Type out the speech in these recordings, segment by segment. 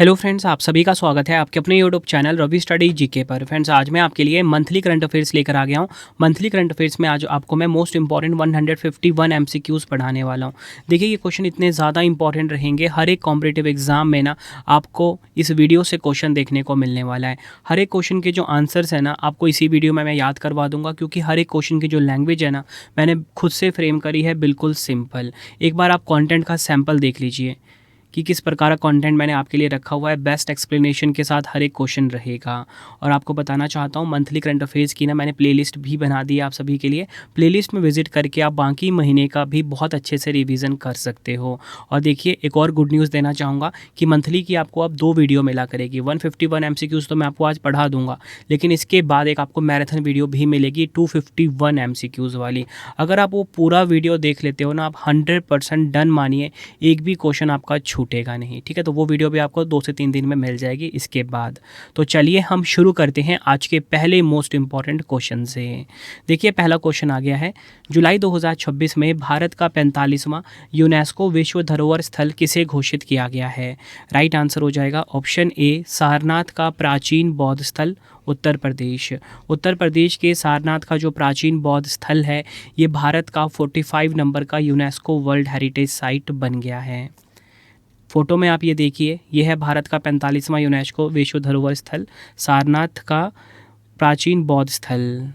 Hello friends, आप सभी का स्वागत है आपके अपने YouTube channel Ravi study GK पर। फ्रेंड्स, आज मैं आपके लिए मंथली करंट अफेयर्स लेकर आ गया हूं। मंथली करंट अफेयर्स में आज आपको मैं मोस्ट इंपॉर्टेंट 151 एमसीक्यूज़ पढ़ाने वाला हूं। देखिए, ये क्वेश्चन इतने ज़्यादा इंपॉर्टेंट रहेंगे, हर एक कॉम्पिटिटिव एग्जाम में ना आपको इस वीडियो से क्वेश्चन देखने को मिलने वाला है। हर एक क्वेश्चन के जो आंसर्स है ना, आपको इसी वीडियो में मैं याद करवा दूंगा, क्योंकि हर एक क्वेश्चन की जो लैंग्वेज है ना, मैंने खुद से फ्रेम करी है, बिल्कुल सिंपल। एक बार आप कॉन्टेंट का सैम्पल देख लीजिए कि किस प्रकार का कंटेंट मैंने आपके लिए रखा हुआ है। बेस्ट एक्सप्लेनेशन के साथ हर एक क्वेश्चन रहेगा। और आपको बताना चाहता हूँ, मंथली करंट अफेयर्स की ना मैंने प्लेलिस्ट भी बना दी है आप सभी के लिए। प्लेलिस्ट में विजिट करके आप बाकी महीने का भी बहुत अच्छे से रिवीजन कर सकते हो। और देखिए, एक और गुड न्यूज़ देना चाहूँगा कि मंथली की आपको अब 2 वीडियो मिला करेगी। 151 एमसीक्यूज़ तो मैं आपको आज पढ़ा दूंगा, लेकिन इसके बाद एक आपको मैराथन वीडियो भी मिलेगी 251 एमसीक्यूज़ वाली। अगर आप वो पूरा वीडियो देख लेते हो ना, आप 100% डन मानिए, एक भी क्वेश्चन आपका छूटेगा नहीं। ठीक है, तो वो वीडियो भी आपको 2 से 3 दिन में मिल जाएगी इसके बाद। तो चलिए हम शुरू करते हैं आज के पहले मोस्ट इंपॉर्टेंट क्वेश्चन से। देखिए, पहला क्वेश्चन आ गया है, जुलाई 2026 में भारत का 45वां यूनेस्को विश्व धरोहर स्थल किसे घोषित किया गया है? राइट आंसर हो जाएगा ऑप्शन ए, सारनाथ का प्राचीन बौद्ध स्थल, उत्तर प्रदेश। उत्तर प्रदेश के सारनाथ का जो प्राचीन बौद्ध स्थल है, ये भारत का 45 नंबर का यूनेस्को वर्ल्ड हेरिटेज साइट बन गया है। फोटो में आप ये देखिए, ये है भारत का 45वां यूनेस्को विश्व धरोहर स्थल, सारनाथ का प्राचीन बौद्ध स्थल।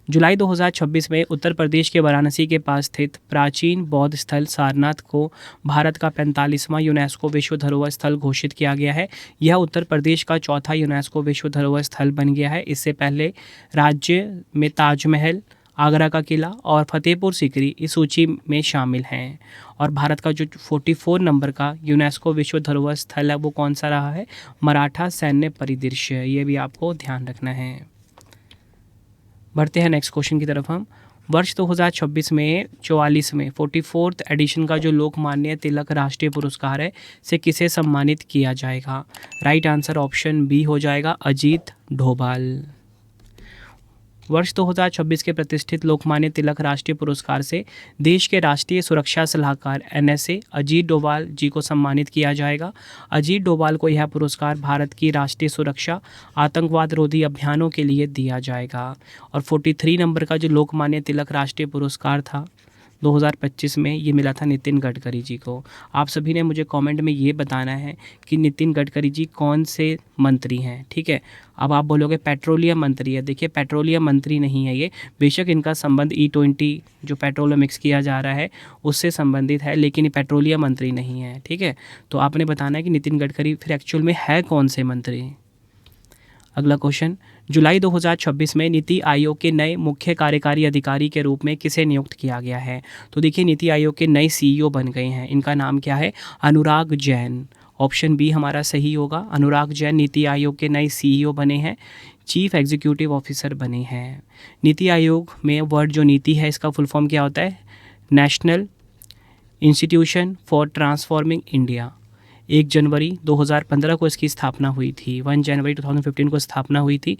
जुलाई 2026 में उत्तर प्रदेश के वाराणसी के पास स्थित प्राचीन बौद्ध स्थल सारनाथ को भारत का 45वां यूनेस्को विश्व धरोहर स्थल घोषित किया गया है। यह उत्तर प्रदेश का चौथा यूनेस्को विश्व धरोहर स्थल बन गया है। इससे पहले राज्य में ताजमहल, आगरा का किला और फतेहपुर सीकरी इस सूची में शामिल हैं। और भारत का जो 44 नंबर का यूनेस्को विश्व धरोहर स्थल है, वो कौन सा रहा है? मराठा सैन्य परिदृश्य। ये भी आपको ध्यान रखना है। बढ़ते हैं नेक्स्ट क्वेश्चन की तरफ हम। वर्ष 2026 में 44वें 44th एडिशन का जो लोकमान्य तिलक राष्ट्रीय पुरस्कार है, से किसे सम्मानित किया जाएगा? राइट आंसर ऑप्शन बी हो जाएगा, अजीत डोभाल। वर्ष 2026 के प्रतिष्ठित लोकमान्य तिलक राष्ट्रीय पुरस्कार से देश के राष्ट्रीय सुरक्षा सलाहकार NSA अजीत डोभाल जी को सम्मानित किया जाएगा। अजीत डोभाल को यह पुरस्कार भारत की राष्ट्रीय सुरक्षा, आतंकवाद रोधी अभियानों के लिए दिया जाएगा। और 43 नंबर का जो लोकमान्य तिलक राष्ट्रीय पुरस्कार था 2025 में, ये मिला था नितिन गडकरी जी को। आप सभी ने मुझे कमेंट में ये बताना है कि नितिन गडकरी जी कौन से मंत्री हैं। ठीक है, अब आप बोलोगे पेट्रोलियम मंत्री है। देखिए, पेट्रोलियम मंत्री नहीं है ये। बेशक इनका संबंध E20 जो पेट्रोल मिक्स किया जा रहा है उससे संबंधित है, लेकिन ये पेट्रोलियम मंत्री नहीं है। ठीक है, तो आपने बताना है कि नितिन गडकरी फिर एक्चुअल में है कौन से मंत्री। अगला क्वेश्चन, जुलाई 2026 में नीति आयोग के नए मुख्य कार्यकारी अधिकारी के रूप में किसे नियुक्त किया गया है? तो देखिए, नीति आयोग के नए CEO बन गए हैं। इनका नाम क्या है? अनुराग जैन। ऑप्शन बी हमारा सही होगा। अनुराग जैन नीति आयोग के नए CEO बने हैं, चीफ एग्जीक्यूटिव ऑफिसर बने हैं। नीति आयोग में वर्ड जो नीति है, इसका फुल फॉर्म क्या होता है? National institution for transforming India. 1 जनवरी 2015 को इसकी स्थापना हुई थी। 1 जनवरी 2015 को स्थापना हुई थी।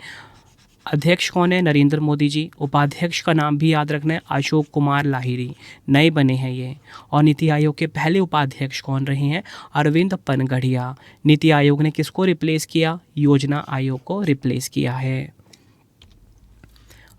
अध्यक्ष कौन है? नरेंद्र मोदी जी। उपाध्यक्ष का नाम भी याद रखना है, अशोक कुमार लाहिरी, नए बने हैं ये। और नीति आयोग के पहले उपाध्यक्ष कौन रहे हैं? अरविंद पनगढ़िया। नीति आयोग ने किसको रिप्लेस किया? योजना आयोग को रिप्लेस किया है।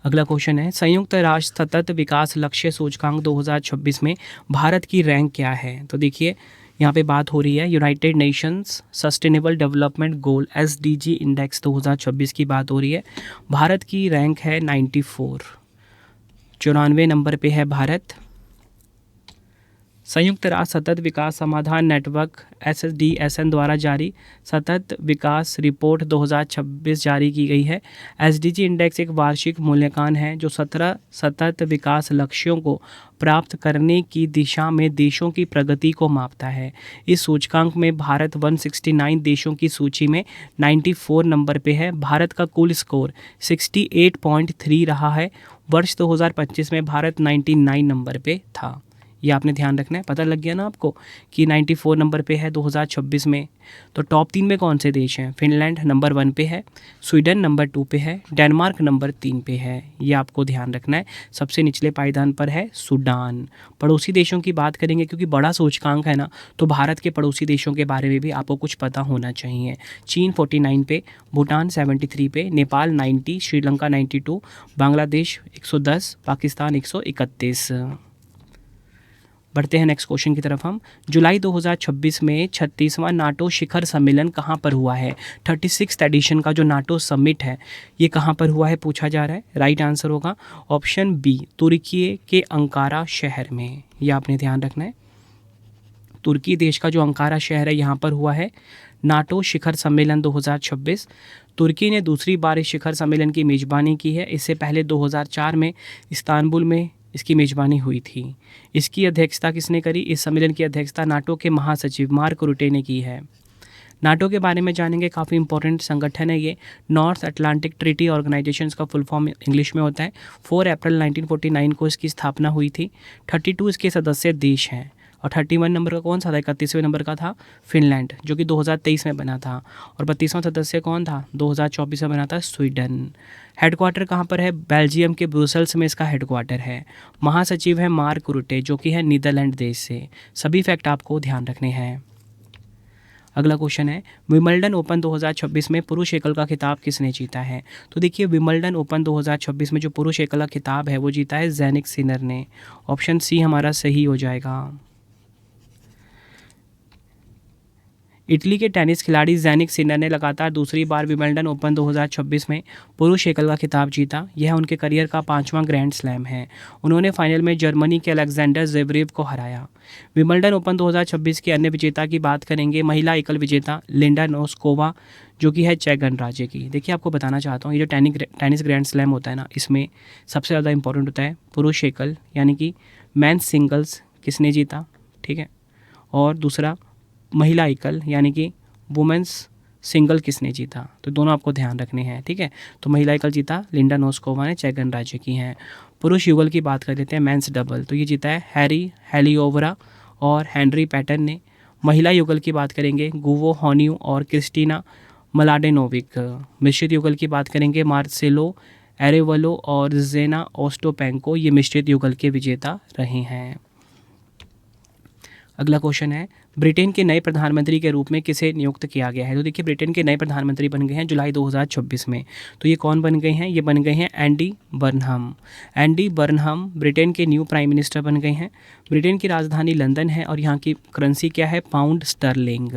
अगला क्वेश्चन है, संयुक्त राष्ट्र सतत विकास लक्ष्य सूचकांक 2026 में भारत की रैंक क्या है? तो देखिए, यहाँ पे बात हो रही है United Nations sustainable development goal SDG index 2026 की बात हो रही है। भारत की रैंक है 94, 94 नंबर पे है भारत। संयुक्त राष्ट्र सतत विकास समाधान नेटवर्क SDSN द्वारा जारी सतत विकास रिपोर्ट 2026 जारी की गई है। SDG इंडेक्स एक वार्षिक मूल्यांकन है जो 17 सतत विकास लक्ष्यों को प्राप्त करने की दिशा में देशों की प्रगति को मापता है। इस सूचकांक में भारत 169 देशों की सूची में 94 नंबर पे है। भारत का कुल स्कोर 68.3 रहा है। वर्ष 2025 में भारत 99 नंबर पे था। ये आपने ध्यान रखना है। पता लग गया ना आपको कि 94 नंबर पे है 2026 में। तो टॉप 3 में कौन से देश हैं? फिनलैंड नंबर 1 पे है, स्वीडन नंबर 2 पे है, डेनमार्क नंबर 3 पे है। ये आपको ध्यान रखना है। सबसे निचले पायदान पर है सूडान। पड़ोसी देशों की बात करेंगे, क्योंकि बड़ा सूचकांक है ना, तो भारत के पड़ोसी देशों के बारे में भी आपको कुछ पता होना चाहिए। चीन 49 पे, भूटान 73 पे, नेपाल 90, श्रीलंका 92, बांग्लादेश 110, पाकिस्तान 131। बढ़ते हैं नेक्स्ट क्वेश्चन की तरफ हम। जुलाई 2026 में 36वां नाटो शिखर सम्मेलन कहाँ पर हुआ है? 36th एडिशन का जो नाटो समिट है ये कहाँ पर हुआ है पूछा जा रहा है। राइट आंसर होगा ऑप्शन बी, तुर्की के अंकारा शहर में। ये आपने ध्यान रखना है। तुर्की देश का जो अंकारा शहर है यहाँ पर हुआ है नाटो शिखर सम्मेलन 2026। तुर्की ने दूसरी बार इस शिखर सम्मेलन की मेज़बानी की है। इससे पहले 2004 में इस्तांबुल में इसकी मेज़बानी हुई थी। इसकी अध्यक्षता किसने करी? इस सम्मेलन की अध्यक्षता नाटो के महासचिव मार्क रुटे ने की है। नाटो के बारे में जानेंगे, काफ़ी इंपॉर्टेंट संगठन है ये। नॉर्थ अटलांटिक ट्रीटी ऑर्गेनाइजेशन का फुल फॉर्म इंग्लिश में होता है। 4 अप्रैल 1949 को इसकी स्थापना हुई थी। 32 इसके सदस्य देश हैं और 31 नंबर का कौन सा था? 31वें नंबर का था फिनलैंड, जो कि 2023 में बना था। और 32वां सदस्य कौन था? 2024 में बना था स्वीडन। हेडक्वार्टर कहाँ पर है? बेल्जियम के ब्रुसेल्स में इसका हेडक्वार्टर है। महासचिव है मार्क रुटे, जो कि है नीदरलैंड देश से। सभी फैक्ट आपको ध्यान रखने हैं। अगला क्वेश्चन है, विंबलडन ओपन 2026 में पुरुष एकल का खिताब किसने जीता है? तो देखिए, विंबलडन ओपन 2026 में जो पुरुष एकल का खिताब है वो जीता है ज़ैनिक सिनर ने। ऑप्शन सी हमारा सही हो जाएगा। इटली के टेनिस खिलाड़ी ज़ैनिक सिनर ने लगातार दूसरी बार विंबलडन ओपन 2026 में पुरुष एकल का खिताब जीता। यह उनके करियर का 5वां ग्रैंड स्लैम है। उन्होंने फाइनल में जर्मनी के अलेक्जेंडर ज़वेरेव को हराया। विंबलडन ओपन 2026 के अन्य विजेता की बात करेंगे, महिला एकल विजेता लिंडा नोस्कोवा, जो कि है चेक गणराज्य की। देखिए, आपको बताना चाहता हूँ, ये जो टेनिस ग्रैंड स्लैम होता है ना, इसमें सबसे ज़्यादा इंपॉर्टेंट होता है पुरुष एकल, यानी कि मैंस सिंगल्स किसने जीता, ठीक है, और दूसरा महिला एकल यानी कि वुमेंस सिंगल किसने जीता। तो दोनों आपको ध्यान रखने हैं, ठीक है। तो महिला एकल जीता लिंडा नोस्कोवा ने, चेक गणराज्य की हैं। पुरुष युगल की बात कर लेते हैं, मेंस डबल, तो ये जीता है हैरी हेलियोवरा और हेनरी पैटन ने। महिला युगल की बात करेंगे, गुवो हॉन्यू और क्रिस्टीना मलाडेनोविक। मिश्रित युगल की बात करेंगे, मार्सेलो एरेवलो और जेना ओस्टोपेंको, ये मिश्रित युगल के विजेता रहे हैं। अगला क्वेश्चन है, ब्रिटेन के नए प्रधानमंत्री के रूप में किसे नियुक्त किया गया है? तो देखिए, ब्रिटेन के नए प्रधानमंत्री बन गए हैं जुलाई 2026 में। तो ये कौन बन गए हैं? ये बन गए हैं Andy Burnham. Andy Burnham Britain के न्यू प्राइम मिनिस्टर बन गए हैं। ब्रिटेन की राजधानी लंदन है और यहाँ की करेंसी क्या है? Pound sterling.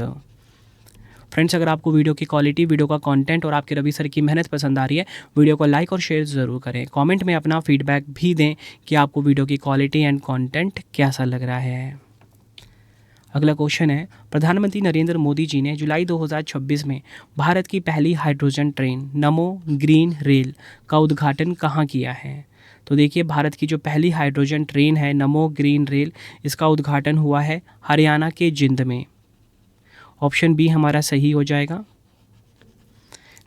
फ्रेंड्स, अगर आपको वीडियो की क्वालिटी, वीडियो का कंटेंट और आपके रवि सर की मेहनत पसंद आ रही है, वीडियो को लाइक और शेयर ज़रूर करें। कमेंट में अपना फीडबैक भी दें कि आपको वीडियो की क्वालिटी एंड कंटेंट कैसा लग रहा है। अगला क्वेश्चन है, प्रधानमंत्री नरेंद्र मोदी जी ने जुलाई 2026 में भारत की पहली हाइड्रोजन ट्रेन नमो ग्रीन रेल का उद्घाटन कहाँ किया है? तो देखिए, भारत की जो पहली हाइड्रोजन ट्रेन है नमो ग्रीन रेल, इसका उद्घाटन हुआ है हरियाणा के जिंद में। ऑप्शन बी हमारा सही हो जाएगा।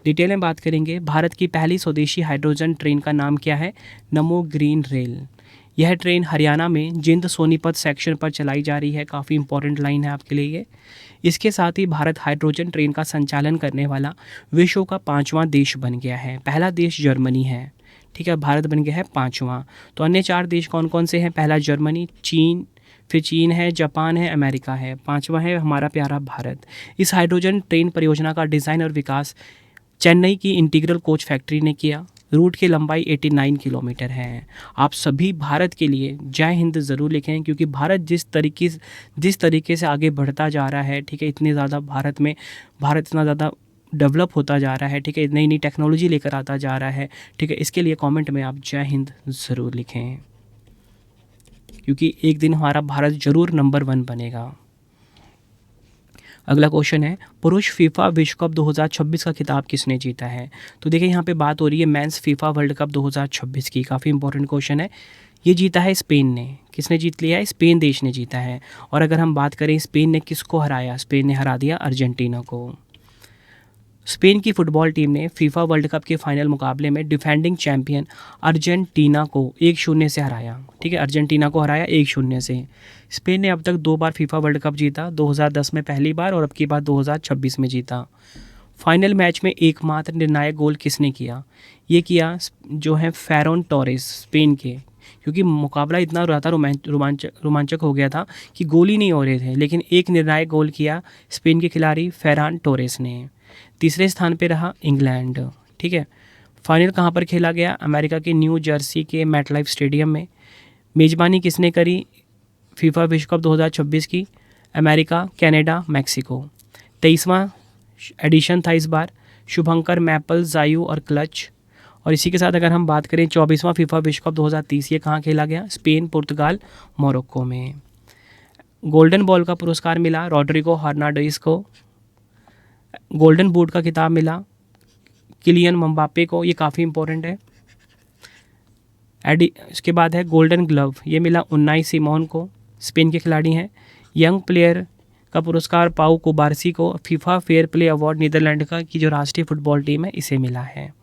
डिटेल में बात करेंगे, भारत की पहली स्वदेशी हाइड्रोजन ट्रेन का नाम क्या है? नमो ग्रीन रेल। यह ट्रेन हरियाणा में जिंद सोनीपत सेक्शन पर चलाई जा रही है। काफ़ी इंपॉर्टेंट लाइन है आपके लिए ये। इसके साथ ही भारत हाइड्रोजन ट्रेन का संचालन करने वाला विश्व का 5वां देश बन गया है। पहला देश जर्मनी है, ठीक है, भारत बन गया है 5वां। तो अन्य 4 देश कौन कौन से हैं? पहला जर्मनी, चीन, फिर चीन है, जापान है, अमेरिका है, 5वां है हमारा प्यारा भारत। इस हाइड्रोजन ट्रेन परियोजना का डिज़ाइन और विकास चेन्नई की इंटीग्रल कोच फैक्ट्री ने किया। रूट की लंबाई 89 किलोमीटर है। आप सभी भारत के लिए जय हिंद ज़रूर लिखें, क्योंकि भारत जिस तरीके से आगे बढ़ता जा रहा है, ठीक है, इतने ज़्यादा भारत इतना ज़्यादा डेवलप होता जा रहा है, ठीक है, नई नई टेक्नोलॉजी लेकर आता जा रहा है, ठीक है, इसके लिए कमेंट में आप जय हिंद ज़रूर लिखें, क्योंकि एक दिन हमारा भारत ज़रूर नंबर 1 बनेगा। अगला क्वेश्चन है, पुरुष फीफा विश्व कप 2026 का खिताब किसने जीता है? तो देखिए, यहाँ पे बात हो रही है मेंस फीफा वर्ल्ड कप 2026 की। काफ़ी इंपॉर्टेंट क्वेश्चन है। ये जीता है स्पेन ने। किसने जीत लिया है? स्पेन देश ने जीता है। और अगर हम बात करें स्पेन ने किसको हराया, स्पेन ने हरा दिया अर्जेंटीना को। स्पेन की फुटबॉल टीम ने फीफा वर्ल्ड कप के फाइनल मुकाबले में डिफेंडिंग चैंपियन अर्जेंटीना को 1-0 से हराया। ठीक है, अर्जेंटीना को हराया 1-0 से। स्पेन ने अब तक 2 बार फीफा वर्ल्ड कप जीता, 2010 में पहली बार और अब की बार 2026 में जीता। फाइनल मैच में एकमात्र निर्णायक गोल किसने किया? ये किया जो है फेरन टोरेस, स्पेन के, क्योंकि मुकाबला इतना ज़्यादा रोमांचक हो गया था कि गोल ही नहीं हो रहे थे, लेकिन एक निर्णायक गोल किया स्पेन के खिलाड़ी फेरान टोरेस ने। तीसरे स्थान पे रहा इंग्लैंड। ठीक है, फाइनल कहाँ पर खेला गया? अमेरिका के न्यू जर्सी के मेटलाइफ स्टेडियम में। मेज़बानी किसने करी फीफा विश्व कप 2026 की? America, Canada, Mexico. 23वां एडिशन था इस बार। शुभंकर, मैपल, जायू और क्लच। और इसी के साथ अगर हम बात करें 24वां फीफा विश्व कप 2030, ये कहाँ खेला गया? स्पेन, पुर्तगाल, मोरक्को में। गोल्डन बॉल का पुरस्कार मिला रॉड्रिगो हर्नांडेज को। गोल्डन बूट का खिताब मिला किलियन मम्बापे को, ये काफ़ी इंपॉर्टेंट है। इसके बाद है गोल्डन ग्लव, ये मिला उन्नाई सिमोन को, स्पेन के खिलाड़ी हैं। यंग प्लेयर का पुरस्कार पाउ कुबारसी को। FIFA fair play award Netherlands का की जो राष्ट्रीय फुटबॉल टीम है इसे मिला है।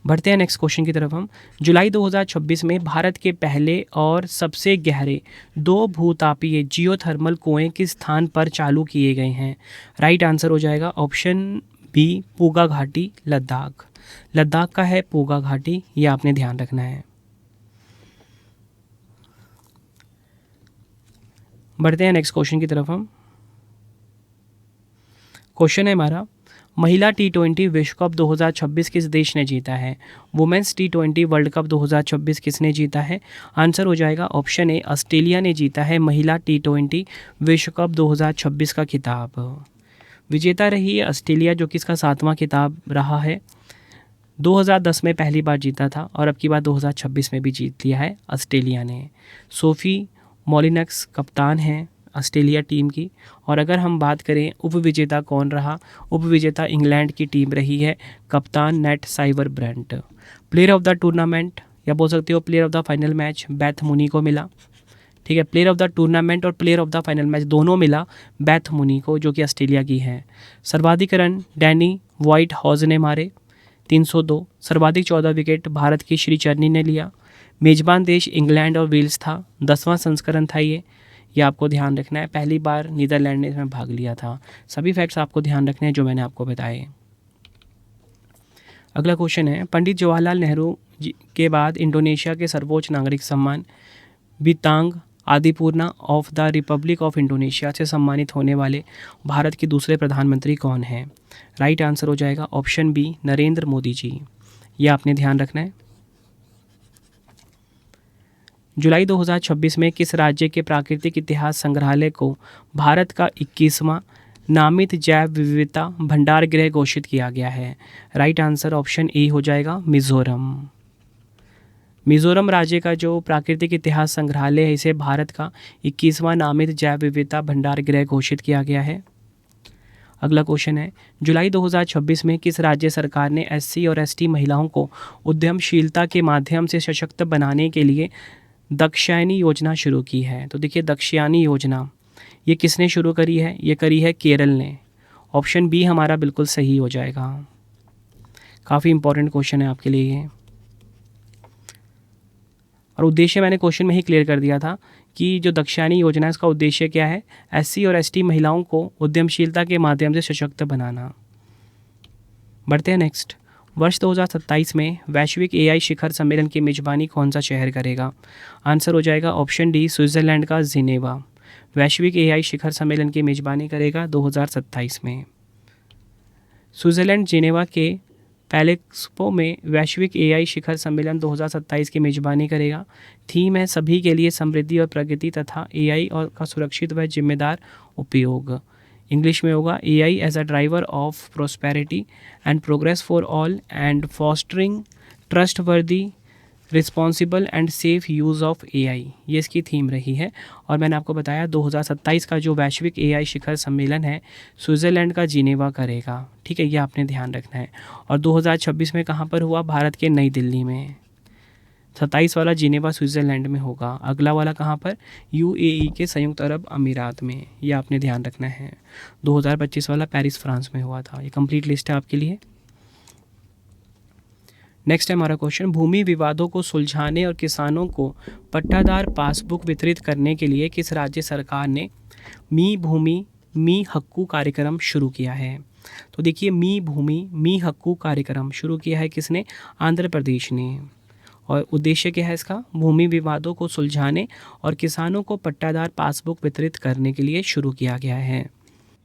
बढ़ते हैं नेक्स्ट क्वेश्चन की तरफ हम। जुलाई 2026 में भारत के पहले और सबसे गहरे 2 भूतापीय जियोथर्मल कुएं किस स्थान पर चालू किए गए हैं? राइट आंसर हो जाएगा ऑप्शन बी, पूगा घाटी, लद्दाख। लद्दाख का है पूगा घाटी, ये आपने ध्यान रखना है। बढ़ते हैं नेक्स्ट क्वेश्चन की तरफ हम। क्वेश्चन है हमारा, महिला T20 विश्व कप 2026 किस देश ने जीता है? वुमेंस T20 वर्ल्ड कप 2026 किसने जीता है? आंसर हो जाएगा ऑप्शन ए, ऑस्ट्रेलिया ने जीता है महिला T20 विश्व कप 2026 का खिताब। विजेता रही है ऑस्ट्रेलिया, जो कि इसका 7वां खिताब रहा है। 2010 में पहली बार जीता था और अब की बार 2026 में भी जीत लिया है ऑस्ट्रेलिया ने। सोफी मोलिनक्स कप्तान हैं ऑस्ट्रेलिया टीम की। और अगर हम बात करें उप विजेता कौन रहा, उप विजेता इंग्लैंड की टीम रही है, कप्तान Nat Sciver Brunt. Player of the tournament या बोल सकते हो player of the final match Beth Mooney को मिला। ठीक है, प्लेयर ऑफ द टूर्नामेंट और player of the final match दोनों मिला बेथ मुनी को, जो कि ऑस्ट्रेलिया की है। सर्वाधिक रन डैनी वाइट हाउस ने मारे 302। सर्वाधिक 14 विकेट भारत की श्री चरनी ने लिया। मेजबान देश इंग्लैंड और वेल्स था, 10वां संस्करण था ये आपको ध्यान रखना है। पहली बार नीदरलैंड ने इसमें भाग लिया था। सभी फैक्ट्स आपको ध्यान रखने हैं जो मैंने आपको बताए। अगला क्वेश्चन है, पंडित जवाहरलाल नेहरू जी के बाद इंडोनेशिया के सर्वोच्च नागरिक सम्मान Bintang Adipurna of the Republic of Indonesia से सम्मानित होने वाले भारत के दूसरे प्रधानमंत्री कौन हैं? राइट आंसर हो जाएगा ऑप्शन बी, नरेंद्र मोदी जी। ये आपने ध्यान रखना है। जुलाई 2026 में किस राज्य के प्राकृतिक इतिहास संग्रहालय को भारत का 21वां नामित जैव विविधता भंडार गृह घोषित किया गया है? राइट आंसर ऑप्शन ए हो जाएगा मिजोरम। मिजोरम राज्य का जो प्राकृतिक इतिहास संग्रहालय है इसे भारत का 21वां नामित जैव विविधता भंडार गृह घोषित किया गया है। अगला क्वेश्चन है, जुलाई 2026 में किस राज्य सरकार ने SC और ST महिलाओं को उद्यमशीलता के माध्यम से सशक्त बनाने के लिए दक्षायनी योजना शुरू की है? तो देखिए, दक्षायनी योजना ये किसने शुरू करी है? ये करी है केरल ने। ऑप्शन बी हमारा बिल्कुल सही हो जाएगा। काफ़ी इंपॉर्टेंट क्वेश्चन है आपके लिए ये। और उद्देश्य मैंने क्वेश्चन में ही क्लियर कर दिया था कि जो दक्षायनी योजना है इसका उद्देश्य क्या है? SC और ST महिलाओं को उद्यमशीलता के माध्यम से सशक्त बनाना। बढ़ते हैं नेक्स्ट। वर्ष 2027 में वैश्विक AI शिखर सम्मेलन की मेजबानी कौन सा शहर करेगा? आंसर हो जाएगा ऑप्शन डी, स्विट्ज़रलैंड का जिनेवा। वैश्विक AI शिखर सम्मेलन की मेजबानी करेगा 2027 में। स्विट्ज़रलैंड जिनेवा के पैलेक्सपो में वैश्विक AI शिखर सम्मेलन 2027 की मेजबानी करेगा। थीम है सभी के लिए समृद्धि और प्रगति तथा AI और का सुरक्षित व जिम्मेदार उपयोग। इंग्लिश में होगा AI as a driver of prosperity and progress for all and fostering trustworthy responsible and safe use of AI, ये इसकी थीम रही है। और मैंने आपको बताया 2027 का जो वैश्विक AI शिखर सम्मेलन है स्विट्ज़रलैंड का जिनेवा करेगा। ठीक है, ये आपने ध्यान रखना है। और 2026 में कहाँ पर हुआ? भारत के नई दिल्ली में। 27 वाला जिनेवा स्विट्ज़रलैंड में होगा। अगला वाला कहाँ पर, यूएई के संयुक्त अरब अमीरात में, ये आपने ध्यान रखना है। 2025 वाला पेरिस फ्रांस में हुआ था। ये कंप्लीट लिस्ट है आपके लिए। नेक्स्ट है हमारा क्वेश्चन, भूमि विवादों को सुलझाने और किसानों को पट्टादार पासबुक वितरित करने के लिए किस राज्य सरकार ने मी भूमि मी हक्कू कार्यक्रम शुरू किया है। तो देखिए, मी भूमि मी हक्कू कार्यक्रम शुरू किया है किसने, आंध्र प्रदेश ने। और उद्देश्य क्या है इसका, भूमि विवादों को सुलझाने और किसानों को पट्टादार पासबुक वितरित करने के लिए शुरू किया गया है।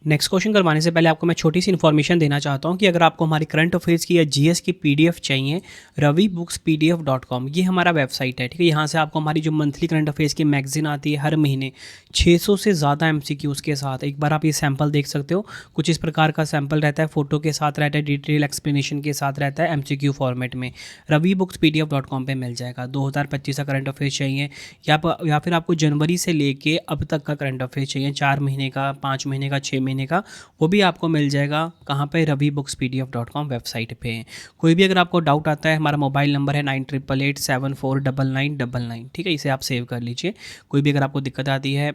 नेक्स्ट क्वेश्चन करवाने से पहले आपको मैं छोटी सी इन्फॉर्मेशन देना चाहता हूं कि अगर आपको हमारी करंट अफेयर्स की या जीएस की पीडीएफ चाहिए, ravibookspdf.com ये हमारा वेबसाइट है, ठीक है। यहाँ से आपको हमारी जो मंथली करंट अफेयर्स की मैगजीन आती है हर महीने 600 से ज़्यादा एमसीक्यूज़ के साथ, एक बार आप ये सैम्पल देख सकते हो। कुछ इस प्रकार का सैम्पल रहता है, फोटो के साथ रहता है, डिटेल एक्सप्लेनेशन के साथ रहता है, एमसीक्यू फॉर्मेट में। ravibookspdf.com पे मिल जाएगा। 2025 का करंट अफेयर्स चाहिए या फिर आपको जनवरी से लेके अब तक का करंट अफेयर्स चाहिए, 4 महीने का, 5 महीने का, 6 महीने का, वो भी आपको मिल जाएगा। कहाँ पे, ravibookspdf.com वेबसाइट पे। कोई भी अगर आपको डाउट आता है, हमारा मोबाइल नंबर है 9888749999, ठीक है, इसे आप सेव कर लीजिए। कोई भी अगर आपको दिक्कत आती है,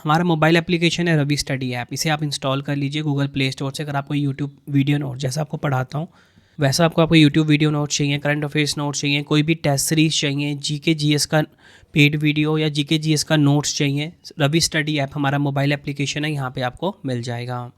हमारा मोबाइल एप्लीकेशन है रवि स्टडी ऐप, इसे आप इंस्टॉल कर लीजिए गूगल प्ले स्टोर से। अगर आपको यूट्यूब वीडियो नोट, जैसा आपको पढ़ाता हूँ वैसा आपको यूट्यूब वीडियो नोट चाहिए, करंट अफेयर्स नोट चाहिए, कोई भी टेस्ट सीरीज चाहिए, जीके जीएस का पेड वीडियो या जीके जीएस का नोट्स चाहिए, रवि स्टडी ऐप हमारा मोबाइल एप्लीकेशन है, यहाँ पे आपको मिल जाएगा।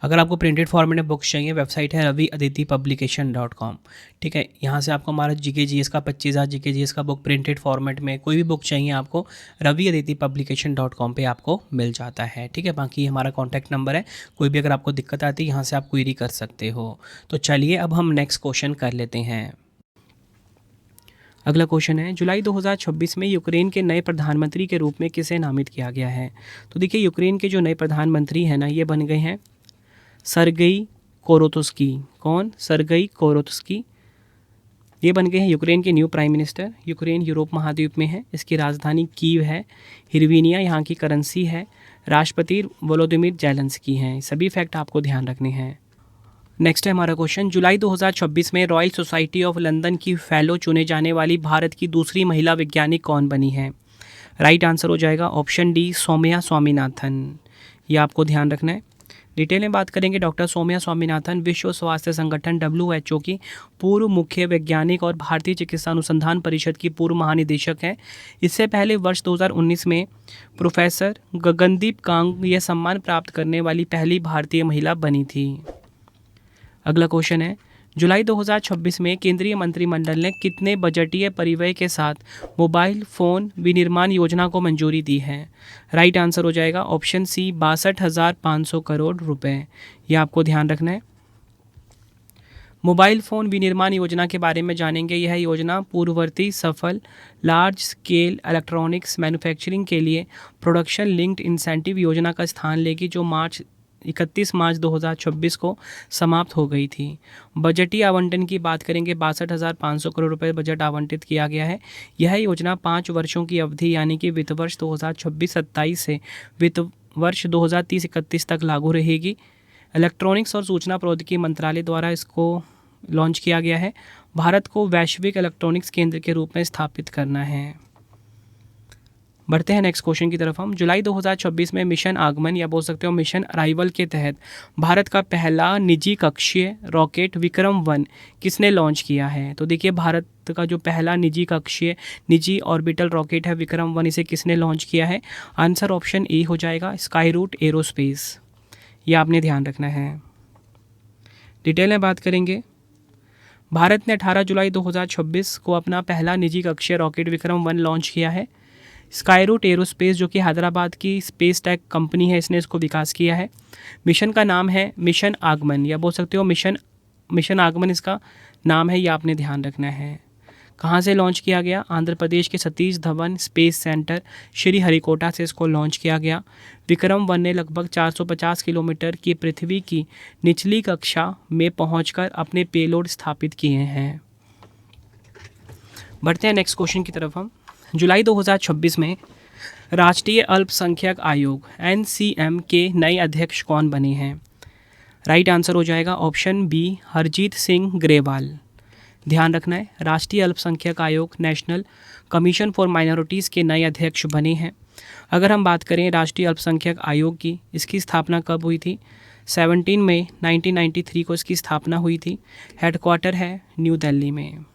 अगर आपको प्रिंटेड फॉर्मेट में बुक्स चाहिए, वेबसाइट है raviaditipublication.com, ठीक है। यहाँ से आपको हमारा जीके जीएस का 25,000 जीके जीएस का बुक प्रिंटेड फॉर्मेट में, कोई भी बुक चाहिए आपको raviaditipublication.com पे आपको मिल जाता है, ठीक है। बाकी हमारा कॉन्टैक्ट नंबर है, कोई भी अगर आपको दिक्कत आती है यहाँ से आप क्वेरी कर सकते हो। तो चलिए अब हम नेक्स्ट क्वेश्चन कर लेते हैं। अगला क्वेश्चन है, जुलाई 2026 में यूक्रेन के नए प्रधानमंत्री के रूप में किसे नामित किया गया है। तो देखिए, यूक्रेन के जो नए प्रधानमंत्री हैं ना, ये बन गए हैं सर्गेई कोरोतुस्की। कौन, सर्गेई कोरोतुस्की, ये बन गए हैं यूक्रेन के new prime minister. Ukraine Europe महाद्वीप में है, इसकी राजधानी कीव है, हिरवीनिया यहाँ की करेंसी है, राष्ट्रपति वोलोदिमीर जेलेंस्की हैं। सभी फैक्ट आपको ध्यान रखने हैं। नेक्स्ट है हमारा क्वेश्चन, जुलाई 2026 में रॉयल सोसाइटी ऑफ लंदन की फेलो चुने जाने वाली भारत की दूसरी महिला वैज्ञानिक कौन बनी है। राइट आंसर हो जाएगा ऑप्शन डी, सौम्या स्वामीनाथन। ये आपको ध्यान रखना है। डिटेल में बात करेंगे, डॉक्टर सौम्या स्वामीनाथन विश्व स्वास्थ्य संगठन WHO की पूर्व मुख्य वैज्ञानिक और भारतीय चिकित्सा अनुसंधान परिषद की पूर्व महानिदेशक हैं। इससे पहले वर्ष 2019 में प्रोफेसर गगनदीप कांग यह सम्मान प्राप्त करने वाली पहली भारतीय महिला बनी थी। अगला क्वेश्चन है, जुलाई 2026 में केंद्रीय मंत्रिमंडल ने कितने बजटीय परिव्यय के साथ मोबाइल फ़ोन विनिर्माण योजना को मंजूरी दी है। राइट आंसर हो जाएगा ऑप्शन सी, 62,500 करोड़ रुपए। ये आपको ध्यान रखना है। मोबाइल फ़ोन विनिर्माण योजना के बारे में जानेंगे। यह योजना पूर्ववर्ती सफल लार्ज स्केल इलेक्ट्रॉनिक्स मैन्युफैक्चरिंग के लिए प्रोडक्शन लिंक्ड इंसेंटिव योजना का स्थान लेगी, जो 31 मार्च 2026 को समाप्त हो गई थी। बजटीय आवंटन की बात करेंगे, 62,500 करोड़ रुपए बजट आवंटित किया गया है। यह योजना 5 वर्षों की अवधि यानी कि वित्त वर्ष 2026-27 से वित्त वर्ष 2030-31 तक लागू रहेगी। इलेक्ट्रॉनिक्स और सूचना प्रौद्योगिकी मंत्रालय द्वारा इसको लॉन्च किया गया है। भारत को वैश्विक इलेक्ट्रॉनिक्स केंद्र के रूप में स्थापित करना है। बढ़ते हैं नेक्स्ट क्वेश्चन की तरफ हम। जुलाई 2026 में मिशन आगमन या बोल सकते हो मिशन अराइवल के तहत भारत का पहला निजी कक्षीय रॉकेट विक्रम-1 किसने लॉन्च किया है। तो देखिए, भारत का जो पहला निजी ऑर्बिटल रॉकेट है विक्रम-1, इसे किसने लॉन्च किया है। आंसर ऑप्शन ए हो जाएगा, स्काई रूट एरोस्पेस। ये आपने ध्यान रखना है। डिटेल में बात करेंगे, भारत ने 18 जुलाई 2026 को अपना पहला निजी कक्षीय रॉकेट विक्रम-1 लॉन्च किया है। स्काई रूट एरोस्पेस जो कि हैदराबाद की स्पेस टेक कंपनी है, इसने इसको विकास किया है। मिशन का नाम है मिशन आगमन या बोल सकते हो मिशन आगमन इसका नाम है, ये आपने ध्यान रखना है। कहाँ से लॉन्च किया गया, आंध्र प्रदेश के सतीश धवन स्पेस सेंटर श्री हरिकोटा से इसको लॉन्च किया गया। विक्रम-1 ने लगभग 450 किलोमीटर की पृथ्वी की निचली कक्षा में पहुंचकर अपने पेलोड स्थापित किए हैं। बढ़ते हैं नेक्स्ट क्वेश्चन की तरफ हम। जुलाई 2026 में राष्ट्रीय अल्पसंख्यक आयोग NCM के नए अध्यक्ष कौन बने हैं। राइट आंसर हो जाएगा ऑप्शन बी, हरजीत सिंह ग्रेवाल। ध्यान रखना है। राष्ट्रीय अल्पसंख्यक आयोग नेशनल कमीशन फॉर माइनॉरिटीज़ के नए अध्यक्ष बने हैं। अगर हम बात करें राष्ट्रीय अल्पसंख्यक आयोग की, इसकी स्थापना कब हुई थी? 17 मई 1993 को इसकी स्थापना हुई थी। हेडक्वार्टर है न्यू दिल्ली में।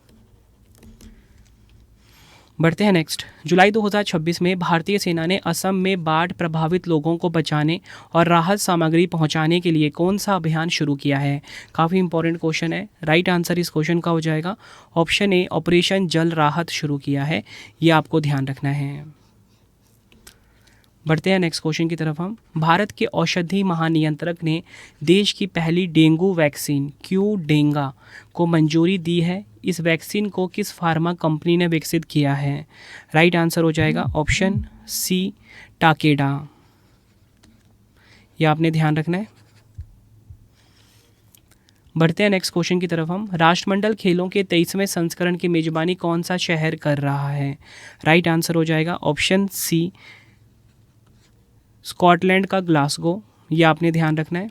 बढ़ते हैं नेक्स्ट। जुलाई 2026 में भारतीय सेना ने असम में बाढ़ प्रभावित लोगों को बचाने और राहत सामग्री पहुंचाने के लिए कौन सा अभियान शुरू किया है? काफ़ी इंपॉर्टेंट क्वेश्चन है। राइट आंसर इस क्वेश्चन का हो जाएगा ऑप्शन ए, ऑपरेशन जल राहत शुरू किया है। ये आपको ध्यान रखना है। बढ़ते हैं नेक्स्ट क्वेश्चन की तरफ हम। भारत के औषधि महानियंत्रक ने देश की पहली डेंगू वैक्सीन क्यूडेंगा को मंजूरी दी है। इस वैक्सीन को किस फार्मा कंपनी ने विकसित किया है? राइट आंसर हो जाएगा ऑप्शन सी, टाकेडा। यह आपने ध्यान रखना है। बढ़ते हैं नेक्स्ट क्वेश्चन की तरफ हम। राष्ट्रमंडल खेलों के 23वें संस्करण की मेजबानी कौन सा शहर कर रहा है? राइट आंसर हो जाएगा ऑप्शन सी, स्कॉटलैंड का ग्लासगो। ये आपने ध्यान रखना है।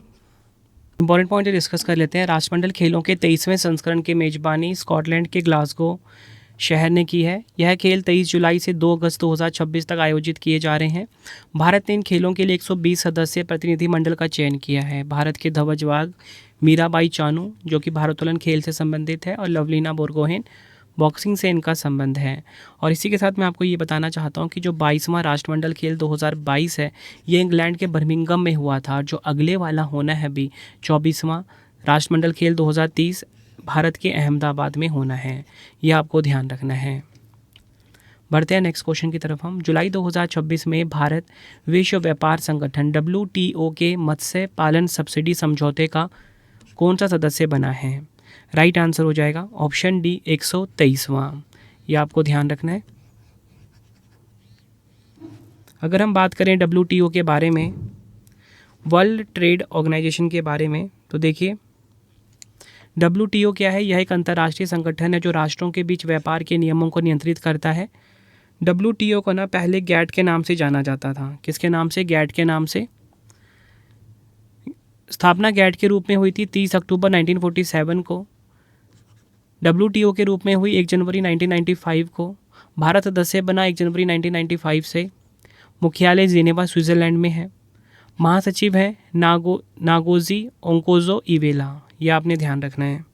इंपॉर्टेंट पॉइंट डिस्कस कर लेते हैं। राष्ट्रमंडल खेलों के 23वें संस्करण की मेजबानी स्कॉटलैंड के ग्लासगो शहर ने की है। यह खेल 23 जुलाई से 2 अगस्त 2026 तक आयोजित किए जा रहे हैं। भारत ने इन खेलों के लिए 120 सदस्यीय प्रतिनिधिमंडल का चयन किया है। भारत के ध्वजवाहक मीराबाई चानू जो कि भारोत्तोलन खेल से संबंधित है, और लवलीना बोरगोहेन बॉक्सिंग से इनका संबंध है। और इसी के साथ मैं आपको ये बताना चाहता हूँ कि जो 22वां राष्ट्रमंडल खेल 2022 है, ये इंग्लैंड के बर्मिंघम में हुआ था। जो अगले वाला होना है अभी 24वां राष्ट्रमंडल खेल 2030 भारत के अहमदाबाद में होना है। ये आपको ध्यान रखना है। बढ़ते हैं नेक्स्ट क्वेश्चन की तरफ हम। जुलाई 2026 में भारत विश्व व्यापार संगठन WTO के मत्स्य पालन सब्सिडी समझौते का कौन सा सदस्य बना है? राइट आंसर हो जाएगा ऑप्शन डी, 123वां। ये आपको ध्यान रखना है। अगर हम बात करें WTO के बारे में, वर्ल्ड ट्रेड ऑर्गेनाइजेशन के बारे में, तो देखिए WTO क्या है? यह एक अंतर्राष्ट्रीय संगठन है जो राष्ट्रों के बीच व्यापार के नियमों को नियंत्रित करता है। WTO को ना पहले गैट के नाम से जाना जाता था। किसके नाम से? गैट के नाम से। स्थापना गैट के रूप में हुई थी 30 अक्टूबर 1947 को। WTO के रूप में हुई 1 जनवरी 1995 को। भारत सदस्य बना 1 जनवरी 1995 से। मुख्यालय जिनेवा स्विट्ज़रलैंड में है। महासचिव है नागोजी ओंकोजो इवेला। यह आपने ध्यान रखना है।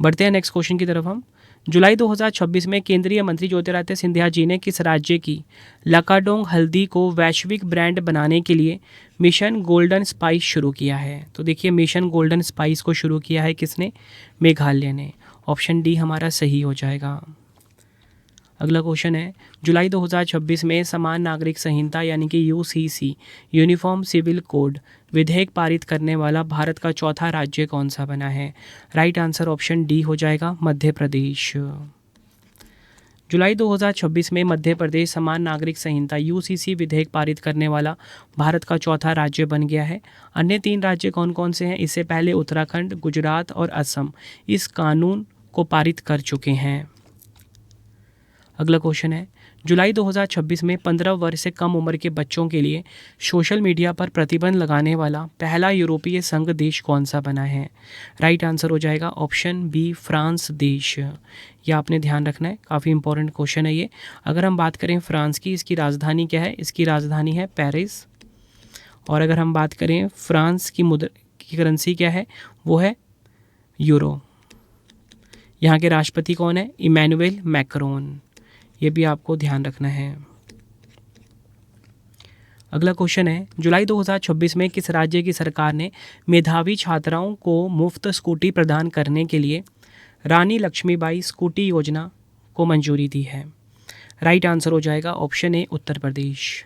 बढ़ते हैं नेक्स्ट क्वेश्चन की तरफ हम। जुलाई 2026 में केंद्रीय मंत्री ज्योतिरादित्य सिंधिया जी ने किस राज्य की लकाडोंग हल्दी को वैश्विक ब्रांड बनाने के लिए मिशन गोल्डन स्पाइस शुरू किया है? तो देखिए मिशन गोल्डन स्पाइस को शुरू किया है किसने? मेघालय ने। ऑप्शन डी हमारा सही हो जाएगा। अगला क्वेश्चन है, जुलाई 2026 में समान नागरिक संहिता यानी कि UCC यूनिफॉर्म सिविल कोड विधेयक पारित करने वाला भारत का चौथा राज्य कौन सा बना है? राइट आंसर ऑप्शन डी हो जाएगा, मध्य प्रदेश। जुलाई 2026 में मध्य प्रदेश समान नागरिक संहिता UCC विधेयक पारित करने वाला भारत का चौथा राज्य बन गया है। अन्य 3 राज्य कौन कौन से हैं? इससे पहले उत्तराखंड, गुजरात और असम इस कानून को पारित कर चुके हैं। अगला क्वेश्चन है, जुलाई 2026 में 15 वर्ष से कम उम्र के बच्चों के लिए सोशल मीडिया पर प्रतिबंध लगाने वाला पहला यूरोपीय संघ देश कौन सा बना है? राइट आंसर हो जाएगा ऑप्शन बी, फ्रांस देश। यह आपने ध्यान रखना है, काफ़ी इंपॉर्टेंट क्वेश्चन है ये। अगर हम बात करें फ्रांस की, इसकी राजधानी क्या है? इसकी राजधानी है पेरिस। और अगर हम बात करें फ्रांस की करेंसी क्या है? वो है यूरो। यहाँ के राष्ट्रपति कौन है? Emmanuel Macron. ये भी आपको ध्यान रखना है। अगला क्वेश्चन है, जुलाई 2026 में किस राज्य की सरकार ने मेधावी छात्राओं को मुफ्त स्कूटी प्रदान करने के लिए रानी लक्ष्मीबाई स्कूटी योजना को मंजूरी दी है? राइट आंसर हो जाएगा ऑप्शन ए, उत्तर प्रदेश।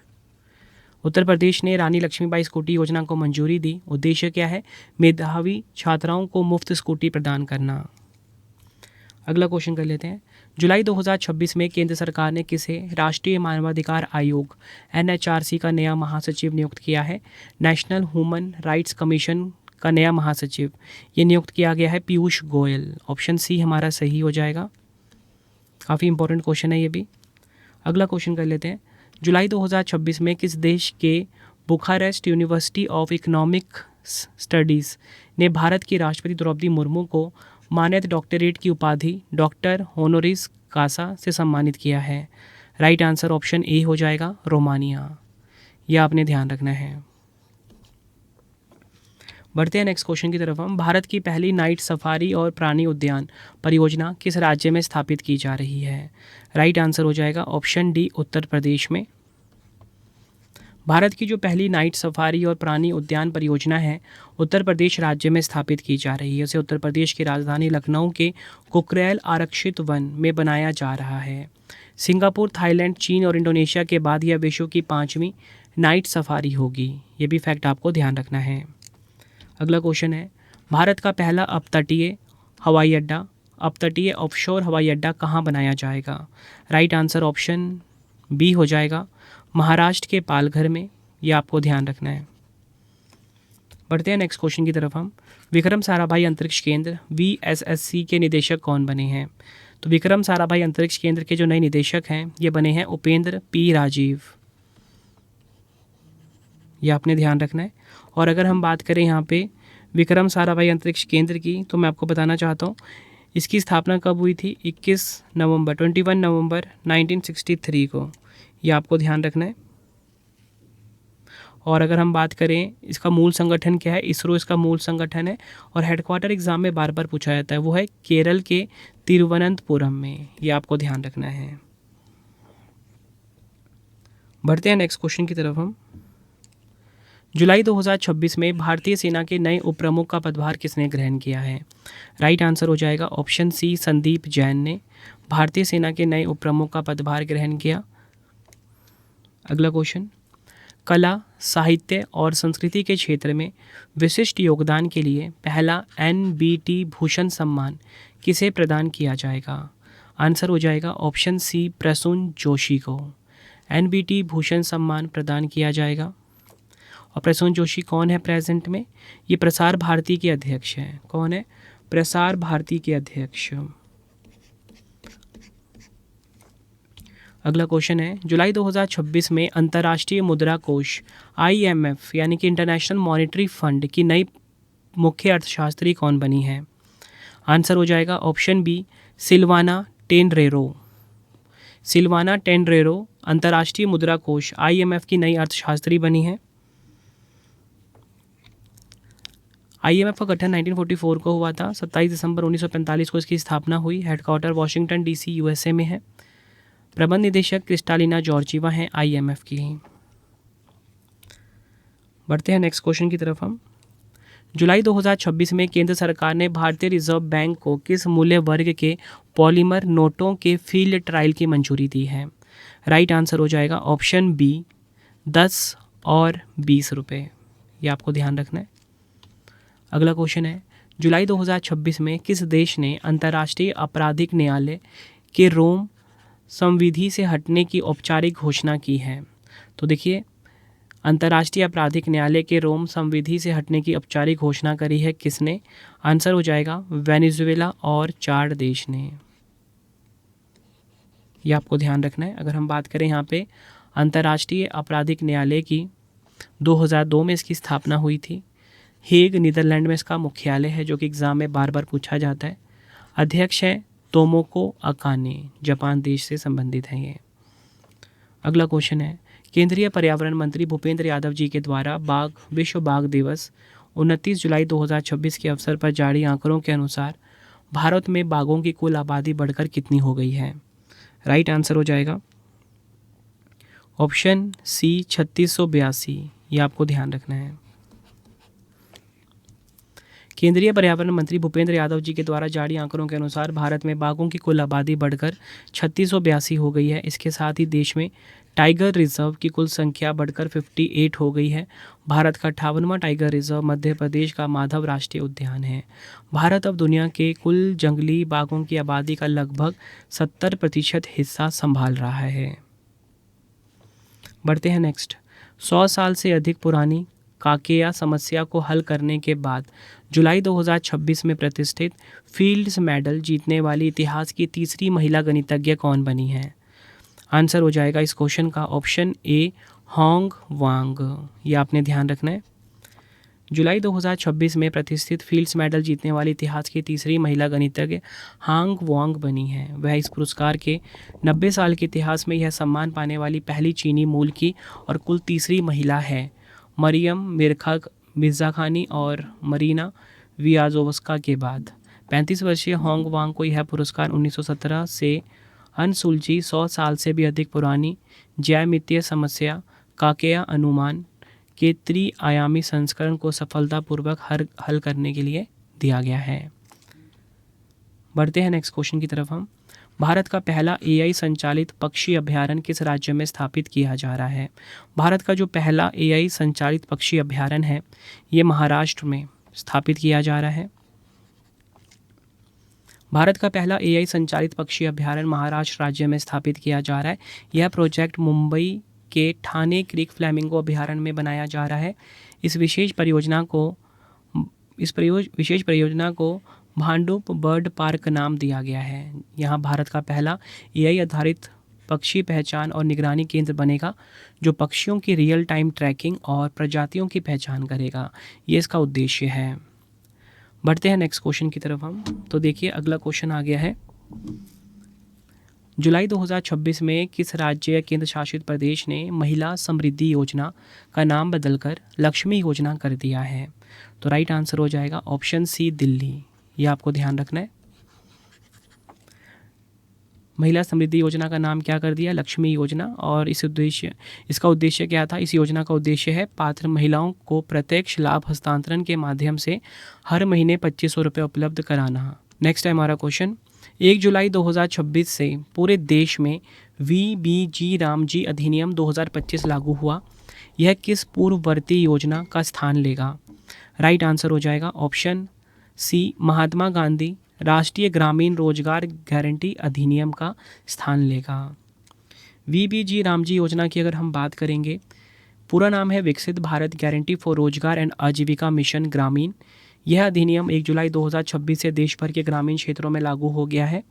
उत्तर प्रदेश ने रानी लक्ष्मीबाई स्कूटी योजना को मंजूरी दी। उद्देश्य क्या है? मेधावी छात्राओं को मुफ्त स्कूटी प्रदान करना। अगला क्वेश्चन कर लेते हैं, जुलाई 2026 में केंद्र सरकार ने किसे राष्ट्रीय मानवाधिकार आयोग NHRC का नया महासचिव नियुक्त किया है? नेशनल ह्यूमन राइट्स कमीशन का नया महासचिव ये नियुक्त किया गया है पीयूष गोयल। ऑप्शन सी हमारा सही हो जाएगा। काफ़ी इंपॉर्टेंट क्वेश्चन है ये भी। अगला क्वेश्चन कर लेते हैं, जुलाई 2026 में किस देश के Bucharest university of economic studies ने भारत की राष्ट्रपति द्रौपदी मुर्मू को मान्यता डॉक्टरेट की उपाधि डॉक्टर होनोरिस कासा से सम्मानित किया है? राइट आंसर ऑप्शन ए हो जाएगा, रोमानिया। यह आपने ध्यान रखना है। बढ़ते हैं नेक्स्ट क्वेश्चन की तरफ हम। भारत की पहली नाइट सफारी और प्राणी उद्यान परियोजना किस राज्य में स्थापित की जा रही है? राइट आंसर हो जाएगा ऑप्शन डी, उत्तर प्रदेश में। भारत की जो पहली नाइट सफारी और प्राणी उद्यान परियोजना है उत्तर प्रदेश राज्य में स्थापित की जा रही है। उसे उत्तर प्रदेश की राजधानी लखनऊ के कुकरेल आरक्षित वन में बनाया जा रहा है। सिंगापुर, थाईलैंड, चीन और इंडोनेशिया के बाद यह विश्व की 5वीं नाइट सफारी होगी। ये भी फैक्ट आपको ध्यान रखना है। अगला क्वेश्चन है, भारत का पहला अपतटीय हवाई अड्डा, अपतटीय ऑफशोर हवाई अड्डा कहाँ बनाया जाएगा? राइट आंसर ऑप्शन बी हो जाएगा, महाराष्ट्र के पालघर में। यह आपको ध्यान रखना है। बढ़ते हैं नेक्स्ट क्वेश्चन की तरफ हम। विक्रम साराभाई अंतरिक्ष केंद्र VSSC के निदेशक कौन बने हैं? तो विक्रम साराभाई अंतरिक्ष केंद्र के जो नए निदेशक हैं ये बने हैं उपेंद्र P राजीव। यह आपने ध्यान रखना है। और अगर हम बात करें यहाँ पे विक्रम साराभाई अंतरिक्ष केंद्र की, तो मैं आपको बताना चाहता हूँ इसकी स्थापना कब हुई थी? 21 नवंबर 1963 को। यह आपको ध्यान रखना है। और अगर हम बात करें इसका मूल संगठन क्या है, इसरो इसका मूल संगठन है। और हेडक्वार्टर एग्जाम में बार बार पूछा जाता है, वो है केरल के तिरुवनंतपुरम में। यह आपको ध्यान रखना है। बढ़ते हैं नेक्स्ट क्वेश्चन की तरफ हम। जुलाई 2026 में भारतीय सेना के नए उप प्रमुख का पदभार किसने ग्रहण किया है? राइट आंसर हो जाएगा ऑप्शन सी, संदीप जैन ने भारतीय सेना के नए उप प्रमुख का पदभार ग्रहण किया। अगला क्वेश्चन, कला, साहित्य और संस्कृति के क्षेत्र में विशिष्ट योगदान के लिए पहला NBT भूषण सम्मान किसे प्रदान किया जाएगा? आंसर हो जाएगा ऑप्शन सी, प्रसून जोशी को NBT भूषण सम्मान प्रदान किया जाएगा। और प्रसून जोशी कौन है प्रेजेंट में? ये प्रसार भारती के अध्यक्ष हैं। कौन है? प्रसार भारती के अध्यक्ष। अगला क्वेश्चन है, जुलाई 2026 में अंतर्राष्ट्रीय मुद्रा कोष IMF यानी कि इंटरनेशनल मॉनेटरी फंड की नई मुख्य अर्थशास्त्री कौन बनी है? आंसर हो जाएगा ऑप्शन बी, सिल्वाना टेनरेरो। सिल्वाना टेनरेरो अंतर्राष्ट्रीय मुद्रा कोष IMF की नई अर्थशास्त्री बनी है। IMF का गठन 1944 को हुआ था। 27 दिसंबर 1945 को इसकी स्थापना हुई। हेडक्वार्टर वाशिंगटन DC USA में है। प्रबंध निदेशक क्रिस्टालिना जॉर्जीवा हैं IMF की। बढ़ते हैं नेक्स्ट क्वेश्चन की तरफ हम। जुलाई 2026 में केंद्र सरकार ने भारतीय रिजर्व बैंक को किस मूल्य वर्ग के पॉलीमर नोटों के फील्ड ट्रायल की मंजूरी दी है? राइट आंसर हो जाएगा ऑप्शन बी, 10 और 20 रुपये। ये आपको ध्यान रखना है। अगला क्वेश्चन है, जुलाई 2026 में किस देश ने अंतर्राष्ट्रीय आपराधिक न्यायालय के रोम संविधि से हटने की औपचारिक घोषणा की है? तो देखिए, अंतर्राष्ट्रीय आपराधिक न्यायालय के रोम संविधि से हटने की औपचारिक घोषणा करी है किसने? आंसर हो जाएगा वेनेजुएला और 4 देश ने। यह आपको ध्यान रखना है। अगर हम बात करें यहाँ पे अंतर्राष्ट्रीय आपराधिक न्यायालय की, 2002 में इसकी स्थापना हुई थी। हेग नीदरलैंड में इसका मुख्यालय है, जो कि एग्ज़ाम में बार बार पूछा जाता है। अध्यक्ष है तोमोको अकाने, जापान देश से संबंधित हैं ये। अगला क्वेश्चन है, केंद्रीय पर्यावरण मंत्री भूपेंद्र यादव जी के द्वारा विश्व बाघ दिवस 29 जुलाई 2026 के अवसर पर जारी आंकड़ों के अनुसार भारत में बाघों की कुल आबादी बढ़कर कितनी हो गई है? राइट आंसर हो जाएगा ऑप्शन सी, 3682। ये आपको ध्यान रखना है। केंद्रीय पर्यावरण मंत्री भूपेंद्र यादव जी के द्वारा जारी आंकड़ों के अनुसार भारत में बाघों की कुल आबादी बढ़कर 3682 हो गई है। इसके साथ ही देश में टाइगर रिजर्व की कुल संख्या बढ़कर 58 हो गई है। भारत का 58वां टाइगर रिजर्व मध्य प्रदेश का माधव राष्ट्रीय उद्यान है। भारत अब दुनिया के कुल जंगली बाघों की आबादी का लगभग 70% हिस्सा संभाल रहा है। बढ़ते हैं नेक्स्ट। 100 साल से अधिक पुरानी काकेया समस्या को हल करने के बाद जुलाई 2026 में प्रतिष्ठित फील्ड्स मेडल जीतने वाली इतिहास की तीसरी महिला गणितज्ञ कौन बनी है? आंसर हो जाएगा इस क्वेश्चन का ऑप्शन ए, होंग वांग। ये आपने ध्यान रखना है। जुलाई 2026 में प्रतिष्ठित फील्ड्स मेडल जीतने वाली इतिहास की तीसरी महिला गणितज्ञ हांग वॉन्ग बनी हैं। वह इस पुरस्कार के 90 साल के इतिहास में यह सम्मान पाने वाली पहली चीनी मूल की और कुल तीसरी महिला है, मरियम मिर्ज़ाखानी और मरीना वियाज़ोव्स्का के बाद। 35 वर्षीय होंग वांग को यह पुरस्कार 1917 से अनसुलझी 100 साल से भी अधिक पुरानी ज्यामितीय समस्या काकेया अनुमान के त्रि-आयामी संस्करण को सफलतापूर्वक हल करने के लिए दिया गया है। बढ़ते हैं नेक्स्ट क्वेश्चन की तरफ हम। भारत का पहला एआई संचालित पक्षी अभयारण्य किस राज्य में स्थापित किया जा रहा है? भारत का जो पहला एआई संचालित पक्षी अभयारण्य है ये महाराष्ट्र में स्थापित किया जा रहा है। भारत का पहला एआई संचालित पक्षी अभयारण्य महाराष्ट्र राज्य में स्थापित किया जा रहा है। यह प्रोजेक्ट मुंबई के ठाणे क्रीक फ्लैमिंगो अभयारण्य में बनाया जा रहा है। इस विशेष परियोजना को भांडुप बर्ड पार्क नाम दिया गया है। यहाँ भारत का पहला एआई आधारित पक्षी पहचान और निगरानी केंद्र बनेगा जो पक्षियों की रियल टाइम ट्रैकिंग और प्रजातियों की पहचान करेगा। ये इसका उद्देश्य है। बढ़ते हैं नेक्स्ट क्वेश्चन की तरफ हम। तो देखिए अगला क्वेश्चन आ गया है, जुलाई 2026 में किस राज्य या केंद्र शासित प्रदेश ने महिला समृद्धि योजना का नाम बदलकर लक्ष्मी योजना कर दिया है? तो राइट आंसर हो जाएगा ऑप्शन सी, दिल्ली। ये आपको ध्यान रखना है। महिला समृद्धि योजना का नाम क्या कर दिया? लक्ष्मी योजना। और इसका उद्देश्य क्या था? इस योजना का उद्देश्य है पात्र महिलाओं को प्रत्यक्ष लाभ हस्तांतरण के माध्यम से हर महीने 2500 रुपये उपलब्ध कराना। नेक्स्ट है हमारा क्वेश्चन, 1 जुलाई 2026 से पूरे देश में VBG रामजी अधिनियम 2025 लागू हुआ। यह किस पूर्ववर्ती योजना का स्थान लेगा? राइट आंसर हो जाएगा ऑप्शन सी, महात्मा गांधी राष्ट्रीय ग्रामीण रोजगार गारंटी अधिनियम का स्थान लेगा। VBG रामजी योजना की अगर हम बात करेंगे, पूरा नाम है विकसित भारत गारंटी फॉर रोजगार एंड आजीविका मिशन ग्रामीण। यह अधिनियम 1 जुलाई 2026 से देश भर के ग्रामीण क्षेत्रों में लागू हो गया है।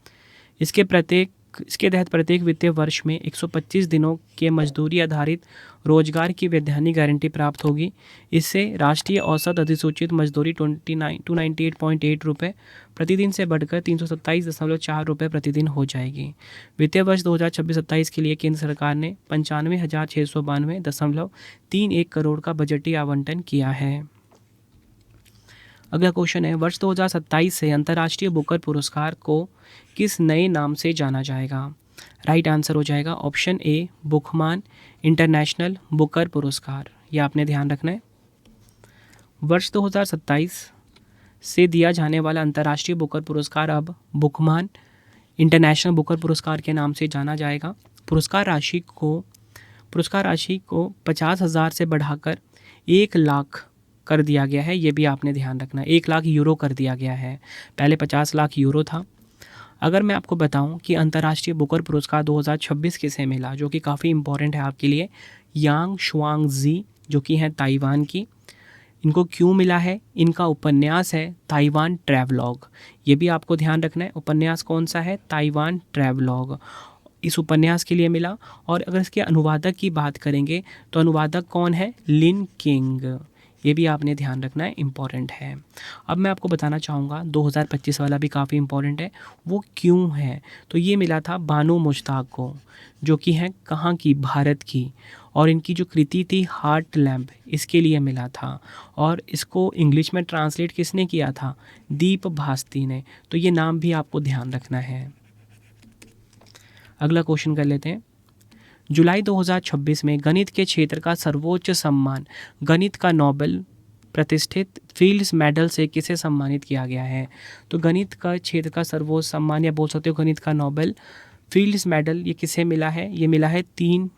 इसके तहत प्रत्येक वित्तीय वर्ष में 125 दिनों के मजदूरी आधारित रोजगार की वैधानिक गारंटी प्राप्त होगी। इससे राष्ट्रीय औसत अधिसूचित मजदूरी 298.8 रुपये प्रतिदिन से बढ़कर 327.4 रुपये प्रतिदिन हो जाएगी। वित्तीय वर्ष 2026-27 के लिए केंद्र सरकार ने 95,692.31 करोड़ का बजटीय आवंटन किया है। अगला क्वेश्चन है, वर्ष 2027 से अंतर्राष्ट्रीय बुकर पुरस्कार को किस नए नाम से जाना जाएगा? राइट आंसर हो जाएगा ऑप्शन ए, बुकमान इंटरनेशनल बुकर पुरस्कार। यह आपने ध्यान रखना है। वर्ष 2027 से दिया जाने वाला अंतर्राष्ट्रीय बुकर पुरस्कार अब बुकमान इंटरनेशनल बुकर पुरस्कार के नाम से जाना जाएगा। पुरस्कार राशि को 50,000 से बढ़ाकर 1 लाख कर दिया गया है। ये भी आपने ध्यान रखना है। 1 लाख यूरो कर दिया गया है, पहले 50 लाख यूरो था। अगर मैं आपको बताऊं कि अंतर्राष्ट्रीय बुकर पुरस्कार 2026 किसे मिला, जो कि काफ़ी इंपॉर्टेंट है आपके लिए, यांग शुआंगजी जो कि हैं ताइवान की। इनको क्यों मिला है? इनका उपन्यास है ताइवान ट्रैवलॉग। ये भी आपको ध्यान रखना है। उपन्यास कौन सा है? Taiwan travelogue. इस उपन्यास के लिए मिला। और अगर इसके अनुवादक की बात करेंगे तो अनुवादक कौन है? लिन किंग। ये भी आपने ध्यान रखना है, इम्पॉर्टेंट है। अब मैं आपको बताना चाहूँगा 2025 वाला भी काफ़ी इम्पॉर्टेंट है। वो क्यों है? तो ये मिला था बानो मुश्ताक को, जो कि हैं कहाँ की? भारत की। और इनकी जो कृति थी हार्ट लैम्प, इसके लिए मिला था। और इसको इंग्लिश में ट्रांसलेट किसने किया था? दीप भास्ती ने। तो ये नाम भी आपको ध्यान रखना है। अगला क्वेश्चन कर लेते हैं, जुलाई 2026 में गणित के क्षेत्र का सर्वोच्च सम्मान गणित का नोबेल प्रतिष्ठित फील्ड्स मेडल से किसे सम्मानित किया गया है? तो गणित का क्षेत्र का सर्वोच्च सम्मान, या बोल सकते हो गणित का नोबेल फील्ड्स मेडल, ये किसे मिला है? ये मिला है 3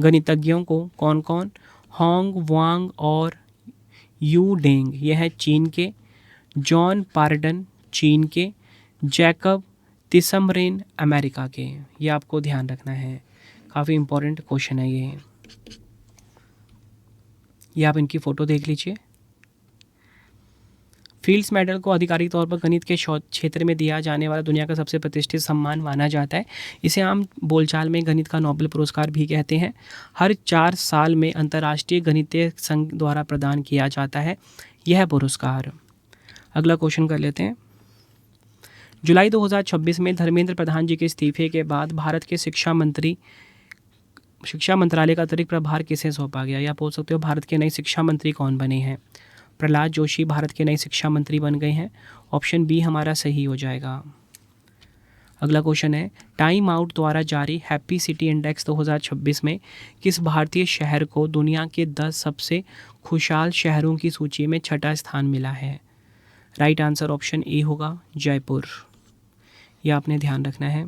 गणितज्ञों को। कौन कौन? होंग वांग और यू डेंग, ये हैं चीन के। जॉन पार्डन चीन के। जैकब तिसमरेन अमेरिका के। ये आपको ध्यान रखना है, काफ़ी इम्पोर्टेंट क्वेश्चन है ये आप इनकी फ़ोटो देख लीजिए। फील्ड्स मेडल को आधिकारिक तौर पर गणित के क्षेत्र में दिया जाने वाला दुनिया का सबसे प्रतिष्ठित सम्मान माना जाता है। इसे आम बोलचाल में गणित का नोबेल पुरस्कार भी कहते हैं। हर 4 साल में अंतर्राष्ट्रीय गणितीय संघ द्वारा प्रदान किया जाता है यह पुरस्कार। अगला क्वेश्चन कर लेते हैं। जुलाई 2026 में धर्मेंद्र प्रधान जी के इस्तीफे के बाद भारत के शिक्षा मंत्रालय का अतिरिक्त प्रभार किसे सौंपा गया? या पूछ सकते हो भारत के नए शिक्षा मंत्री कौन बने हैं? प्रहलाद जोशी भारत के नए शिक्षा मंत्री बन गए हैं। ऑप्शन बी हमारा सही हो जाएगा। अगला क्वेश्चन है, टाइम आउट द्वारा जारी हैप्पी सिटी इंडेक्स 2026 में किस भारतीय शहर को दुनिया के 10 सबसे खुशहाल शहरों की सूची में 6ठा स्थान मिला है? राइट आंसर ऑप्शन ए होगा, जयपुर। यह आपने ध्यान रखना है।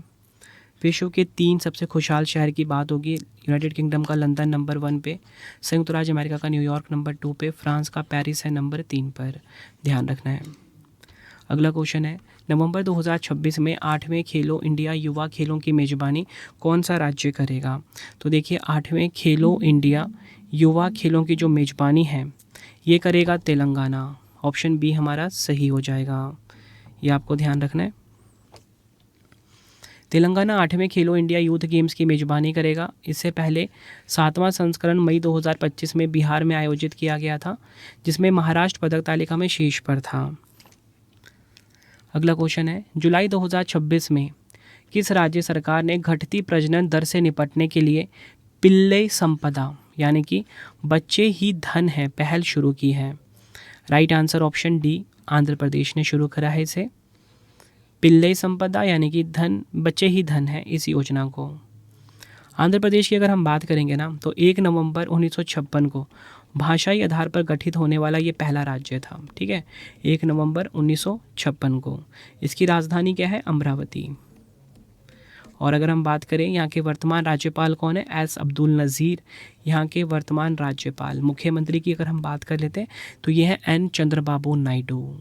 विश्व के 3 सबसे खुशहाल शहर की बात होगी। यूनाइटेड किंगडम का लंदन नंबर 1 पे, संयुक्त राज्य अमेरिका का न्यूयॉर्क नंबर 2 पे, फ्रांस का पेरिस है नंबर 3 पर। ध्यान रखना है। अगला क्वेश्चन है, नवंबर 2026 में 8वें खेलो इंडिया युवा खेलों की मेज़बानी कौन सा राज्य करेगा? तो देखिए 8वें खेलो इंडिया युवा खेलों की जो मेज़बानी है ये करेगा तेलंगाना। ऑप्शन बी हमारा सही हो जाएगा। ये आपको ध्यान रखना है। तेलंगाना 8वें खेलो इंडिया यूथ गेम्स की मेज़बानी करेगा। इससे पहले 7वां संस्करण मई 2025 में बिहार में आयोजित किया गया था, जिसमें महाराष्ट्र पदक तालिका में शीर्ष पर था। अगला क्वेश्चन है, जुलाई 2026 में किस राज्य सरकार ने घटती प्रजनन दर से निपटने के लिए पिल्ले संपदा यानी कि बच्चे ही धन है पहल शुरू की है? Right answer option D, Andhra Pradesh ने शुरू करा है इसे। पिल्ले संपदा यानी कि धन, बच्चे ही धन है, इस योजना को। आंध्र प्रदेश की अगर हम बात करेंगे ना तो 1 नवंबर 1956 को भाषाई आधार पर गठित होने वाला ये पहला राज्य था। ठीक है, 1 नवंबर 1956 को। इसकी राजधानी क्या है? अमरावती। और अगर हम बात करें यहाँ के वर्तमान राज्यपाल कौन है? एस अब्दुल नज़ीर यहाँ के वर्तमान राज्यपाल। मुख्यमंत्री की अगर हम बात कर लेते हैं तो ये है एन चंद्रबाबू नायडू।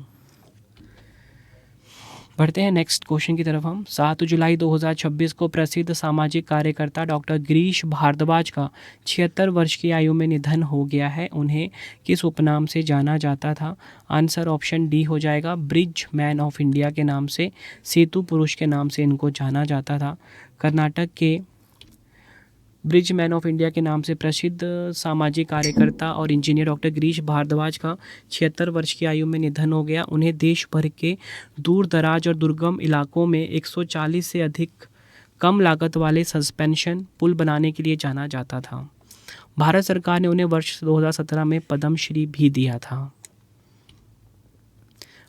बढ़ते हैं नेक्स्ट क्वेश्चन की तरफ हम। 7 जुलाई 2026 को प्रसिद्ध सामाजिक कार्यकर्ता डॉक्टर गिरीश भारद्वाज का 76 वर्ष की आयु में निधन हो गया है। उन्हें किस उपनाम से जाना जाता था? आंसर ऑप्शन डी हो जाएगा, ब्रिज मैन ऑफ इंडिया के नाम से, सेतु पुरुष के नाम से इनको जाना जाता था। कर्नाटक के ब्रिज मैन ऑफ इंडिया के नाम से प्रसिद्ध सामाजिक कार्यकर्ता और इंजीनियर डॉक्टर गिरीश भारद्वाज का 76 वर्ष की आयु में निधन हो गया। उन्हें देश भर के दूर दराज और दुर्गम इलाकों में 140 से अधिक कम लागत वाले सस्पेंशन पुल बनाने के लिए जाना जाता था। भारत सरकार ने उन्हें वर्ष 2017 में पद्मश्री भी दिया था।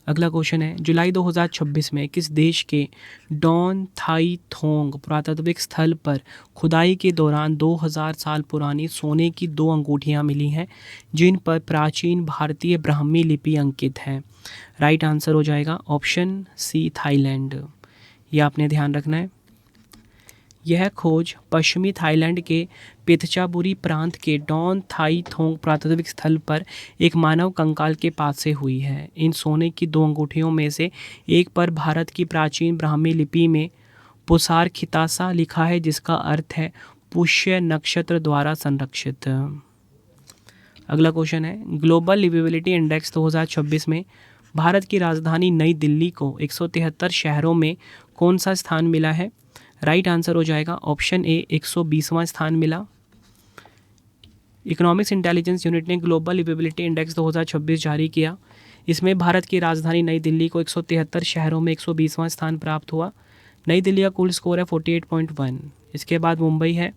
अगला क्वेश्चन है, जुलाई 2026 में किस देश के डॉन थाई थोंग पुरातात्विक स्थल पर खुदाई के दौरान 2000 साल पुरानी सोने की 2 अंगूठियां मिली हैं, जिन पर प्राचीन भारतीय ब्राह्मी लिपि अंकित है? राइट आंसर हो जाएगा ऑप्शन सी, थाईलैंड। ये आपने ध्यान रखना है। यह खोज पश्चिमी थाईलैंड के पेथचाबुरी प्रांत के डॉन थाई थोंग पुरातात्विक स्थल पर एक मानव कंकाल के पास से हुई है। इन सोने की 2 अंगूठियों में से एक पर भारत की प्राचीन ब्राह्मी लिपि में पुसार खितासा लिखा है, जिसका अर्थ है पुष्य नक्षत्र द्वारा संरक्षित। अगला क्वेश्चन है, ग्लोबल लिवेबिलिटी इंडेक्स 2026 में भारत की राजधानी नई दिल्ली को 173 शहरों में कौन सा स्थान मिला है? राइट आंसर हो जाएगा ऑप्शन ए, 120वां स्थान मिला। इकोनॉमिक्स इंटेलिजेंस यूनिट ने ग्लोबल लिवेबिलिटी इंडेक्स 2026 जारी किया। इसमें भारत की राजधानी नई दिल्ली को 173 शहरों में 120वां स्थान प्राप्त हुआ। नई दिल्ली का कुल स्कोर है 48.1। इसके बाद मुंबई है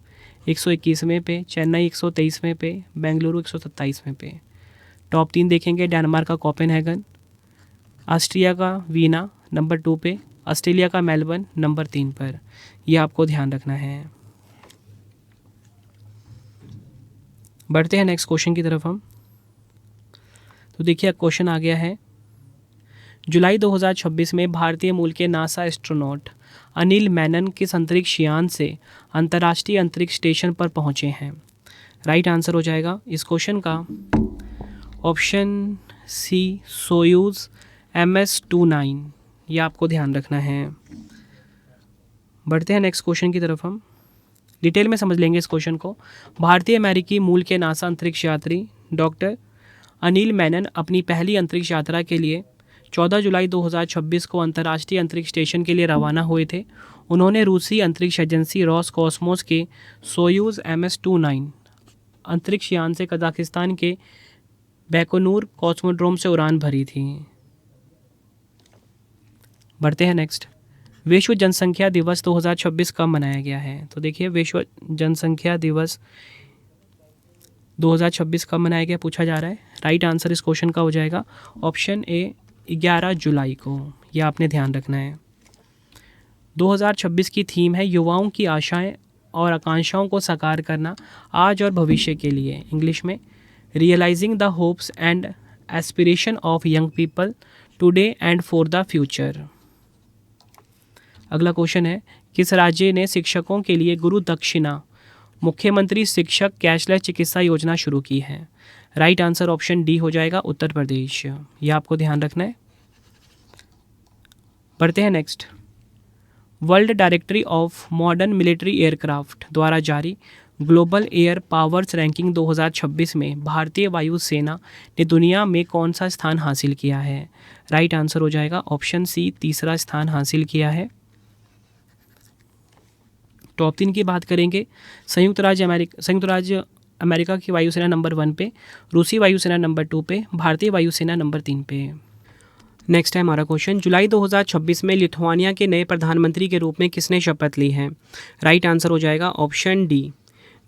121वें पे, चेन्नई 123वें पे, बेंगलुरु 127वें पे। टॉप 3 देखेंगे, डेनमार्क का कोपेनहेगन, ऑस्ट्रिया का वीना नंबर 2 पे, ऑस्ट्रेलिया का मेलबर्न नंबर 3 पर। यह आपको ध्यान रखना है। बढ़ते हैं नेक्स्ट क्वेश्चन की तरफ हम। तो देखिए क्वेश्चन आ गया है, जुलाई 2026 में भारतीय मूल के नासा एस्ट्रोनॉट अनिल मेनन किस अंतरिक्ष यान से अंतर्राष्ट्रीय अंतरिक्ष स्टेशन पर पहुंचे हैं? राइट आंसर हो जाएगा इस क्वेश्चन का ऑप्शन सी, सोयूज MS-29। ये आपको ध्यान रखना है। बढ़ते हैं नेक्स्ट क्वेश्चन की तरफ हम। डिटेल में समझ लेंगे इस क्वेश्चन को। भारतीय अमेरिकी मूल के नासा अंतरिक्ष यात्री डॉक्टर अनिल मेनन अपनी पहली अंतरिक्ष यात्रा के लिए 14 जुलाई 2026 को अंतर्राष्ट्रीय अंतरिक्ष स्टेशन के लिए रवाना हुए थे। उन्होंने रूसी अंतरिक्ष एजेंसी रॉसकॉस्मोस के सोयूज़ MS-29 अंतरिक्ष यान से कजाकिस्तान के बैकोनूर कॉस्मोड्रोम से उड़ान भरी थी। बढ़ते हैं नेक्स्ट। विश्व जनसंख्या दिवस 2026 कब मनाया गया है? तो देखिए, विश्व जनसंख्या दिवस 2026 कब मनाया गया पूछा जा रहा है। राइट आंसर इस क्वेश्चन का हो जाएगा ऑप्शन ए 11 जुलाई को। यह आपने ध्यान रखना है। 2026 की थीम है युवाओं की आशाएं और आकांक्षाओं को साकार करना आज और भविष्य के लिए। इंग्लिश में realising the hopes and aspiration of young people today and for the future. अगला क्वेश्चन है, किस राज्य ने शिक्षकों के लिए गुरु दक्षिणा मुख्यमंत्री शिक्षक कैशलेस चिकित्सा योजना शुरू की है? राइट आंसर ऑप्शन डी हो जाएगा उत्तर प्रदेश। यह आपको ध्यान रखना है। बढ़ते हैं next. World directory of modern military aircraft द्वारा जारी ग्लोबल एयर पावर्स रैंकिंग 2026 में भारतीय वायुसेना ने दुनिया में कौन सा स्थान हासिल किया है? राइट आंसर हो जाएगा ऑप्शन सी तीसरा स्थान हासिल किया है। टॉप 3 की बात करेंगे। संयुक्त राज्य अमेरिका की वायुसेना नंबर 1 पे, रूसी वायुसेना नंबर 2 पे, भारतीय वायुसेना नंबर 3 पे। नेक्स्ट है हमारा क्वेश्चन, जुलाई 2026 में लिथुआनिया के नए प्रधानमंत्री के रूप में किसने शपथ ली है? राइट आंसर हो जाएगा ऑप्शन डी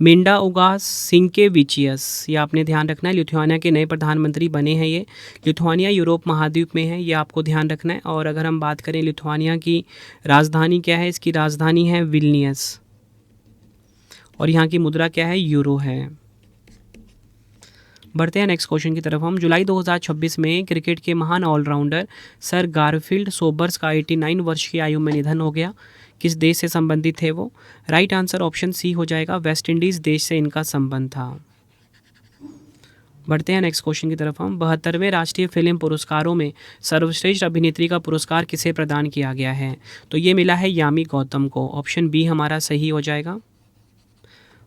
मिंडाउगास सिंकेविचियस। ये आपने ध्यान रखना है। लिथुआनिया के नए प्रधानमंत्री बने हैं ये। लिथुआनिया यूरोप महाद्वीप में है, ये आपको ध्यान रखना है। और अगर हम बात करें लिथुआनिया की राजधानी क्या है, इसकी राजधानी है विल्नियस। और यहाँ की मुद्रा क्या है, यूरो है। बढ़ते हैं नेक्स्ट क्वेश्चन की तरफ हम। जुलाई 2026 में क्रिकेट के महान ऑलराउंडर सर गारफील्ड सोबर्स का 89 वर्ष की आयु में निधन हो गया। किस देश से संबंधित थे वो? राइट आंसर ऑप्शन सी हो जाएगा वेस्ट इंडीज़ देश से इनका संबंध था। बढ़ते हैं नेक्स्ट क्वेश्चन की तरफ हम। 72वें राष्ट्रीय फिल्म पुरस्कारों में सर्वश्रेष्ठ अभिनेत्री का पुरस्कार किसे प्रदान किया गया है? तो ये मिला है यामी गौतम को। ऑप्शन बी हमारा सही हो जाएगा।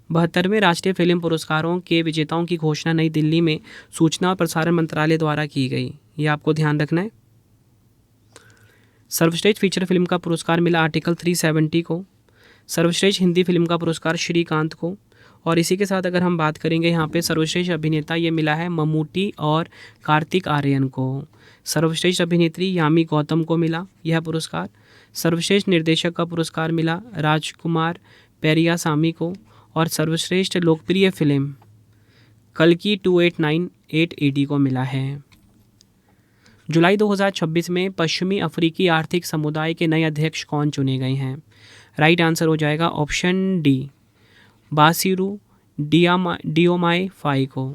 72वें राष्ट्रीय फिल्म पुरस्कारों के विजेताओं की घोषणा नई दिल्ली में सूचना और प्रसारण मंत्रालय द्वारा की गई। ये आपको ध्यान रखना है। सर्वश्रेष्ठ फीचर फिल्म का पुरस्कार मिला आर्टिकल 370 को। सर्वश्रेष्ठ हिंदी फिल्म का पुरस्कार श्रीकांत को। और इसी के साथ अगर हम बात करेंगे यहाँ पे सर्वश्रेष्ठ अभिनेता, ये मिला है ममूटी और कार्तिक आर्यन को। सर्वश्रेष्ठ अभिनेत्री यामी गौतम को मिला यह पुरस्कार। सर्वश्रेष्ठ निर्देशक का पुरस्कार मिला राजकुमार पेरियासामी को। और सर्वश्रेष्ठ लोकप्रिय फिल्म कल्कि 2898 AD को मिला है। जुलाई 2026 में पश्चिमी अफ्रीकी आर्थिक समुदाय के नए अध्यक्ष कौन चुने गए हैं? राइट आंसर हो जाएगा ऑप्शन डी बासिरू डियोमाय फाई को।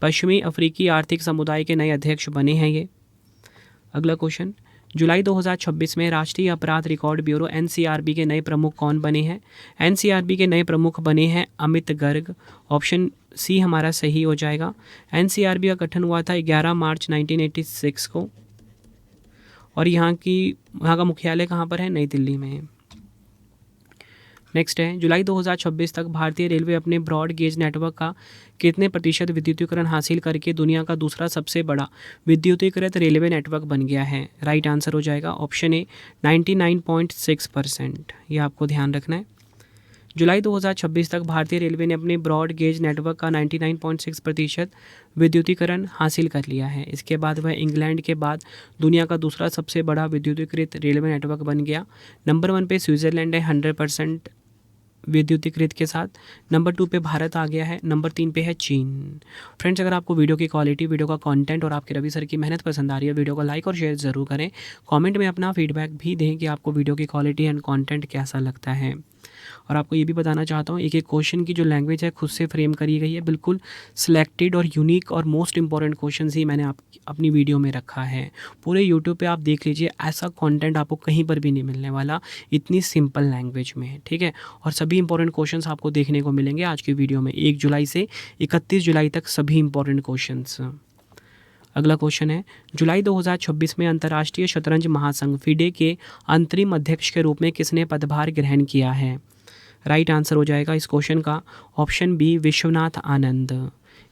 पश्चिमी अफ्रीकी आर्थिक समुदाय के नए अध्यक्ष बने हैं ये। अगला क्वेश्चन, जुलाई 2026 में राष्ट्रीय अपराध रिकॉर्ड ब्यूरो NCRB के नए प्रमुख कौन बने हैं? NCRB के नए प्रमुख बने हैं अमित गर्ग। ऑप्शन सी हमारा सही हो जाएगा। NCRB का गठन हुआ था 11 मार्च 1986 को। और यहाँ का मुख्यालय कहाँ पर है? नई दिल्ली में। नेक्स्ट है, जुलाई 2026 तक भारतीय रेलवे अपने ब्रॉड गेज नेटवर्क का कितने प्रतिशत विद्युतीकरण हासिल करके दुनिया का दूसरा सबसे बड़ा विद्युतीकृत रेलवे नेटवर्क बन गया है? राइट आंसर हो जाएगा ऑप्शन ए 99.6%। यह आपको ध्यान रखना है। जुलाई 2026 तक भारतीय रेलवे ने अपने ब्रॉड गेज नेटवर्क का 99.6% विद्युतीकरण हासिल कर लिया है। इसके बाद वह इंग्लैंड के बाद दुनिया का दूसरा सबसे बड़ा विद्युतीकृत रेलवे नेटवर्क बन गया। नंबर 1 पे स्विट्ज़रलैंड है 100% विद्युतीकृत के साथ। नंबर 2 पे भारत आ गया है। नंबर 3 पे है चीन। फ्रेंड्स, अगर आपको वीडियो की क्वालिटी, वीडियो का कंटेंट और आपके रवि सर की मेहनत पसंद आ रही है, वीडियो को लाइक और शेयर ज़रूर करें। कमेंट में अपना फीडबैक भी दें कि आपको वीडियो की क्वालिटी एंड कंटेंट कैसा लगता है। और आपको ये भी बताना चाहता हूँ, एक एक क्वेश्चन की जो लैंग्वेज है खुद से फ्रेम करी गई है। बिल्कुल सिलेक्टेड और यूनिक और मोस्ट इंपॉर्टेंट क्वेश्चन ही मैंने अपनी वीडियो में रखा है। पूरे यूट्यूब पे आप देख लीजिए, ऐसा कंटेंट आपको कहीं पर भी नहीं मिलने वाला, इतनी सिंपल लैंग्वेज में है। ठीक है, और सभी इंपॉर्टेंट क्वेश्चंस आपको देखने को मिलेंगे आज की वीडियो में। 1 जुलाई से 31 जुलाई तक सभी इंपॉर्टेंट क्वेश्चंस। अगला क्वेश्चन है, जुलाई 2026 में अंतर्राष्ट्रीय शतरंज महासंघ FIDE के अंतरिम अध्यक्ष के रूप में किसने पदभार ग्रहण किया है? राइट आंसर हो जाएगा इस क्वेश्चन का ऑप्शन बी विश्वनाथ आनंद।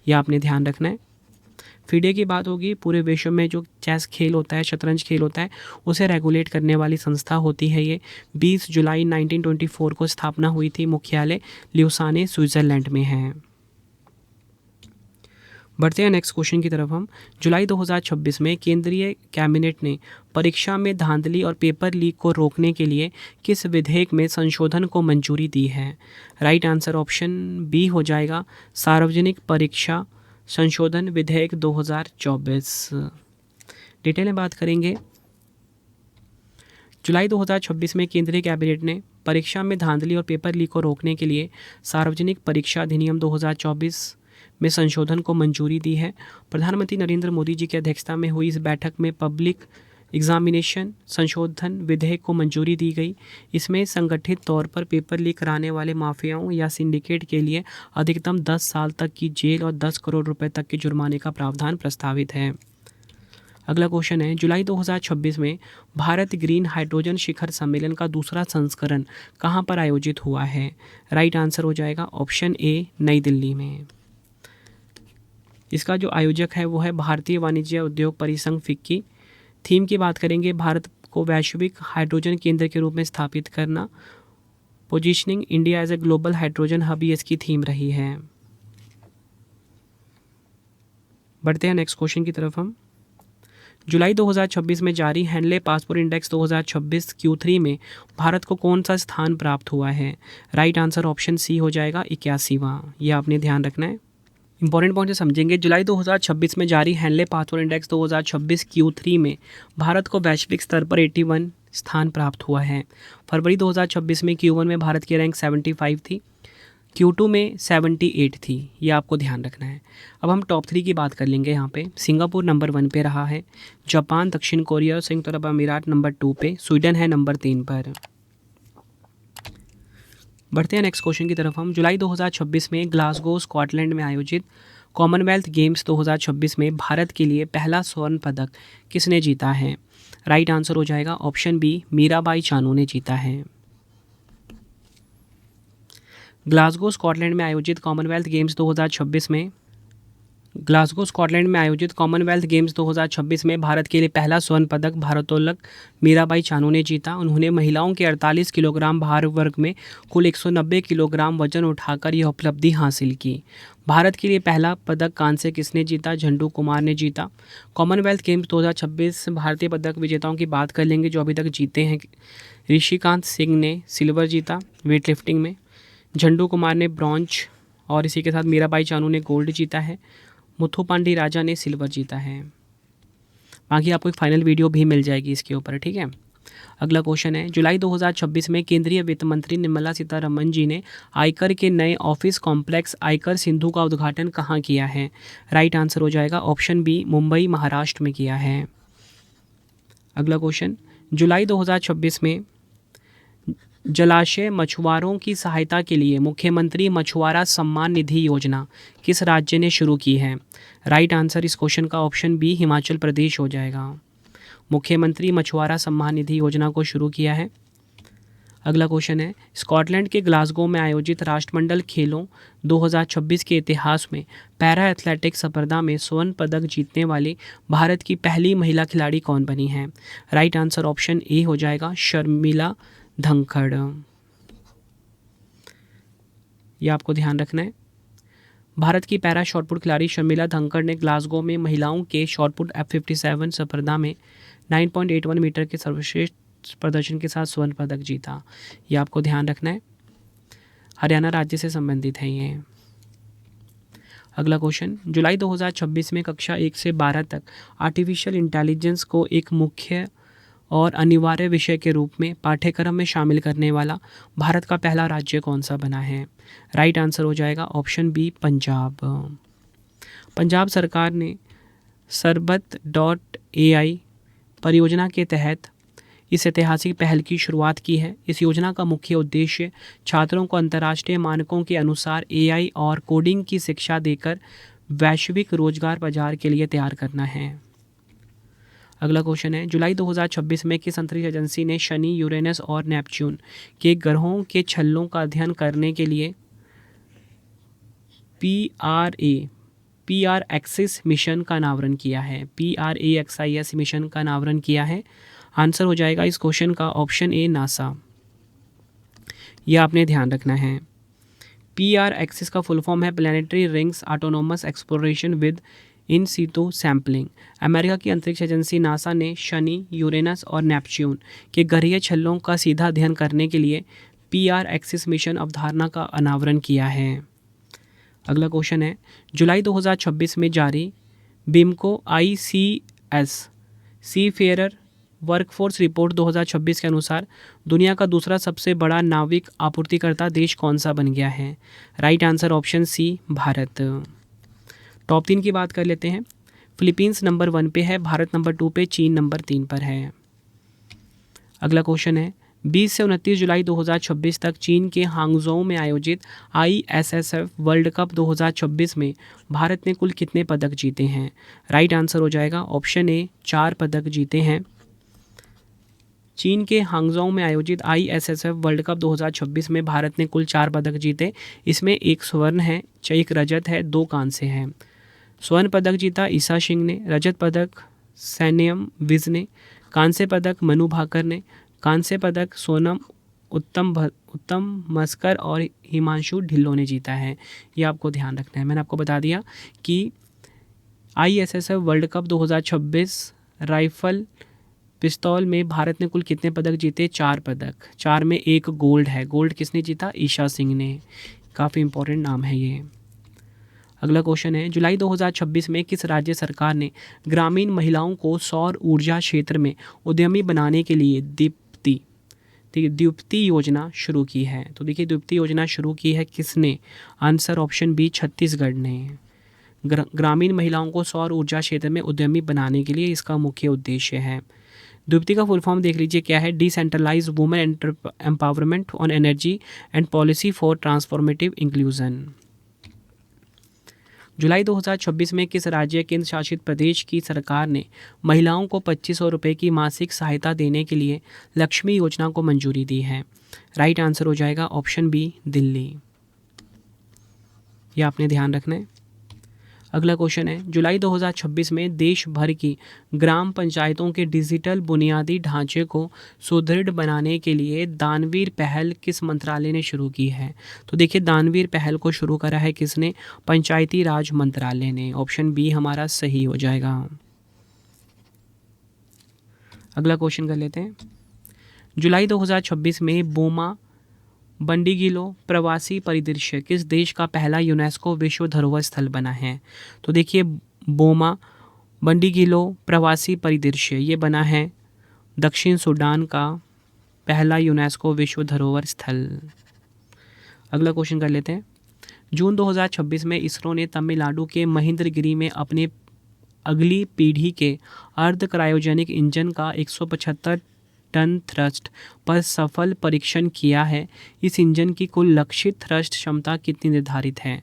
यह आपने ध्यान रखना है। फीडे की बात होगी, पूरे विश्व में जो चेस खेल होता है, शतरंज खेल होता है, उसे रेगुलेट करने वाली संस्था होती है ये। 20 जुलाई 1924 को स्थापना हुई थी, मुख्यालय ल्यूसाने स्विट्ज़रलैंड में है। बढ़ते हैं नेक्स्ट क्वेश्चन की तरफ हम। जुलाई 2026 में केंद्रीय कैबिनेट ने परीक्षा में धांधली और पेपर लीक को रोकने के लिए किस विधेयक में संशोधन को मंजूरी दी है? राइट आंसर ऑप्शन बी हो जाएगा, सार्वजनिक परीक्षा संशोधन विधेयक 2024। डिटेल में बात करेंगे। जुलाई 2026 में केंद्रीय कैबिनेट ने परीक्षा में धांधली और पेपर लीक को रोकने के लिए सार्वजनिक परीक्षा अधिनियम 2024 में संशोधन को मंजूरी दी है। प्रधानमंत्री नरेंद्र मोदी जी की अध्यक्षता में हुई इस बैठक में पब्लिक एग्जामिनेशन संशोधन विधेयक को मंजूरी दी गई। इसमें संगठित तौर पर पेपर लीक कराने वाले माफियाओं या सिंडिकेट के लिए अधिकतम 10 साल तक की जेल और 10 करोड़ रुपए तक के जुर्माने का प्रावधान प्रस्तावित है। अगला क्वेश्चन है, जुलाई 2026 में भारत ग्रीन हाइड्रोजन शिखर सम्मेलन का दूसरा संस्करण कहाँ पर आयोजित हुआ है? राइट आंसर हो जाएगा ऑप्शन ए, नई दिल्ली में। इसका जो आयोजक है वो है भारतीय वाणिज्य उद्योग परिसंघ फिक्की। थीम की बात करेंगे, भारत को वैश्विक हाइड्रोजन केंद्र के रूप में स्थापित करना। Positioning India as a global hydrogen hub, ये इसकी थीम रही है। बढ़ते हैं नेक्स्ट क्वेश्चन की तरफ हम। जुलाई 2026 में जारी हैंडले पासपोर्ट इंडेक्स 2026 Q3 में भारत को कौन सा स्थान प्राप्त हुआ है? राइट आंसर ऑप्शन सी हो जाएगा, 81वां। ये आपने ध्यान रखना है। इंपॉर्टेंट पॉइंट से समझेंगे। जुलाई 2026 में जारी हैंडले पासपोर्ट इंडेक्स 2026 Q3 में भारत को वैश्विक स्तर पर 81 स्थान प्राप्त हुआ है। फरवरी 2026 में Q1 में भारत की रैंक 75 थी, Q2 में 78 थी। ये आपको ध्यान रखना है। अब हम टॉप 3 की बात कर लेंगे। यहाँ पे सिंगापुर नंबर 1 पे रहा है, जापान, दक्षिण कोरिया और संयुक्त अरब अमीरात नंबर 2 पे, स्वीडन है नंबर 3 पर। बढ़ते हैं नेक्स्ट क्वेश्चन की तरफ हम। जुलाई 2026 में ग्लासगो स्कॉटलैंड में आयोजित कॉमनवेल्थ गेम्स 2026 में भारत के लिए पहला स्वर्ण पदक किसने जीता है? राइट आंसर हो जाएगा ऑप्शन बी, मीराबाई चानू ने जीता है। ग्लासगो स्कॉटलैंड में आयोजित कॉमनवेल्थ गेम्स 2026 में कॉमनवेल्थ गेम्स 2026 में भारत के लिए पहला स्वर्ण पदक भारोत्तोलक मीराबाई चानू ने जीता। उन्होंने महिलाओं के 48 किलोग्राम भार वर्ग में कुल 190 किलोग्राम वजन उठाकर यह उपलब्धि हासिल की। भारत के लिए पहला पदक कांस्य किसने जीता? झंडू कुमार ने जीता। कॉमनवेल्थ गेम्स 2026 भारतीय पदक विजेताओं की बात कर लेंगे जो अभी तक जीते हैं। ऋषिकांत सिंह ने सिल्वर जीता वेट लिफ्टिंग में, झंडू कुमार ने ब्रॉन्ज और इसी के साथ मीराबाई चानू ने गोल्ड जीता है, मुथुपांडी राजा ने सिल्वर जीता है। बाकी आपको एक फाइनल वीडियो भी मिल जाएगी इसके ऊपर, ठीक है। अगला क्वेश्चन है, जुलाई 2026 में केंद्रीय वित्त मंत्री निर्मला सीतारमण जी ने आयकर के नए ऑफिस कॉम्प्लेक्स आयकर सिंधु का उद्घाटन कहाँ किया है? राइट आंसर हो जाएगा ऑप्शन बी, मुंबई महाराष्ट्र में किया है। अगला क्वेश्चन, जुलाई 2026 में जलाशय मछुआरों की सहायता के लिए मुख्यमंत्री मछुआरा सम्मान निधि योजना किस राज्य ने शुरू की है? राइट आंसर इस क्वेश्चन का ऑप्शन बी, हिमाचल प्रदेश हो जाएगा। मुख्यमंत्री मछुआरा सम्मान निधि योजना को शुरू किया है। अगला क्वेश्चन है, स्कॉटलैंड के ग्लासगो में आयोजित राष्ट्रमंडल खेलों 2026 के इतिहास में पैरा एथलेटिक्स स्पर्धा में स्वर्ण पदक जीतने वाली भारत की पहली महिला खिलाड़ी कौन बनी है? राइट आंसर ऑप्शन ए हो जाएगा, शर्मिला धंखड़। ये आपको ध्यान रखना है। भारत की पैरा शॉटपुट खिलाड़ी शर्मिला धंखड़ ने ग्लासगो में महिलाओं के शॉटपुट F57 स्पर्धा में 9.81 मीटर के सर्वश्रेष्ठ प्रदर्शन के साथ स्वर्ण पदक जीता। ये आपको ध्यान रखना है। हरियाणा राज्य से संबंधित है ये। अगला क्वेश्चन, जुलाई 2026 में कक्षा 1 से 12 तक आर्टिफिशियल इंटेलिजेंस को एक मुख्य और अनिवार्य विषय के रूप में पाठ्यक्रम में शामिल करने वाला भारत का पहला राज्य कौन सा बना है? राइट आंसर हो जाएगा ऑप्शन बी, पंजाब। पंजाब सरकार ने सरबत.ai परियोजना के तहत इस ऐतिहासिक पहल की शुरुआत की है। इस योजना का मुख्य उद्देश्य छात्रों को अंतर्राष्ट्रीय मानकों के अनुसार AI और कोडिंग की शिक्षा देकर वैश्विक रोजगार बाजार के लिए तैयार करना है। अगला क्वेश्चन है, जुलाई 2026 में किस अंतरिक्ष एजेंसी ने शनि, यूरेनस और नेपच्यून के ग्रहों के छल्लों का अध्ययन करने के लिए PRA PRAXIS मिशन का अनावरण किया है? PRAXIS मिशन का अनावरण किया है। आंसर हो जाएगा इस क्वेश्चन का ऑप्शन ए नासा। यह आपने ध्यान रखना है। PRAXIS का फुल फॉर्म है planetary rings autonomous exploration with in situ sampling. America की अंतरिक्ष एजेंसी नासा ने शनि, यूरेनस और नेपच्यून के ग्रहीय छल्लों का सीधा अध्ययन करने के लिए PRAXIS मिशन अवधारणा का अनावरण किया है। अगला क्वेश्चन है, जुलाई 2026 में जारी बिमको ICS सी फेयरर वर्कफोर्स रिपोर्ट 2026 के अनुसार दुनिया का दूसरा सबसे बड़ा नाविक आपूर्तिकर्ता देश कौन सा बन गया है? Right answer option C Bharat. Top 3 की बात कर लेते हैं। फिलीपींस नंबर 1 पे है, भारत नंबर 2 पे, चीन नंबर 3 पर है। अगला क्वेश्चन है, 20 से 29 जुलाई 2026 तक चीन के हांगझोउ में आयोजित ISSF वर्ल्ड कप 2026 में भारत ने कुल कितने पदक जीते हैं? राइट आंसर हो जाएगा ऑप्शन ए 4 पदक जीते हैं। चीन के हांगझोउ में आयोजित ISSF वर्ल्ड कप 2026 में भारत ने कुल 4 पदक जीते। इसमें 1 स्वर्ण है, 1 रजत है, 2 कांस्य हैं। स्वर्ण पदक जीता ईसा सिंह ने, रजत पदक सैन्यम विज ने, कांस्य पदक मनु भाकर ने, कांस्य पदक सोनम उत्तम मस्कर और हिमांशु ढिल्लों ने जीता है। ये आपको ध्यान रखना है। मैंने आपको बता दिया कि ISSF वर्ल्ड कप 2026 राइफल पिस्तौल में भारत ने कुल कितने पदक जीते? 4 पदक। 4 में 1 गोल्ड है। गोल्ड किसने जीता? ईशा सिंह ने। काफ़ी इंपॉर्टेंट नाम है ये। अगला क्वेश्चन है, जुलाई 2026 में किस राज्य सरकार ने ग्रामीण महिलाओं को सौर ऊर्जा क्षेत्र में उद्यमी बनाने के लिए द्युप्ति योजना शुरू की है? तो देखिए, द्युप्ति योजना शुरू की है किसने? आंसर ऑप्शन बी छत्तीसगढ़ ने। ग्रामीण महिलाओं को सौर ऊर्जा क्षेत्र में उद्यमी बनाने के लिए इसका मुख्य उद्देश्य है। द्युप्ति का फुल फॉर्म देख लीजिए क्या है, decentralised women empowerment on energy and policy for transformative inclusion. जुलाई 2026 में किस राज्य केंद्र शासित प्रदेश की सरकार ने महिलाओं को 2500 रुपये की मासिक सहायता देने के लिए लक्ष्मी योजना को मंजूरी दी है? राइट आंसर हो जाएगा ऑप्शन बी दिल्ली। यह आपने ध्यान रखना है। अगला क्वेश्चन है, जुलाई 2026 में देश भर की ग्राम पंचायतों के डिजिटल बुनियादी ढांचे को सुदृढ़ बनाने के लिए दानवीर पहल किस मंत्रालय ने शुरू की है? तो देखिए, दानवीर पहल को शुरू करा है किसने? पंचायती राज मंत्रालय ने। ऑप्शन बी हमारा सही हो जाएगा। अगला क्वेश्चन कर लेते हैं, जुलाई 2026 में बोमा बंडीगिलो प्रवासी परिदृश्य किस देश का पहला यूनेस्को विश्व धरोहर स्थल बना है? तो देखिए, बोमा बंडीगिलो प्रवासी परिदृश्य ये बना है दक्षिण सूडान का पहला यूनेस्को विश्व धरोहर स्थल। अगला क्वेश्चन कर लेते हैं, जून 2026 में इसरो ने तमिलनाडु के महेंद्रगिरी में अपने अगली पीढ़ी के अर्ध क्रायोजेनिक इंजन का 175 टन थ्रस्ट पर सफल परीक्षण किया है। इस इंजन की कुल लक्षित थ्रस्ट क्षमता कितनी निर्धारित है?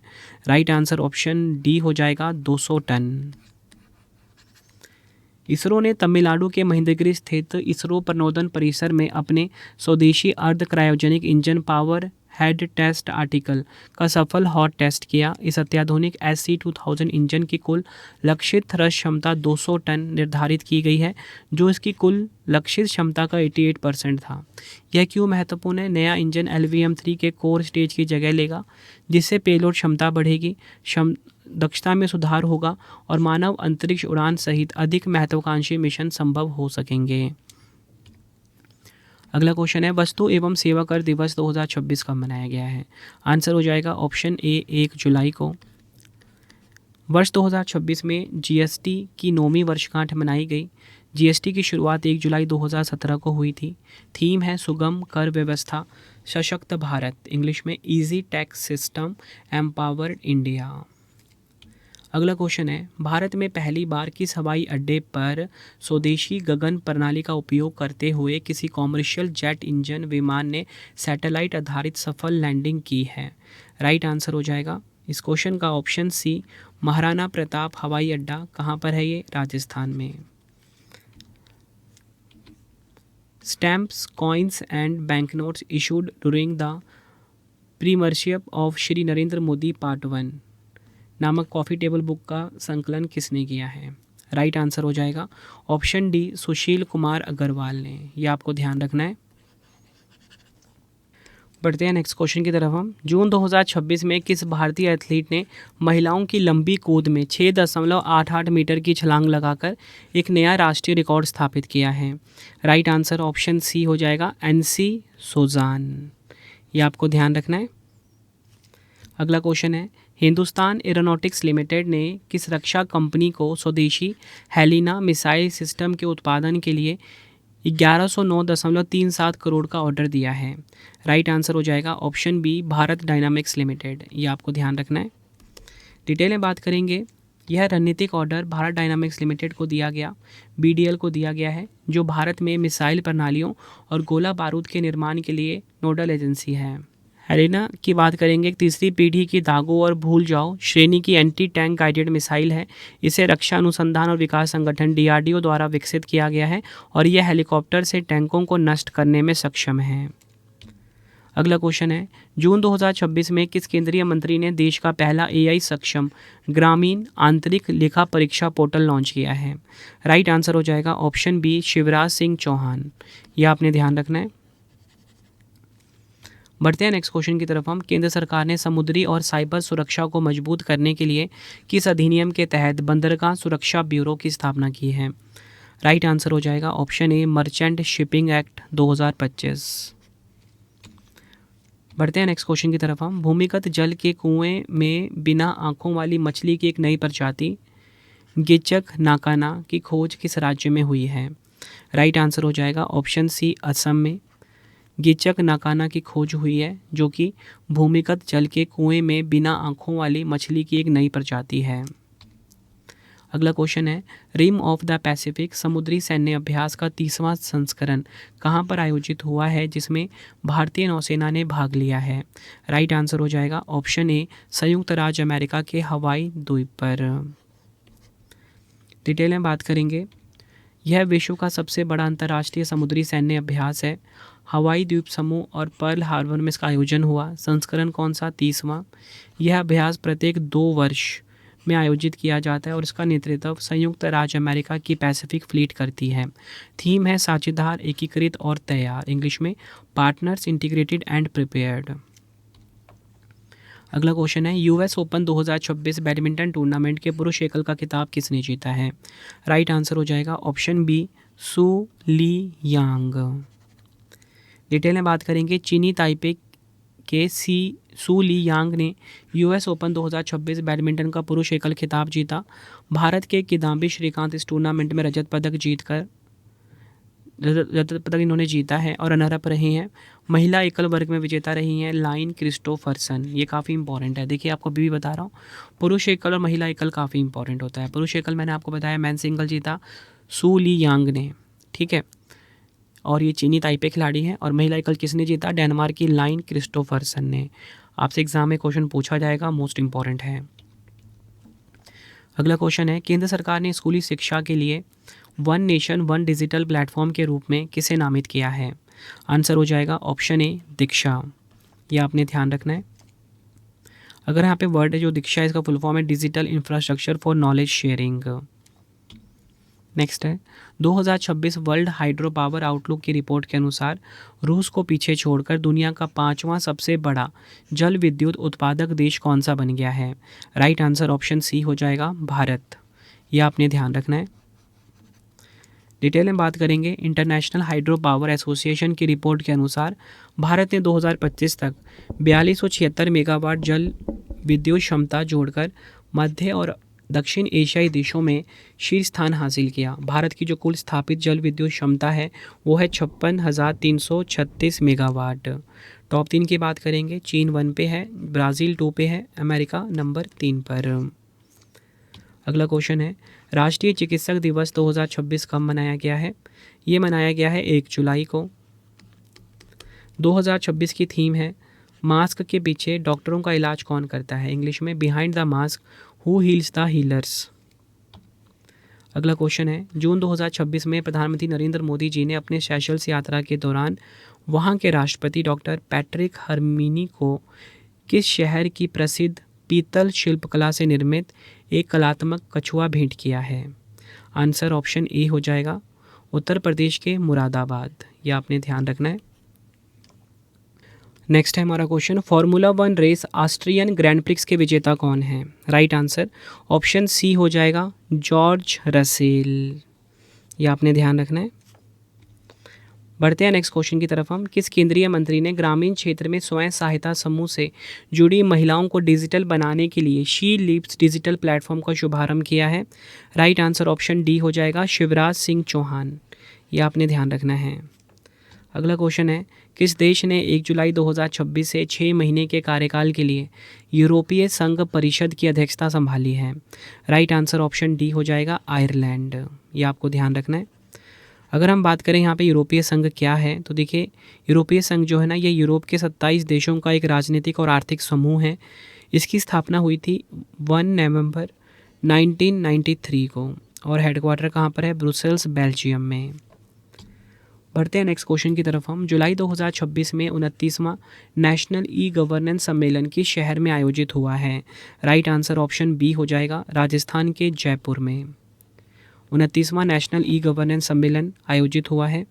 राइट आंसर ऑप्शन डी हो जाएगा 200 टन। इसरो ने तमिलनाडु के महेंद्रगिरी स्थित इसरो प्रणोदन परिसर में अपने स्वदेशी अर्ध cryogenic engine power head test article का सफल हॉट टेस्ट किया। इस अत्याधुनिक SC-2000 इंजन की कुल लक्षित थ्रस्ट क्षमता 200 टन निर्धारित की गई है, जो इसकी कुल लक्षित क्षमता का 88% था। यह क्यों महत्वपूर्ण है? नया इंजन LVM-3 के कोर स्टेज की जगह लेगा, जिससे पेलोड क्षमता बढ़ेगी, दक्षता में सुधार होगा और मानव अंतरिक्ष उड़ान सहित अधिक महत्वाकांक्षी मिशन संभव हो सकेंगे। अगला क्वेश्चन है, वस्तु एवं सेवा कर दिवस 2026 कब मनाया गया है? आंसर हो जाएगा ऑप्शन ए 1 जुलाई को। वर्ष 2026 में GST की 9वीं वर्षगांठ मनाई गई। GST की शुरुआत 1 जुलाई 2017 को हुई थी। थीम है सुगम कर व्यवस्था, सशक्त भारत, इंग्लिश में easy tax system, empowered India. अगला क्वेश्चन है, भारत में पहली बार किस हवाई अड्डे पर स्वदेशी गगन प्रणाली का उपयोग करते हुए किसी कॉमर्शियल जेट इंजन विमान ने सैटेलाइट आधारित सफल लैंडिंग की है? राइट आंसर हो जाएगा इस क्वेश्चन का ऑप्शन सी महाराणा प्रताप हवाई अड्डा। कहाँ पर है ये? राजस्थान में। Stamps, coins and bank notes issued during the premiership of Shri Narendra Modi part 1 नामक कॉफ़ी टेबल बुक का संकलन किसने किया है? राइट आंसर हो जाएगा ऑप्शन डी, सुशील कुमार अग्रवाल ने। ये आपको ध्यान रखना है। बढ़ते हैं नेक्स्ट क्वेश्चन की तरफ हम। जून 2026 में किस भारतीय एथलीट ने महिलाओं की लंबी कूद में 6.88 मीटर की छलांग लगाकर एक नया राष्ट्रीय रिकॉर्ड स्थापित किया है? राइट आंसर ऑप्शन सी हो जाएगा एनसी सोजान। ये आपको ध्यान रखना है। अगला क्वेश्चन है, हिंदुस्तान एरोनॉटिक्स लिमिटेड ने किस रक्षा कंपनी को स्वदेशी हेलिना मिसाइल सिस्टम के उत्पादन के लिए 1109.37 करोड़ का ऑर्डर दिया है? राइट आंसर हो जाएगा ऑप्शन बी, भारत डायनामिक्स लिमिटेड। ये आपको ध्यान रखना है। डिटेल में बात करेंगे, यह रणनीतिक ऑर्डर भारत डायनामिक्स लिमिटेड को दिया गया, बीडीएल को दिया गया है, जो भारत में मिसाइल प्रणालियों और गोला बारूद के निर्माण के लिए नोडल एजेंसी है। हेलिना की बात करेंगे, एक तीसरी पीढ़ी की दागो और भूल जाओ श्रेणी की एंटी टैंक गाइडेड मिसाइल है। इसे रक्षा अनुसंधान और विकास संगठन डीआरडीओ द्वारा विकसित किया गया है और यह हेलीकॉप्टर से टैंकों को नष्ट करने में सक्षम है। अगला क्वेश्चन है, जून 2026 में किस केंद्रीय मंत्री ने देश का पहला एआई सक्षम ग्रामीण आंतरिक लेखा परीक्षा पोर्टल लॉन्च किया है? राइट आंसर हो जाएगा ऑप्शन बी, शिवराज सिंह चौहान। यह आपने ध्यान रखना है। बढ़ते हैं नेक्स्ट क्वेश्चन की तरफ हम। केंद्र सरकार ने समुद्री और साइबर सुरक्षा को मजबूत करने के लिए किस अधिनियम के तहत बंदरगाह सुरक्षा ब्यूरो की स्थापना की है? राइट आंसर हो जाएगा option A, merchant shipping act 2025। बढ़ते हैं नेक्स्ट क्वेश्चन की तरफ हम। भूमिगत जल के कुएं में बिना आँखों वाली मछली की एक नई प्रजाति गेचक नाकाना की खोज किस राज्य में हुई है? राइट आंसर हो जाएगा ऑप्शन सी, असम में गेचक नाकाना की खोज हुई है, जो कि भूमिगत जल के कुएं में बिना आँखों वाली मछली की एक नई प्रजाति है। अगला क्वेश्चन है, रिम ऑफ द पैसिफिक समुद्री सैन्य अभ्यास का 30वां संस्करण कहाँ पर आयोजित हुआ है, जिसमें भारतीय नौसेना ने भाग लिया है? राइट आंसर हो जाएगा ऑप्शन ए, संयुक्त राज्य अमेरिका के हवाई द्वीप पर। डिटेल में बात करेंगे, यह विश्व का सबसे बड़ा अंतर्राष्ट्रीय समुद्री सैन्य अभ्यास है। हवाई द्वीप समूह और पर्ल हार्बर में इसका आयोजन हुआ। संस्करण कौन सा? 30वां। यह अभ्यास प्रत्येक 2 वर्ष में आयोजित किया जाता है और इसका नेतृत्व संयुक्त राज्य अमेरिका की पैसिफिक फ्लीट करती है। थीम है साझेदार, एकीकृत और तैयार, इंग्लिश में पार्टनर्स, इंटीग्रेटेड एंड प्रिपेयर्ड। अगला क्वेश्चन है, यूएस ओपन 2026 बैडमिंटन टूर्नामेंट के पुरुष एकल का खिताब किसने जीता है? राइट आंसर हो जाएगा ऑप्शन बी, सू ली यांग। डिटेल में बात करेंगे, चीनी ताइपे के सू ली यांग ने यूएस ओपन 2026 बैडमिंटन का पुरुष एकल खिताब जीता। भारत के किदाम्बी श्रीकांत इस टूर्नामेंट में रजत पदक इन्होंने जीता है और रनर अप रहे हैं। महिला एकल वर्ग में विजेता रही हैं लाइन क्रिस्टोफरसन। ये काफ़ी इंपॉर्टेंट है, देखिए आपको अभी भी बता रहा हूँ, पुरुष एकल और महिला एकल काफ़ी इंपॉर्टेंट होता है। पुरुष एकल मैंने आपको बताया मैन सिंगल जीता सू ली यांग ने, ठीक है, और ये चीनी ताइपे खिलाड़ी हैं। और महिला एकल किसने जीता? डेनमार्क की लाइन क्रिस्टोफरसन ने। आपसे एग्जाम में क्वेश्चन पूछा जाएगा, मोस्ट इंपॉर्टेंट है। अगला क्वेश्चन है, केंद्र सरकार ने स्कूली शिक्षा के लिए one nation one digital platform के रूप में किसे नामित किया है? आंसर हो जाएगा ऑप्शन ए, दीक्षा। ये आपने ध्यान रखना है। अगर यहाँ पे वर्ड है जो दीक्षा है, इसका फुल फॉर्म है digital infrastructure for knowledge sharing. Next है, 2026 वर्ल्ड हाइड्रो पावर आउटलुक की रिपोर्ट के अनुसार रूस को पीछे छोड़कर दुनिया का 5वां सबसे बड़ा जल विद्युत उत्पादक देश कौन सा बन गया है? राइट आंसर ऑप्शन सी हो जाएगा, भारत। यह आपने ध्यान रखना है। डिटेल में बात करेंगे, इंटरनेशनल हाइड्रो पावर एसोसिएशन की रिपोर्ट के अनुसार भारत ने 2025 तक 4276 मेगावाट जल विद्युत क्षमता जोड़कर मध्य और दक्षिण एशियाई देशों में शीर्ष स्थान हासिल किया। भारत की जो कुल स्थापित जल विद्युत क्षमता है वो है 56,336 मेगावाट। टॉप 3 की बात करेंगे, चीन 1 पे है, ब्राज़ील 2 पे है, अमेरिका नंबर 3 पर। अगला क्वेश्चन है, राष्ट्रीय चिकित्सक दिवस 2026 कब मनाया गया है? ये मनाया गया है 1 जुलाई को। 2026 की थीम है मास्क के पीछे डॉक्टरों का इलाज कौन करता है? इंग्लिश में behind the mask who heels the healers. अगला क्वेश्चन है, जून 2026 में प्रधानमंत्री नरेंद्र मोदी जी ने अपने सेशल्स यात्रा के दौरान वहां के राष्ट्रपति डॉक्टर पैट्रिक हर्मिनी को किस शहर की प्रसिद्ध पीतल शिल्पकला से निर्मित एक कलात्मक कछुआ भेंट किया है? आंसर ऑप्शन ए हो जाएगा उत्तर प्रदेश के मुरादाबाद। यह आपने ध्यान रखना है। नेक्स्ट है हमारा question, formula 1 race Austrian Grand Prix के विजेता कौन है? राइट आंसर ऑप्शन सी हो जाएगा जॉर्ज रसेल। यह आपने ध्यान रखना है। बढ़ते हैं नेक्स्ट क्वेश्चन की तरफ हम। किस केंद्रीय मंत्री ने ग्रामीण क्षेत्र में स्वयं सहायता समूह से जुड़ी महिलाओं को डिजिटल बनाने के लिए शी लिप्स डिजिटल प्लेटफॉर्म का शुभारंभ किया है? राइट आंसर ऑप्शन डी हो जाएगा शिवराज सिंह चौहान। यह आपने ध्यान रखना है। अगला क्वेश्चन है, किस देश ने 1 जुलाई 2026 से 6 महीने के कार्यकाल के लिए यूरोपीय संघ परिषद की अध्यक्षता संभाली है? राइट आंसर ऑप्शन डी हो जाएगा आयरलैंड। यह आपको ध्यान रखना है। अगर हम बात करें यहाँ पे यूरोपीय संघ क्या है, तो देखिए यूरोपीय संघ जो है ना, ये यूरोप के 27 देशों का एक राजनीतिक और आर्थिक समूह है। इसकी स्थापना हुई थी 1 नवंबर 1993 को और हेडक्वार्टर कहाँ पर है? ब्रुसेल्स, बेल्जियम में। बढ़ते हैं नेक्स्ट क्वेश्चन की तरफ हम। जुलाई 2026 में 29वां नेशनल ई गवर्नेंस सम्मेलन किस शहर में आयोजित हुआ है? राइट आंसर ऑप्शन बी हो जाएगा राजस्थान के जयपुर में। 29वां नेशनल ई गवर्नेंस सम्मेलन आयोजित हुआ है।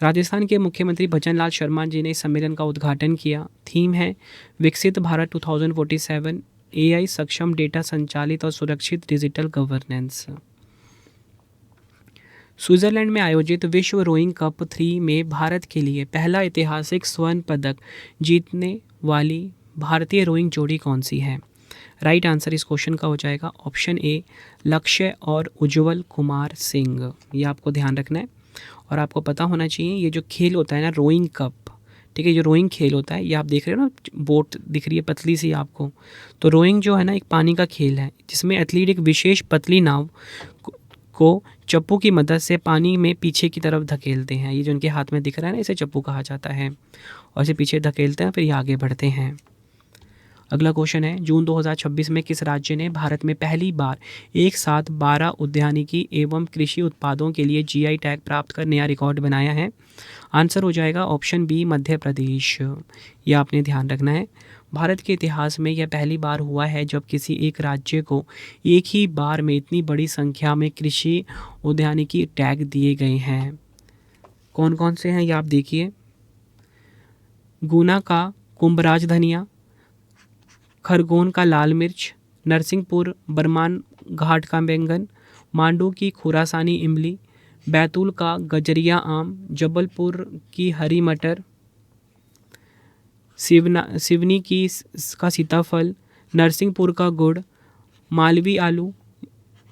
राजस्थान के मुख्यमंत्री भजनलाल शर्मा जी ने इस सम्मेलन का उद्घाटन किया। थीम है विकसित भारत 2047, एआई सक्षम, डेटा संचालित और सुरक्षित डिजिटल गवर्नेंस। स्विट्जरलैंड में आयोजित विश्व रोइंग कप 3 में भारत के लिए पहला ऐतिहासिक स्वर्ण पदक जीतने वाली भारतीय रोइंग जोड़ी कौन सी है? राइट आंसर इस क्वेश्चन का हो जाएगा ऑप्शन ए लक्ष्य और उज्जवल कुमार सिंह। ये आपको ध्यान रखना है और आपको पता होना चाहिए ये जो खेल होता है ना रोइंग कप, ठीक है, जो रोइंग खेल होता है, ये आप देख रहे हो ना, बोट दिख रही है पतली सी आपको, तो रोइंग जो है ना एक पानी का खेल है जिसमें एथलीट एक विशेष पतली नाव को चप्पू की मदद से पानी में पीछे की तरफ धकेलते हैं। ये जो उनके हाथ में दिख रहा है ना, इसे चप्पू कहा जाता है और इसे पीछे धकेलते हैं, फिर ये आगे बढ़ते हैं। अगला क्वेश्चन है, जून 2026 में किस राज्य ने भारत में पहली बार एक साथ 12 उद्यानिकी एवं कृषि उत्पादों के लिए जीआई टैग प्राप्त कर नया रिकॉर्ड बनाया है? आंसर हो जाएगा ऑप्शन बी मध्य प्रदेश। यह आपने ध्यान रखना है। भारत के इतिहास में यह पहली बार हुआ है जब किसी एक राज्य को एक ही बार में इतनी बड़ी संख्या में कृषि उद्यानिकी टैग दिए गए हैं। कौन कौन से हैं ये आप देखिए, गुना का कुंभराज धनिया, खरगोन का लाल मिर्च, नरसिंहपुर बरमान घाट का बैंगन, मांडू की खुरासानी इमली, बैतूल का गजरिया आम, जबलपुर की हरी मटर, सिवनी का सीताफल, नरसिंहपुर का गुड़, मालवी आलू,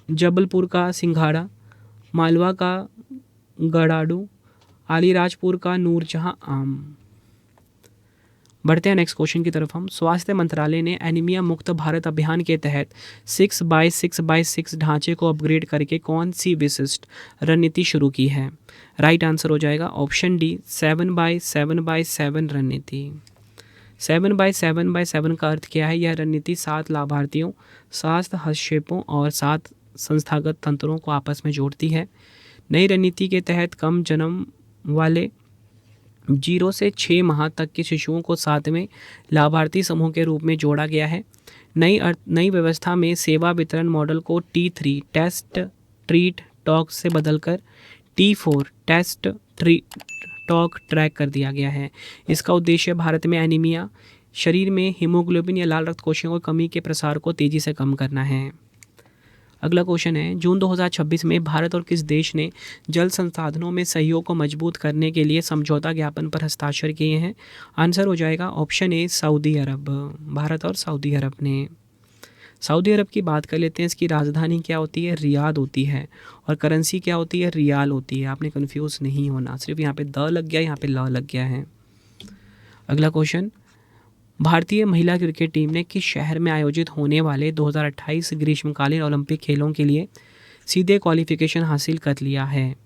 जबलपुर का सिंघाड़ा, मालवा का गड़ाड़ू, अलीराजपुर का नूरजहां आम। बढ़ते हैं नेक्स्ट क्वेश्चन की तरफ हम। स्वास्थ्य मंत्रालय ने एनीमिया मुक्त भारत अभियान के तहत 6x6x6 ढांचे को अपग्रेड करके कौन सी विशिष्ट रणनीति शुरू की है? राइट आंसर हो जाएगा ऑप्शन डी 7x7x7 रणनीति। 7x7x7 का अर्थ क्या है? यह रणनीति 7 लाभार्थियों, 7 हस्तक्षेपों और 7 संस्थागत तंत्रों को आपस में जोड़ती है। नई रणनीति के तहत कम जन्म वाले 0 से 6 माह तक के शिशुओं को 7वें लाभार्थी समूह के रूप में जोड़ा गया है। नई व्यवस्था में सेवा वितरण मॉडल को T3 टेस्ट ट्रीट टॉक से बदलकर T4 test treat talk track कर दिया गया है। इसका उद्देश्य भारत में एनीमिया, शरीर में हीमोग्लोबिन या लाल रक्त कोशिकाओं की कमी के प्रसार को तेज़ी से कम करना है। अगला क्वेश्चन है, जून 2026 में भारत और किस देश ने जल संसाधनों में सहयोग को मजबूत करने के लिए समझौता ज्ञापन पर हस्ताक्षर किए हैं? आंसर हो जाएगा ऑप्शन ए सऊदी अरब। भारत और सऊदी अरब ने। सऊदी अरब की बात कर लेते हैं। इसकी राजधानी क्या होती है? रियाद होती है और करेंसी क्या होती है? रियाल होती है। आपने कन्फ्यूज़ नहीं होना, सिर्फ यहाँ पे द लग गया, यहाँ पे ल लग गया है। अगला क्वेश्चन, भारतीय महिला क्रिकेट टीम ने किस शहर में आयोजित होने वाले 2028 ग्रीष्मकालीन ओलंपिक खेलों के लिए सीधे क्वालिफिकेशन हासिल कर लिया है?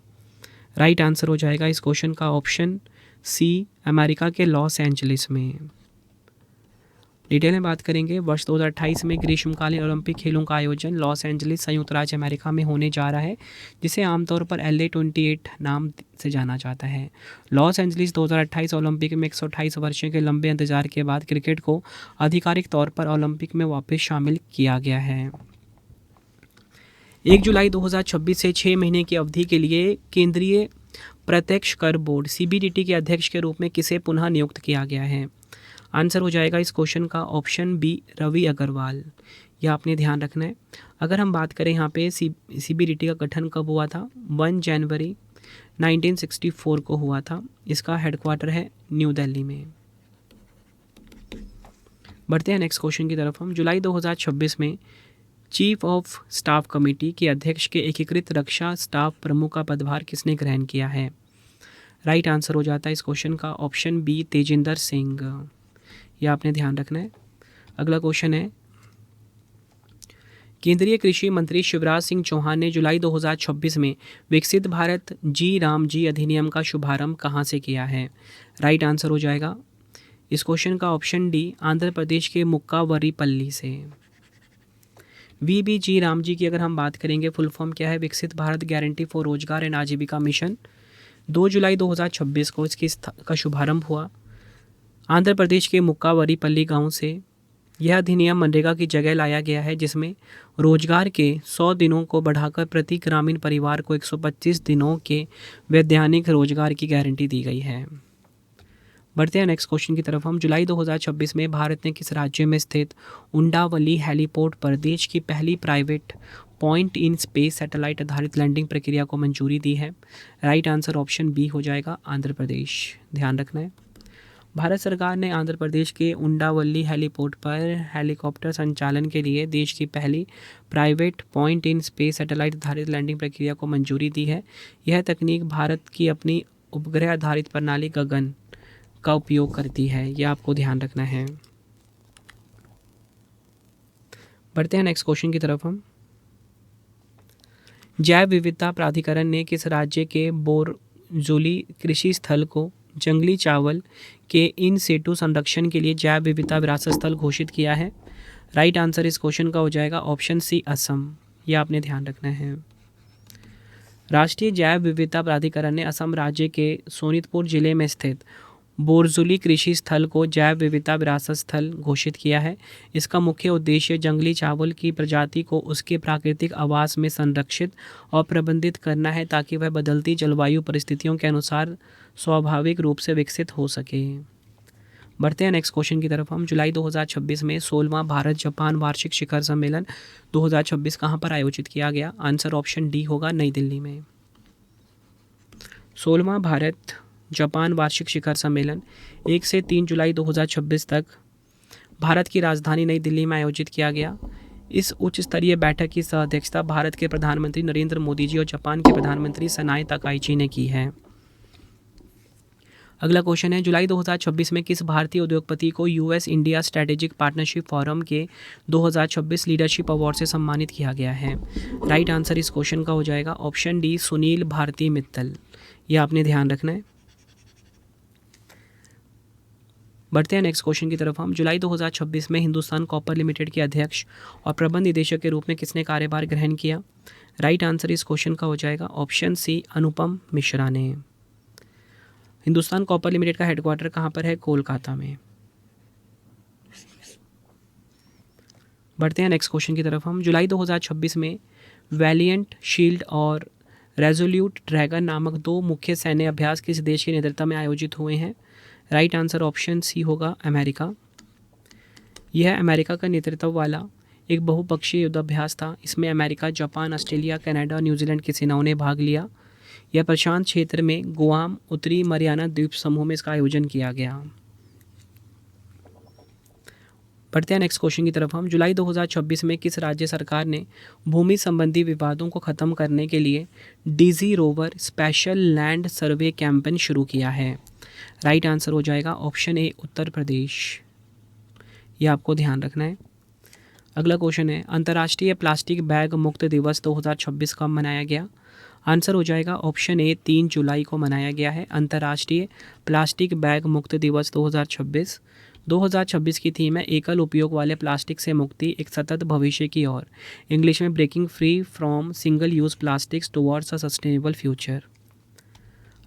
राइट आंसर हो जाएगा इस क्वेश्चन का ऑप्शन सी अमेरिका के लॉस एंजलिस में। डिटेल में बात करेंगे। वर्ष 2028 में ग्रीष्मकालीन ओलंपिक खेलों का आयोजन लॉस एंजलिस संयुक्त राज्य अमेरिका में होने जा रहा है, जिसे आमतौर पर LA28 नाम से जाना जाता है। लॉस एंजलिस 2028 ओलंपिक में 128 वर्षों के लंबे इंतजार के बाद क्रिकेट को आधिकारिक तौर पर ओलंपिक में वापस शामिल किया गया है। 1 जुलाई 2026 से 6 महीने की अवधि के लिए केंद्रीय प्रत्यक्ष कर बोर्ड CBDT के अध्यक्ष के रूप में किसे पुनः नियुक्त किया गया है? आंसर हो जाएगा इस क्वेश्चन का ऑप्शन बी, रवि अग्रवाल। यह आपने ध्यान रखना है। अगर हम बात करें यहाँ पे CBDT का गठन कब हुआ था? 1 जनवरी 1964 को हुआ था। इसका हेडक्वार्टर है न्यू दिल्ली में। बढ़ते हैं नेक्स्ट क्वेश्चन की तरफ हम। जुलाई 2026 में चीफ ऑफ स्टाफ कमेटी के अध्यक्ष के एकीकृत रक्षा स्टाफ प्रमुख का पदभार किसने ग्रहण किया है? राइट आंसर हो जाता है इस क्वेश्चन का ऑप्शन बी, तेजिंदर सिंह। यह आपने ध्यान रखना है। अगला क्वेश्चन है, केंद्रीय कृषि मंत्री शिवराज सिंह चौहान ने जुलाई 2026 में विकसित भारत जी अधिनियम का शुभारंभ कहाँ से किया है? राइट आंसर हो जाएगा इस क्वेश्चन का ऑप्शन डी, आंध्र प्रदेश के मुक्कावरीपल्ली से। VBG राम जी की अगर हम बात करेंगे, फुल फॉर्म क्या है? विकसित भारत गारंटी फॉर रोजगार एंड आजीविका मिशन। 2 जुलाई 2026 को इसका शुभारंभ हुआ आंध्र प्रदेश के मुक्कावरीपल्ली गांव से। यह अधिनियम मनरेगा की जगह लाया गया है, जिसमें रोजगार के 100 दिनों को बढ़ाकर प्रति ग्रामीण परिवार को 125 दिनों के वैधानिक रोजगार की गारंटी दी गई है। बढ़ते हैं नेक्स्ट क्वेश्चन की तरफ हम। जुलाई 2026 में भारत ने किस राज्य में स्थित उंडावली हेलीपोर्ट पर देश की पहली private point in space satellite आधारित लैंडिंग प्रक्रिया को मंजूरी दी है? राइट आंसर ऑप्शन बी हो जाएगा, आंध्र प्रदेश। ध्यान रखना है, भारत सरकार ने आंध्र प्रदेश के उंडावली हेलीपोर्ट पर हेलीकॉप्टर संचालन के लिए देश की पहली private point in space satellite आधारित लैंडिंग प्रक्रिया को मंजूरी दी है। यह तकनीक भारत की अपनी उपग्रह आधारित प्रणाली गगन का उपयोग करती है। यह आपको ध्यान रखना है। बढ़ते हैं नेक्स्ट क्वेश्चन की तरफ हम। जैव विविधता प्राधिकरण ने किस राज्य के बोरजोली कृषि स्थल को जंगली चावल के इन सेटू संरक्षण के लिए जैव विविधता विरासत स्थल घोषित किया है? राइट आंसर इस क्वेश्चन का हो जाएगा ऑप्शन सी, असम। यह आपने ध्यान रखना है। राष्ट्रीय जैव विविधता प्राधिकरण ने असम राज्य के सोनितपुर जिले में स्थित बोरजुली कृषि स्थल को जैव विविधता विरासत स्थल घोषित किया है। इसका मुख्य उद्देश्य जंगली चावल की प्रजाति को उसके प्राकृतिक आवास में संरक्षित और प्रबंधित करना है, ताकि वह बदलती जलवायु परिस्थितियों के अनुसार स्वाभाविक रूप से विकसित हो सके। बढ़ते हैं नेक्स्ट क्वेश्चन की तरफ हम। जुलाई 2026 में 16वां भारत जापान वार्षिक शिखर सम्मेलन 2026 कहाँ पर आयोजित किया गया? आंसर ऑप्शन डी होगा, नई दिल्ली में। 16वां भारत जापान वार्षिक शिखर सम्मेलन 1 से 3 जुलाई 2026 तक भारत की राजधानी नई दिल्ली में आयोजित किया गया। इस उच्च स्तरीय बैठक की सह अध्यक्षता भारत के प्रधानमंत्री नरेंद्र मोदी जी और जापान के प्रधानमंत्री सनाए ताकाइची ने की है। अगला क्वेश्चन है, जुलाई 2026 में किस भारतीय उद्योगपति को US India strategic partnership forum के 2026 लीडरशिप अवार्ड से सम्मानित किया गया है? राइट आंसर इस क्वेश्चन का हो जाएगा ऑप्शन डी, सुनील भारती मित्तल। यह आपने ध्यान रखना है। बढ़ते हैं नेक्स्ट क्वेश्चन की तरफ हम। जुलाई 2026 में हिंदुस्तान कॉपर लिमिटेड के अध्यक्ष और प्रबंध निदेशक के रूप में किसने कार्यभार ग्रहण किया? राइट आंसर इस क्वेश्चन का हो जाएगा ऑप्शन सी, अनुपम मिश्रा ने। हिंदुस्तान कॉपर लिमिटेड का हेडक्वार्टर कहाँ पर है? कोलकाता में। बढ़ते हैं नेक्स्ट क्वेश्चन की तरफ हम। जुलाई 2026 में वैलिएंट शील्ड और रेजोल्यूट ड्रैगन नामक 2 मुख्य सैन्य अभ्यास किस देश के नेतृत्व में आयोजित हुए हैं? राइट आंसर ऑप्शन सी होगा, अमेरिका। यह अमेरिका का नेतृत्व वाला एक बहुपक्षीय युद्धाभ्यास था। इसमें अमेरिका, जापान, ऑस्ट्रेलिया, कनाडा और न्यूजीलैंड की सेनाओं ने भाग लिया। यह प्रशांत क्षेत्र में गुआम, उत्तरी मरियाना द्वीप समूह में इसका आयोजन किया गया। बढ़ते हैं नेक्स्ट क्वेश्चन की तरफ हम। जुलाई 2026 में किस राज्य सरकार ने भूमि संबंधी विवादों को खत्म करने के लिए DG rover special land survey campaign शुरू किया है? राइट आंसर हो जाएगा ऑप्शन ए, उत्तर प्रदेश। यह आपको ध्यान रखना है। अगला क्वेश्चन है, अंतर्राष्ट्रीय प्लास्टिक बैग मुक्त दिवस 2026 कब मनाया गया? आंसर हो जाएगा ऑप्शन ए, 3 जुलाई को मनाया गया है अंतर्राष्ट्रीय प्लास्टिक बैग मुक्त दिवस 2026। 2026 की थीम है एकल उपयोग वाले प्लास्टिक से मुक्ति, एक सतत भविष्य की ओर। इंग्लिश में breaking free from single use plastics towards a sustainable future.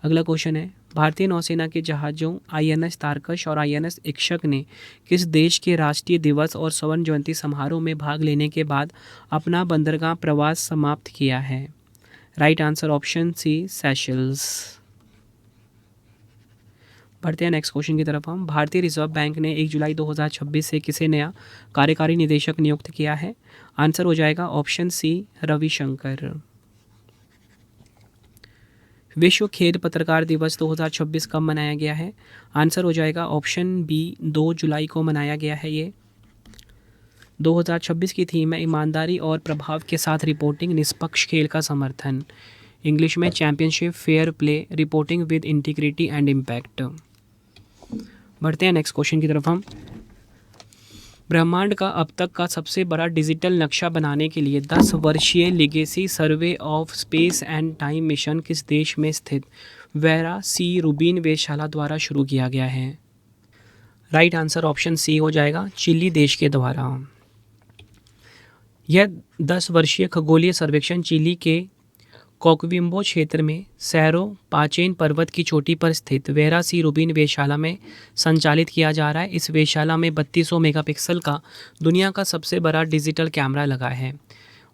अगला क्वेश्चन है, भारतीय नौसेना के जहाज़ों आईएनएस तारकश और आईएनएस इक्षक ने किस देश के राष्ट्रीय दिवस और स्वर्ण जयंती समारोह में भाग लेने के बाद अपना बंदरगाह प्रवास समाप्त किया है? Right answer option C, Seychelles. बढ़ते हैं नेक्स्ट क्वेश्चन की तरफ हम। भारतीय रिजर्व बैंक ने 1 जुलाई 2026 से किसे नया कार्यकारी निदेशक नियुक्त किया है? आंसर हो जाएगा ऑप्शन सी, रविशंकर। विश्व खेल पत्रकार दिवस 2026 कब मनाया गया है? आंसर हो जाएगा ऑप्शन बी, 2 जुलाई को मनाया गया है ये। 2026 की थीम है ईमानदारी और प्रभाव के साथ रिपोर्टिंग, निष्पक्ष खेल का समर्थन। इंग्लिश में championship, fair play, reporting with integrity and impact. बढ़ते हैं नेक्स्ट क्वेश्चन की तरफ हम। ब्रह्मांड का अब तक का सबसे बड़ा डिजिटल नक्शा बनाने के लिए 10 वर्षीय legacy survey of space and time mission किस देश में स्थित वेरा सी रूबिन वेधशाला द्वारा शुरू किया गया है? राइट आंसर ऑप्शन सी हो जाएगा, चिली देश के द्वारा। यह 10 वर्षीय खगोलीय सर्वेक्षण चिली के कोक्विम्बो क्षेत्र में सैरो पाचेन पर्वत की चोटी पर स्थित वेरा सी रूबिन वेधशाला में संचालित किया जा रहा है। इस वेधशाला में 3200 मेगापिक्सल का दुनिया का सबसे बड़ा डिजिटल कैमरा लगा है।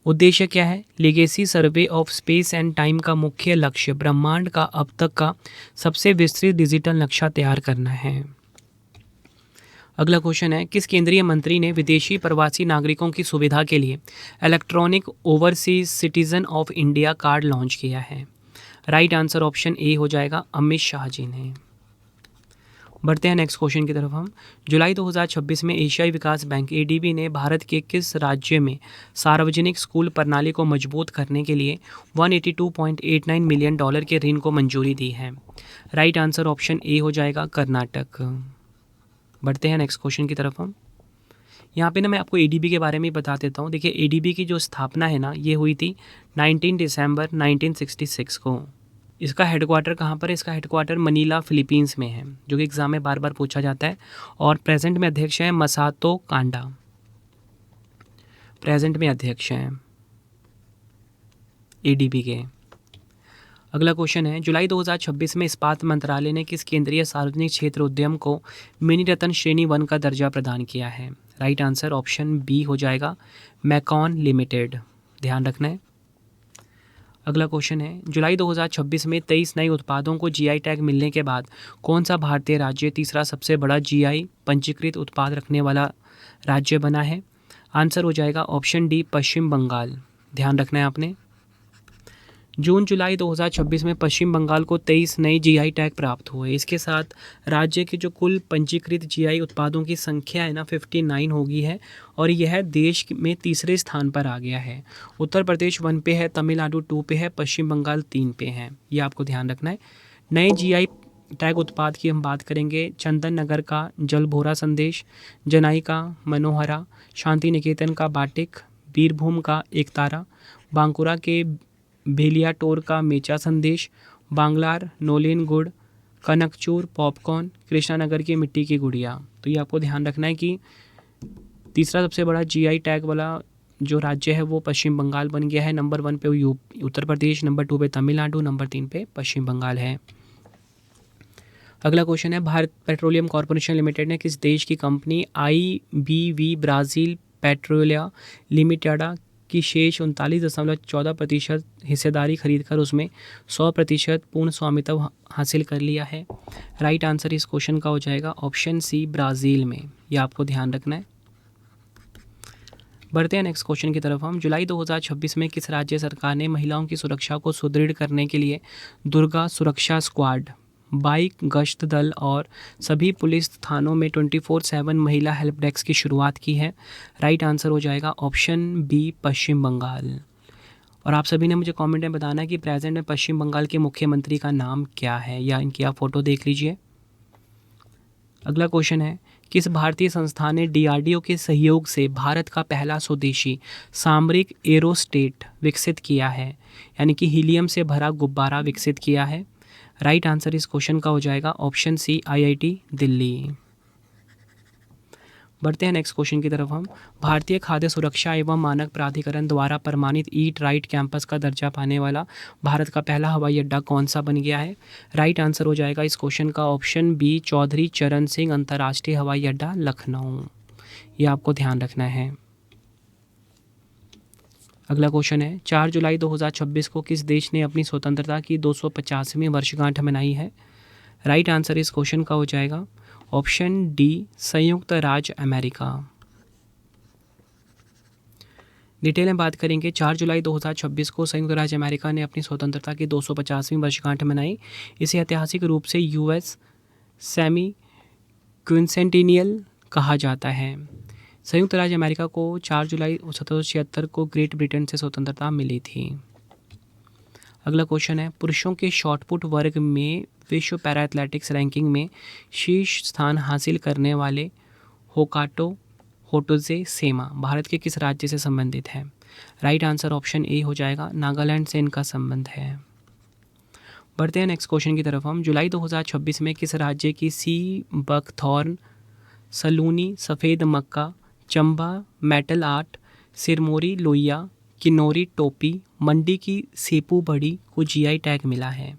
उद्देश्य क्या है? Legacy survey of space and time का मुख्य लक्ष्य ब्रह्मांड का अब तक का सबसे विस्तृत डिजिटल नक्शा तैयार करना है। अगला क्वेश्चन है, किस केंद्रीय मंत्री ने विदेशी प्रवासी नागरिकों की सुविधा के लिए electronic overseas citizen of India card launch किया है? राइट आंसर ऑप्शन ए हो जाएगा, अमित शाह जी ने। बढ़ते हैं नेक्स्ट क्वेश्चन की तरफ हम। जुलाई 2026 में एशियाई विकास बैंक एडीबी ने भारत के किस राज्य में सार्वजनिक स्कूल प्रणाली को मजबूत करने के लिए $182.89 मिलियन के ऋण को मंजूरी दी है? राइट आंसर ऑप्शन ए हो जाएगा, कर्नाटक। बढ़ते हैं नेक्स्ट क्वेश्चन की तरफ हम। यहाँ पे ना मैं आपको एडीबी के बारे में बता देता हूँ। देखिए एडीबी की जो स्थापना है ना, ये हुई थी 19 दिसंबर 1966 को। इसका हेडक्वार्टर कहाँ पर है? इसका हेडक्वार्टर मनीला फिलीपींस में है, जो कि एग्जाम में बार बार पूछा जाता है। और प्रेजेंट में अध्यक्ष हैं मसातो कांडा, प्रेजेंट में अध्यक्ष हैं एडीबी के। अगला क्वेश्चन है, जुलाई 2026 में इस्पात मंत्रालय ने किस केंद्रीय सार्वजनिक क्षेत्र उद्यम को मिनी रत्न श्रेणी 1 का दर्जा प्रदान किया है? राइट आंसर ऑप्शन बी हो जाएगा, मैकॉन लिमिटेड। ध्यान रखना है। अगला क्वेश्चन है, जुलाई 2026 में 23 नए उत्पादों को जीआई टैग मिलने के बाद कौन सा भारतीय राज्य तीसरा सबसे बड़ा जीआई पंजीकृत उत्पाद रखने वाला राज्य बना है? आंसर हो जाएगा ऑप्शन डी, पश्चिम बंगाल। ध्यान रखना है आपने। जून जुलाई 2026 में पश्चिम बंगाल को 23 नए जीआई टैग प्राप्त हुए। इसके साथ राज्य के जो कुल पंजीकृत जीआई उत्पादों की संख्या है ना 59 हो गई है, और यह देश में तीसरे स्थान पर आ गया है। उत्तर प्रदेश 1 पे है, तमिलनाडु 2 पे है, पश्चिम बंगाल 3 पे है। ये आपको ध्यान रखना है। नए जीआई टैग उत्पाद की हम बात करेंगे, चंदन नगर का जलभोरा संदेश, जनाई का मनोहरा, शांति निकेतन का बाटिक, बीरभूम का एकतारा, बांकुरा के भेलियाटोर का मेचा संदेश, बांग्लार नोलेन गुड़, कनकचूर पॉपकॉर्न, कृष्णानगर की मिट्टी की गुड़िया। तो ये आपको ध्यान रखना है कि तीसरा सबसे बड़ा जीआई टैग वाला जो राज्य है वो पश्चिम बंगाल बन गया है। नंबर 1 पे उत्तर प्रदेश, नंबर 2 पे तमिलनाडु, नंबर 3 पे पश्चिम बंगाल है। अगला क्वेश्चन है, भारत पेट्रोलियम कॉर्पोरेशन लिमिटेड ने किस देश की कंपनी IBV ब्राज़ील पेट्रोलिया लिमिटेडा की शेष 39.14% हिस्सेदारी खरीदकर उसमें 100% पूर्ण स्वामित्व हासिल कर लिया है? राइट आंसर इस क्वेश्चन का हो जाएगा ऑप्शन सी, ब्राज़ील में। यह आपको ध्यान रखना है। बढ़ते हैं नेक्स्ट क्वेश्चन की तरफ हम। जुलाई 2026 में किस राज्य सरकार ने महिलाओं की सुरक्षा को सुदृढ़ करने के लिए दुर्गा सुरक्षा स्क्वाड, बाइक गश्त दल और सभी पुलिस थानों में 24/7 महिला हेल्प डेस्क की शुरुआत की है? राइट आंसर हो जाएगा ऑप्शन बी, पश्चिम बंगाल। और आप सभी ने मुझे कमेंट में बताना है कि प्रेजेंट में पश्चिम बंगाल के मुख्यमंत्री का नाम क्या है, या इनकी आप फोटो देख लीजिए। अगला क्वेश्चन है, किस भारतीय संस्थान ने DRDO के सहयोग से भारत का पहला स्वदेशी सामरिक एरोस्टेट विकसित किया है, यानी कि हीलियम से भरा गुब्बारा विकसित किया है? राइट आंसर इस क्वेश्चन का हो जाएगा ऑप्शन सी, IIT दिल्ली। बढ़ते हैं नेक्स्ट क्वेश्चन की तरफ हम। भारतीय खाद्य सुरक्षा एवं मानक प्राधिकरण द्वारा प्रमाणित ईट राइट कैंपस का दर्जा पाने वाला भारत का पहला हवाई अड्डा कौन सा बन गया है? राइट आंसर हो जाएगा इस क्वेश्चन का ऑप्शन बी, चौधरी चरण सिंह अंतर्राष्ट्रीय हवाई अड्डा लखनऊ। ये आपको ध्यान रखना है। अगला क्वेश्चन है, 4 जुलाई 2026 को किस देश ने अपनी स्वतंत्रता की 250वीं वर्षगांठ मनाई है? राइट आंसर इस क्वेश्चन का हो जाएगा ऑप्शन डी, संयुक्त राज्य अमेरिका। डिटेल में बात करेंगे, 4 जुलाई 2026 को संयुक्त राज्य अमेरिका ने अपनी स्वतंत्रता की 250वीं वर्षगांठ मनाई। इसे ऐतिहासिक रूप से यूएस सेमी क्विंसेंटेनियल कहा जाता है। संयुक्त राज्य अमेरिका को 4 जुलाई 1776 को ग्रेट ब्रिटेन से स्वतंत्रता मिली थी। अगला क्वेश्चन है, पुरुषों के शॉटपुट वर्ग में विश्व पैरा एथलेटिक्स रैंकिंग में शीर्ष स्थान हासिल करने वाले होकाटो होटोजे सेमा भारत के किस राज्य से संबंधित है? राइट आंसर ऑप्शन ए हो जाएगा, नागालैंड से इनका संबंध है। बढ़ते हैं नेक्स्ट क्वेश्चन की तरफ हम। जुलाई 2026 में किस राज्य की सी बकथॉर्न, सलूनी सफ़ेद मक्का, चंबा मेटल आर्ट, सिरमौरी लोहिया, किन्नौरी टोपी, मंडी की सेपू बड़ी को जीआई टैग मिला है?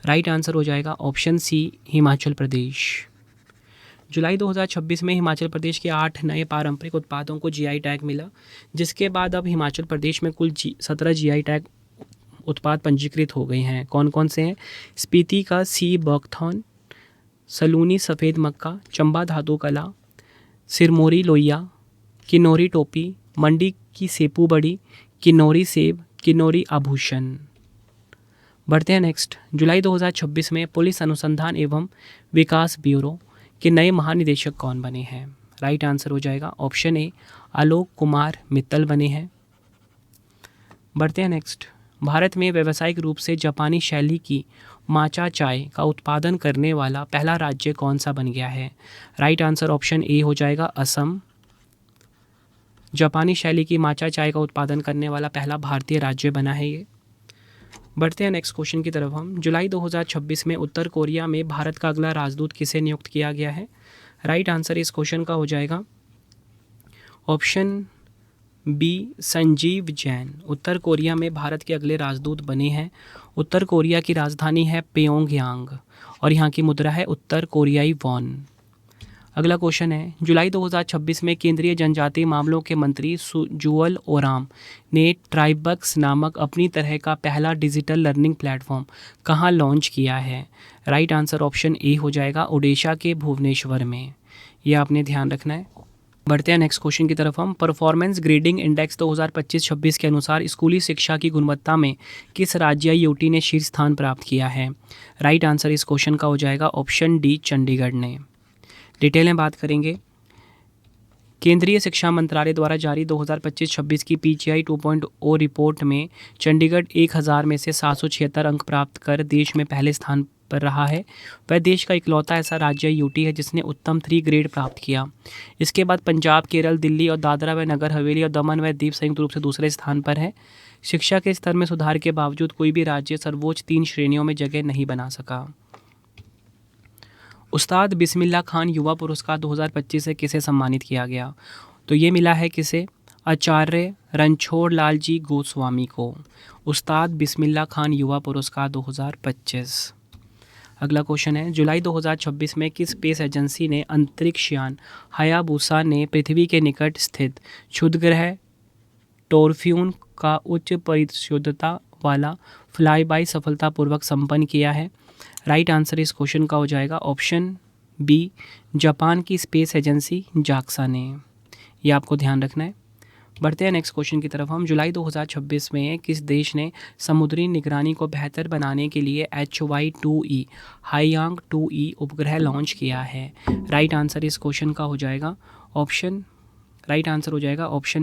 राइट आंसर हो जाएगा ऑप्शन सी, हिमाचल प्रदेश। जुलाई 2026 में हिमाचल प्रदेश के 8 नए पारंपरिक उत्पादों को जीआई टैग मिला, जिसके बाद अब हिमाचल प्रदेश में कुल 17 जीआई टैग उत्पाद पंजीकृत हो गए हैं। कौन कौन से हैं? स्पीति का सी बकथॉर्न, सलूनी सफ़ेद मक्का, चंबा धातु कला, सिरमौरी लोहिया, किन्नौरी टोपी, मंडी की सेपू बड़ी, किन्नौरी सेब, किन्नौरी आभूषण। बढ़ते हैं नेक्स्ट। जुलाई 2026 में पुलिस अनुसंधान एवं विकास ब्यूरो के नए महानिदेशक कौन बने हैं? राइट आंसर हो जाएगा ऑप्शन ए, आलोक कुमार मित्तल बने हैं। बढ़ते हैं नेक्स्ट। भारत में व्यावसायिक रूप से जापानी शैली की माचा चाय का उत्पादन करने वाला पहला राज्य कौन सा बन गया है? राइट आंसर ऑप्शन ए हो जाएगा, असम। जापानी शैली की माचा चाय का उत्पादन करने वाला पहला भारतीय राज्य बना है ये। बढ़ते हैं नेक्स्ट क्वेश्चन की तरफ हम। जुलाई 2026 में उत्तर कोरिया में भारत का अगला राजदूत किसे नियुक्त किया गया है? राइट आंसर इस क्वेश्चन का हो जाएगा ऑप्शन बी, संजीव जैन। उत्तर कोरिया में भारत के अगले राजदूत बने हैं। उत्तर कोरिया की राजधानी है प्योंगयांग और यहाँ की मुद्रा है उत्तर कोरियाई वॉन। अगला क्वेश्चन है, जुलाई 2026 में केंद्रीय जनजातीय मामलों के मंत्री जुअल ओराम ने ट्राइबक्स नामक अपनी तरह का पहला डिजिटल लर्निंग प्लेटफॉर्म कहाँ लॉन्च किया है? राइट आंसर ऑप्शन ए हो जाएगा, ओडिशा के भुवनेश्वर में। यह आपने ध्यान रखना है। बढ़ते हैं नेक्स्ट क्वेश्चन की तरफ हम। परफॉर्मेंस ग्रेडिंग इंडेक्स 2025-26 के अनुसार स्कूली शिक्षा की गुणवत्ता में किस राज्य यूटी ने शीर्ष स्थान प्राप्त किया है? राइट आंसर इस क्वेश्चन का हो जाएगा ऑप्शन डी, चंडीगढ़ ने। डिटेल में बात करेंगे, केंद्रीय शिक्षा मंत्रालय द्वारा जारी 2025-26 की पीजीआई 2.0 रिपोर्ट में चंडीगढ़ 1000 में से 776 अंक प्राप्त कर देश में पहले स्थान पर रहा है। वह देश का इकलौता ऐसा राज्य यूटी है जिसने उत्तम 3 ग्रेड प्राप्त किया। इसके बाद पंजाब, केरल, दिल्ली और दादरा व नगर हवेली और दमन व दीव संयुक्त रूप से दूसरे स्थान पर है। शिक्षा के स्तर में सुधार के बावजूद कोई भी राज्य सर्वोच्च 3 श्रेणियों में जगह नहीं बना सका। उस्ताद बिस्मिल्लाह खान युवा पुरस्कार 2025 से किसे सम्मानित किया गया? तो ये मिला है किसे? आचार्य रणछोड़ लाल जी गोस्वामी को उस्ताद बिस्मिल्लाह खान युवा पुरस्कार 2025। अगला क्वेश्चन है, जुलाई 2026 में किस स्पेस एजेंसी ने अंतरिक्ष यान हायाबुसा ने पृथ्वी के निकट स्थित क्षुद्रग्रह टोरफ्यून का उच्च परिशुद्धता वाला फ्लाईबाई सफलतापूर्वक संपन्न किया है? राइट आंसर इस क्वेश्चन का हो जाएगा ऑप्शन बी, जापान की स्पेस एजेंसी जाक्सा ने। ये आपको ध्यान रखना है। बढ़ते हैं नेक्स्ट क्वेश्चन की तरफ हम। जुलाई 2026 में किस देश ने समुद्री निगरानी को बेहतर बनाने के लिए HY-2E हाईयांग 2E उपग्रह लॉन्च किया है? राइट आंसर इस क्वेश्चन का हो जाएगा ऑप्शन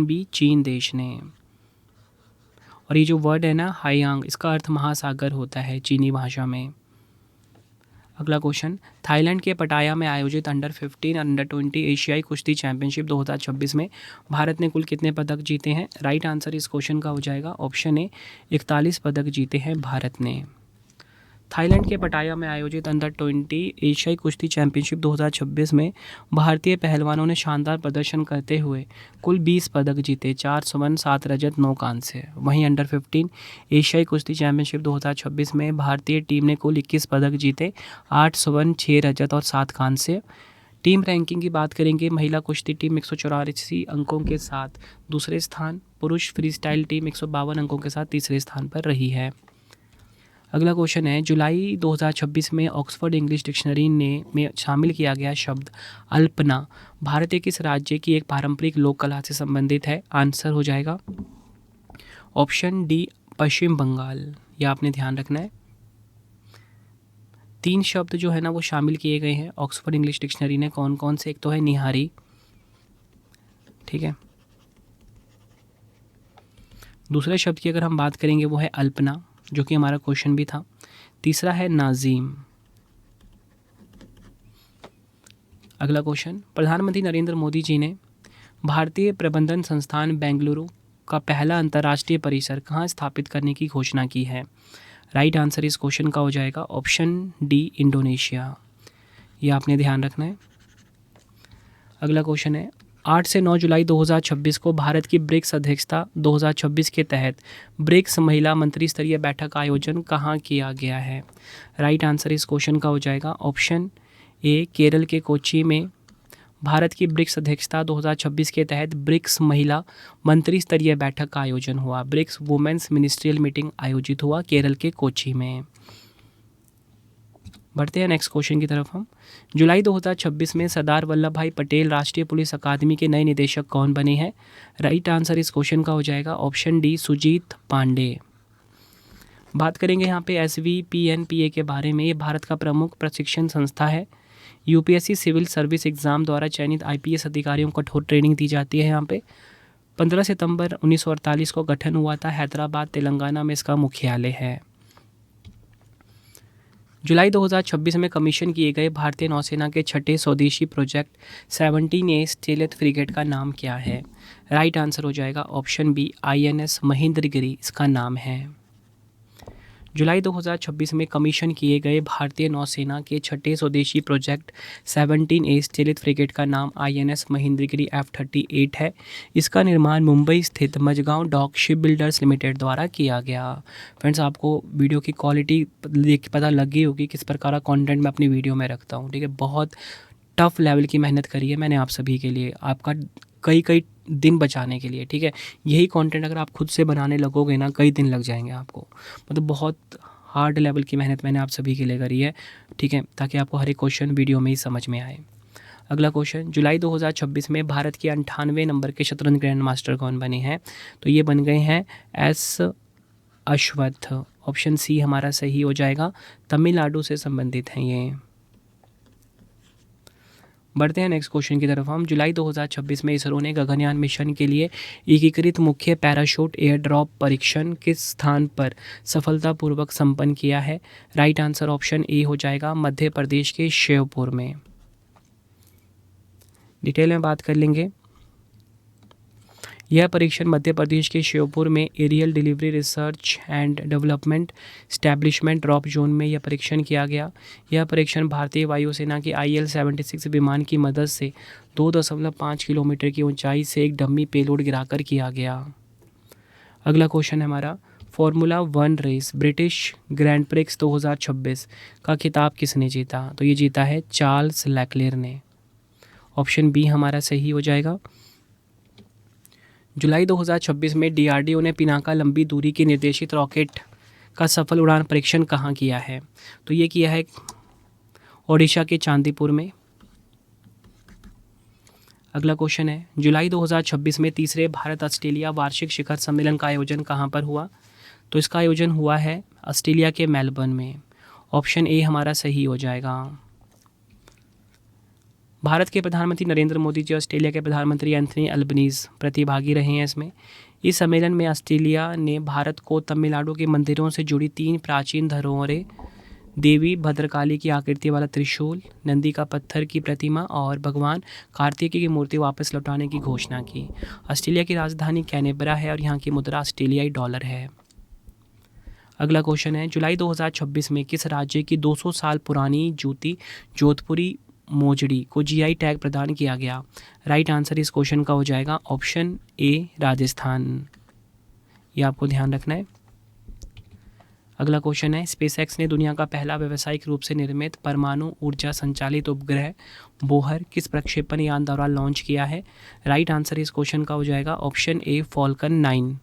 बी, चीन देश ने। और ये जो वर्ड है ना हाईयांग, इसका अर्थ महासागर होता है चीनी भाषा में। अगला क्वेश्चन, थाईलैंड के पटाया में आयोजित अंडर-15 और अंडर-20 एशियाई कुश्ती चैंपियनशिप 2026 में भारत ने कुल कितने पदक जीते हैं? राइट आंसर इस क्वेश्चन का हो जाएगा ऑप्शन ए, 41 पदक जीते हैं भारत ने। थाईलैंड के पटाया में आयोजित अंडर 20 एशियाई कुश्ती चैंपियनशिप 2026 में भारतीय पहलवानों ने शानदार प्रदर्शन करते हुए कुल 20 पदक जीते, 4 स्वर्ण, 7 रजत, 9 कांस्य। वहीं अंडर 15 एशियाई कुश्ती चैंपियनशिप 2026 में भारतीय टीम ने कुल 21 पदक जीते, 8 स्वर्ण, 6 रजत और 7 कांस्य। टीम रैंकिंग की बात करेंगे, महिला कुश्ती टीम 184 अंकों के साथ दूसरे स्थान, पुरुष फ्रीस्टाइल टीम 152 अंकों के साथ तीसरे स्थान पर रही है। अगला क्वेश्चन है, जुलाई 2026 में ऑक्सफोर्ड इंग्लिश डिक्शनरी में शामिल किया गया शब्द अल्पना भारत के किस राज्य की एक पारंपरिक लोक कला से संबंधित है? आंसर हो जाएगा ऑप्शन डी, पश्चिम बंगाल। यह आपने ध्यान रखना है। 3 शब्द जो है ना वो शामिल किए गए हैं ऑक्सफोर्ड इंग्लिश डिक्शनरी ने। कौन कौन से? एक तो है निहारी, ठीक है। दूसरे शब्द की अगर हम बात करेंगे वो है अल्पना, जो कि हमारा क्वेश्चन भी था। तीसरा है नाजीम। अगला क्वेश्चन, प्रधानमंत्री नरेंद्र मोदी जी ने भारतीय प्रबंधन संस्थान बेंगलुरु का पहला अंतर्राष्ट्रीय परिसर कहाँ स्थापित करने की घोषणा की है? राइट आंसर इस क्वेश्चन का हो जाएगा ऑप्शन डी, इंडोनेशिया। यह आपने ध्यान रखना है। अगला क्वेश्चन है, 8 से 9 जुलाई 2026 को भारत की ब्रिक्स अध्यक्षता 2026 के तहत ब्रिक्स महिला मंत्री स्तरीय बैठक का आयोजन कहाँ किया गया है? राइट आंसर इस क्वेश्चन का हो जाएगा ऑप्शन ए, केरल के कोच्चि में भारत की ब्रिक्स अध्यक्षता 2026 के तहत ब्रिक्स महिला मंत्री स्तरीय बैठक का आयोजन हुआ। ब्रिक्स वुमेन्स मिनिस्ट्रियल मीटिंग आयोजित हुआ केरल के कोच्चि में। बढ़ते हैं नेक्स्ट क्वेश्चन की तरफ हम। जुलाई 2026 में सरदार वल्लभ भाई पटेल राष्ट्रीय पुलिस अकादमी के नए निदेशक कौन बने हैं? राइट आंसर इस क्वेश्चन का हो जाएगा ऑप्शन डी, सुजीत पांडे। बात करेंगे यहाँ पे SVPNPA के बारे में। ये भारत का प्रमुख प्रशिक्षण संस्था है। UPSC सिविल सर्विस एग्ज़ाम द्वारा चयनित IPS अधिकारियों को कठोर ट्रेनिंग दी जाती है। यहाँ पे 15 सितंबर 1948 को गठन हुआ था। हैदराबाद, तेलंगाना में इसका मुख्यालय है। जुलाई 2026 में कमीशन किए गए भारतीय नौसेना के छठे स्वदेशी प्रोजेक्ट 17A स्टेलथ फ्रिगेट का नाम क्या है? राइट आंसर हो जाएगा ऑप्शन बी, INS महेंद्रगिरी इसका नाम है। जुलाई 2026 में कमीशन किए गए भारतीय नौसेना के छठे स्वदेशी प्रोजेक्ट 17A स्टेलथ फ्रिगेट का नाम INS महेंद्रगिरी F-38 है। इसका निर्माण मुंबई स्थित मझगांव डॉक शिप बिल्डर्स लिमिटेड द्वारा किया गया। फ्रेंड्स, आपको वीडियो की क्वालिटी देख पता लग गई होगी किस प्रकार का कंटेंट मैं अपनी वीडियो में रखता हूँ, ठीक है। बहुत टफ लेवल की मेहनत करी है मैंने आप सभी के लिए, आपका कई दिन बचाने के लिए, ठीक है। यही कंटेंट अगर आप खुद से बनाने लगोगे ना, कई दिन लग जाएंगे आपको। मतलब बहुत हार्ड लेवल की मेहनत मैंने आप सभी के लिए करी है, ठीक है, ताकि आपको हर एक क्वेश्चन वीडियो में ही समझ में आए। अगला क्वेश्चन, जुलाई 2026 में भारत के 98 नंबर के शतरंज ग्रैंड मास्टर कौन बने हैं? तो ये बन गए हैं S अश्वत्थ। ऑप्शन सी हमारा सही हो जाएगा, तमिलनाडु से संबंधित हैं ये। बढ़ते हैं नेक्स्ट क्वेश्चन की तरफ हम। जुलाई 2026 में इसरो ने गगनयान मिशन के लिए एकीकृत मुख्य पैराशूट एयर ड्रॉप परीक्षण किस स्थान पर सफलतापूर्वक संपन्न किया है? राइट आंसर ऑप्शन ए हो जाएगा, मध्य प्रदेश के श्योपुर में। डिटेल में बात कर लेंगे। यह परीक्षण मध्य प्रदेश के श्योपुर में aerial delivery research and development establishment drop zone में यह परीक्षण किया गया। यह परीक्षण भारतीय वायुसेना की IL-76 विमान की मदद से 2.5 किलोमीटर की ऊंचाई से एक डमी पेलोड गिराकर किया गया। अगला क्वेश्चन है हमारा, formula 1 race British Grand Prix 2026 का खिताब किसने जीता? तो ये जीता है चार्ल्स लेक्लेयर ने। ऑप्शन बी हमारा सही हो जाएगा। जुलाई 2026 में DRDO ने पिनाका लंबी दूरी की निर्देशित रॉकेट का सफल उड़ान परीक्षण कहाँ किया है? तो ये किया है ओडिशा के चांदीपुर में। अगला क्वेश्चन है, जुलाई 2026 में तीसरे भारत ऑस्ट्रेलिया वार्षिक शिखर सम्मेलन का आयोजन कहाँ पर हुआ? तो इसका आयोजन हुआ है ऑस्ट्रेलिया के मेलबर्न में। ऑप्शन ए हमारा सही हो जाएगा। भारत के प्रधानमंत्री नरेंद्र मोदी जी ऑस्ट्रेलिया के प्रधानमंत्री एंथनी अल्बनीज़ प्रतिभागी रहे हैं इसमें। इस सम्मेलन में ऑस्ट्रेलिया ने भारत को तमिलनाडु के मंदिरों से जुड़ी 3 प्राचीन धरोहरें, देवी भद्रकाली की आकृति वाला त्रिशूल, नंदी का पत्थर की प्रतिमा और भगवान कार्तिकेय की मूर्ति वापस लौटाने की घोषणा की। ऑस्ट्रेलिया की राजधानी कैनबरा है और यहाँ की मुद्रा ऑस्ट्रेलियाई डॉलर है। अगला क्वेश्चन है, जुलाई 2026 में किस राज्य की 200 साल पुरानी जूती जोधपुरी मोजड़ी को जीआई टैग प्रदान किया गया? राइट आंसर इस क्वेश्चन का हो जाएगा ऑप्शन ए राजस्थान। ये आपको ध्यान रखना है। अगला क्वेश्चन है, स्पेसएक्स ने दुनिया का पहला व्यावसायिक रूप से निर्मित परमाणु ऊर्जा संचालित उपग्रह बोहर किस प्रक्षेपण यान द्वारा लॉन्च किया है? राइट आंसर इस क्वेश्चन का हो जाएगा ऑप्शन ए फॉल्कन 9।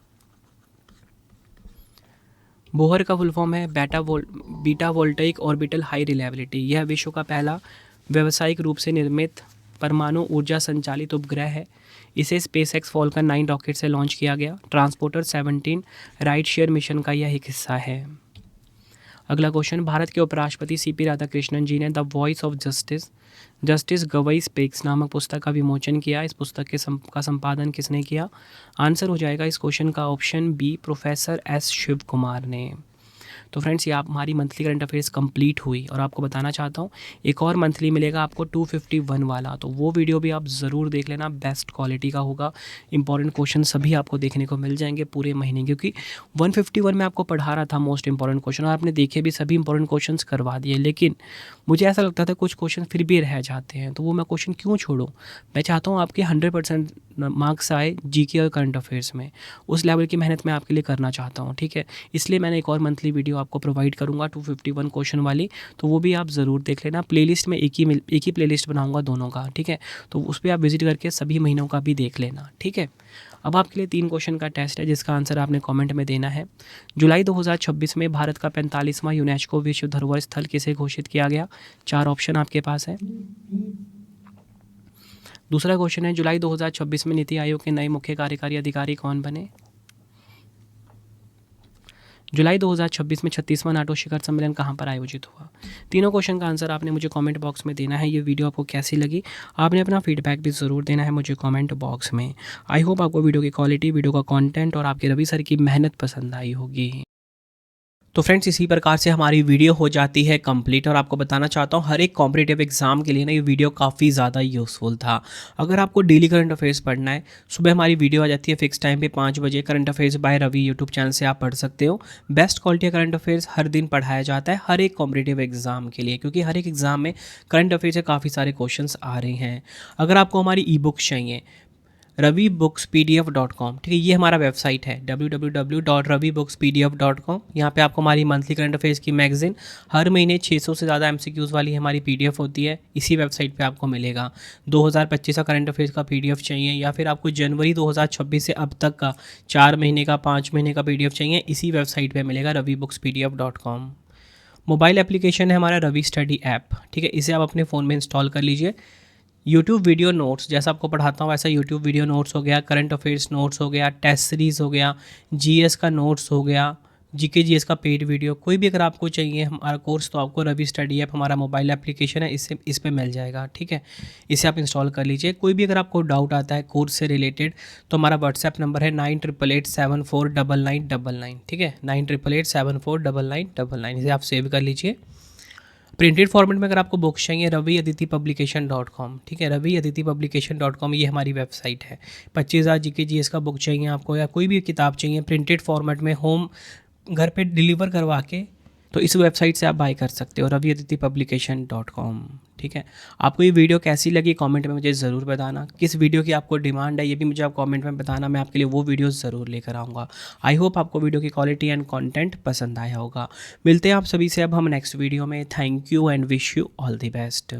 बोहर का फुल फॉर्म है beta voltaic orbital high reliability. यह विश्व का पहला व्यावसायिक रूप से निर्मित परमाणु ऊर्जा संचालित उपग्रह है। इसे स्पेसएक्स फॉल्कन 9 रॉकेट से लॉन्च किया गया। ट्रांसपोर्टर 17 राइट शेयर मिशन का यह एक हिस्सा है। अगला क्वेश्चन, भारत के उपराष्ट्रपति सीपी राधाकृष्णन जी ने the voice of justice Gavai speaks नामक पुस्तक का विमोचन किया। इस पुस्तक का संपादन किसने किया? आंसर हो जाएगा इस क्वेश्चन का option B professor S Shiv Kumar ने। तो फ्रेंड्स, ये आप हमारी मंथली करंट अफेयर्स कंप्लीट हुई और आपको बताना चाहता हूँ एक और मंथली मिलेगा आपको 251 वाला, तो वो वीडियो भी आप ज़रूर देख लेना। बेस्ट क्वालिटी का होगा, इंपॉर्टेंट क्वेश्चन सभी आपको देखने को मिल जाएंगे पूरे महीने, क्योंकि 151 में आपको पढ़ा रहा था मोस्ट इंपॉर्टेंट क्वेश्चन और आपने देखे भी सभी इंपॉर्टेंट क्वेश्चन करवा दिए, लेकिन मुझे ऐसा लगता था कुछ क्वेश्चन फिर भी रह जाते हैं, तो वो मैं क्वेश्चन क्यों छोड़ूँ। मैं चाहता हूँ आपके 100% मार्क्स आए जीके और करंट अफेयर्स में, उस लेवल की मेहनत मैं आपके लिए करना चाहता हूँ, ठीक है। इसलिए मैंने एक और मंथली वीडियो आपको प्रोवाइड करूँगा 251 क्वेश्चन वाली, तो वो भी आप ज़रूर देख लेना। प्लेलिस्ट में एक ही प्लेलिस्ट बनाऊँगा दोनों का, ठीक है, तो उस पर आप विजिट करके सभी महीनों का भी देख लेना, ठीक है। अब आपके लिए 3 क्वेश्चन का टेस्ट है जिसका आंसर आपने कमेंट में देना है। जुलाई 2026 में भारत का 45वां यूनेस्को विश्व धरोहर स्थल किसे घोषित किया गया? 4 ऑप्शन आपके पास है। दूसरा क्वेश्चन है, जुलाई 2026 में नीति आयोग के नए मुख्य कार्यकारी अधिकारी कौन बने? जुलाई 2026 में 36वां नाटो शिखर सम्मेलन कहाँ पर आयोजित हुआ? तीनों क्वेश्चन का आंसर आपने मुझे कमेंट बॉक्स में देना है। ये वीडियो आपको कैसी लगी आपने अपना फीडबैक भी ज़रूर देना है मुझे कमेंट बॉक्स में। आई होप आपको वीडियो की क्वालिटी, वीडियो का कंटेंट और आपके रवि सर की मेहनत पसंद आई होगी। तो फ्रेंड्स, इसी प्रकार से हमारी वीडियो हो जाती है कंप्लीट और आपको बताना चाहता हूँ हर एक कॉम्पिटिटिव एग्जाम के लिए ना ये वीडियो काफ़ी ज़्यादा यूज़फुल था। अगर आपको डेली करंट अफेयर्स पढ़ना है, सुबह हमारी वीडियो आ जाती है फिक्स टाइम पे 5 बजे, current affairs by Ravi YouTube channel से आप पढ़ सकते हो। बेस्ट क्वालिटी करंट अफेयर्स हर दिन पढ़ाया जाता है हर एक कॉम्पिटिटिव एग्जाम के लिए, क्योंकि हर एक एग्जाम में करंट अफेयर्स से काफ़ी सारे क्वेश्चन आ रहे हैं। अगर आपको हमारी ई बुक्स चाहिए ravibooks.pdf.com, ठीक है, ये हमारा वेबसाइट है www.ravibooks.pdf.com। यहाँ पे आपको हमारी मंथली करंट अफेयर्स की मैगजीन हर महीने 600 से ज़्यादा MCQs वाली हमारी PDF होती है, इसी वेबसाइट पे आपको मिलेगा। 2025 का करंट अफेयर्स का PDF चाहिए या फिर आपको जनवरी 2026 से अब तक का 4 महीने का 5 महीने का PDF चाहिए, इसी वेबसाइट पर मिलेगा ravibooks.pdf.com। मोबाइल एप्लीकेशन है हमारा रवि स्टडी ऐप, ठीक है, इसे आप अपने फ़ोन में इंस्टॉल कर लीजिए। यूट्यूब वीडियो नोट्स, जैसा आपको पढ़ाता हूँ वैसा यूट्यूब वीडियो नोट्स हो गया, करंट अफेयर्स नोट्स हो गया, टेस्ट सीरीज़ हो गया, जीएस का नोट्स हो गया, जीके जीएस का पेड वीडियो, कोई भी अगर आपको चाहिए हमारा कोर्स तो आपको रवि स्टडी ऐप हमारा मोबाइल एप्लीकेशन है, इस पे मिल जाएगा, ठीक है, इसे आप इंस्टॉल कर लीजिए। कोई भी अगर आपको डाउट आता है कोर्स से रिलेटेड तो हमारा व्हाट्सएप नंबर है 9888749999, ठीक है, 9888749999, इसे आप सेव कर लीजिए। प्रिंटेड फॉर्मेट में अगर आपको बुक्स चाहिए raviaditipublication.com, ठीक है, raviaditipublication.com ये हमारी वेबसाइट है। 25,000 जीके जीएस का बुक चाहिए आपको या कोई भी किताब चाहिए प्रिंटेड फॉर्मेट में होम घर पे डिलीवर करवा के, तो इस वेबसाइट से आप बाय कर सकते हो raviaditipublication.com, ठीक है। आपको ये वीडियो कैसी लगी कमेंट में मुझे ज़रूर बताना। किस वीडियो की आपको डिमांड है ये भी मुझे आप कमेंट में बताना, मैं आपके लिए वो वीडियो ज़रूर लेकर आऊँगा। आई होप आपको वीडियो की क्वालिटी एंड कंटेंट पसंद आया होगा। मिलते हैं आप सभी से अब हम नेक्स्ट वीडियो में। Thank you and wish you all the best.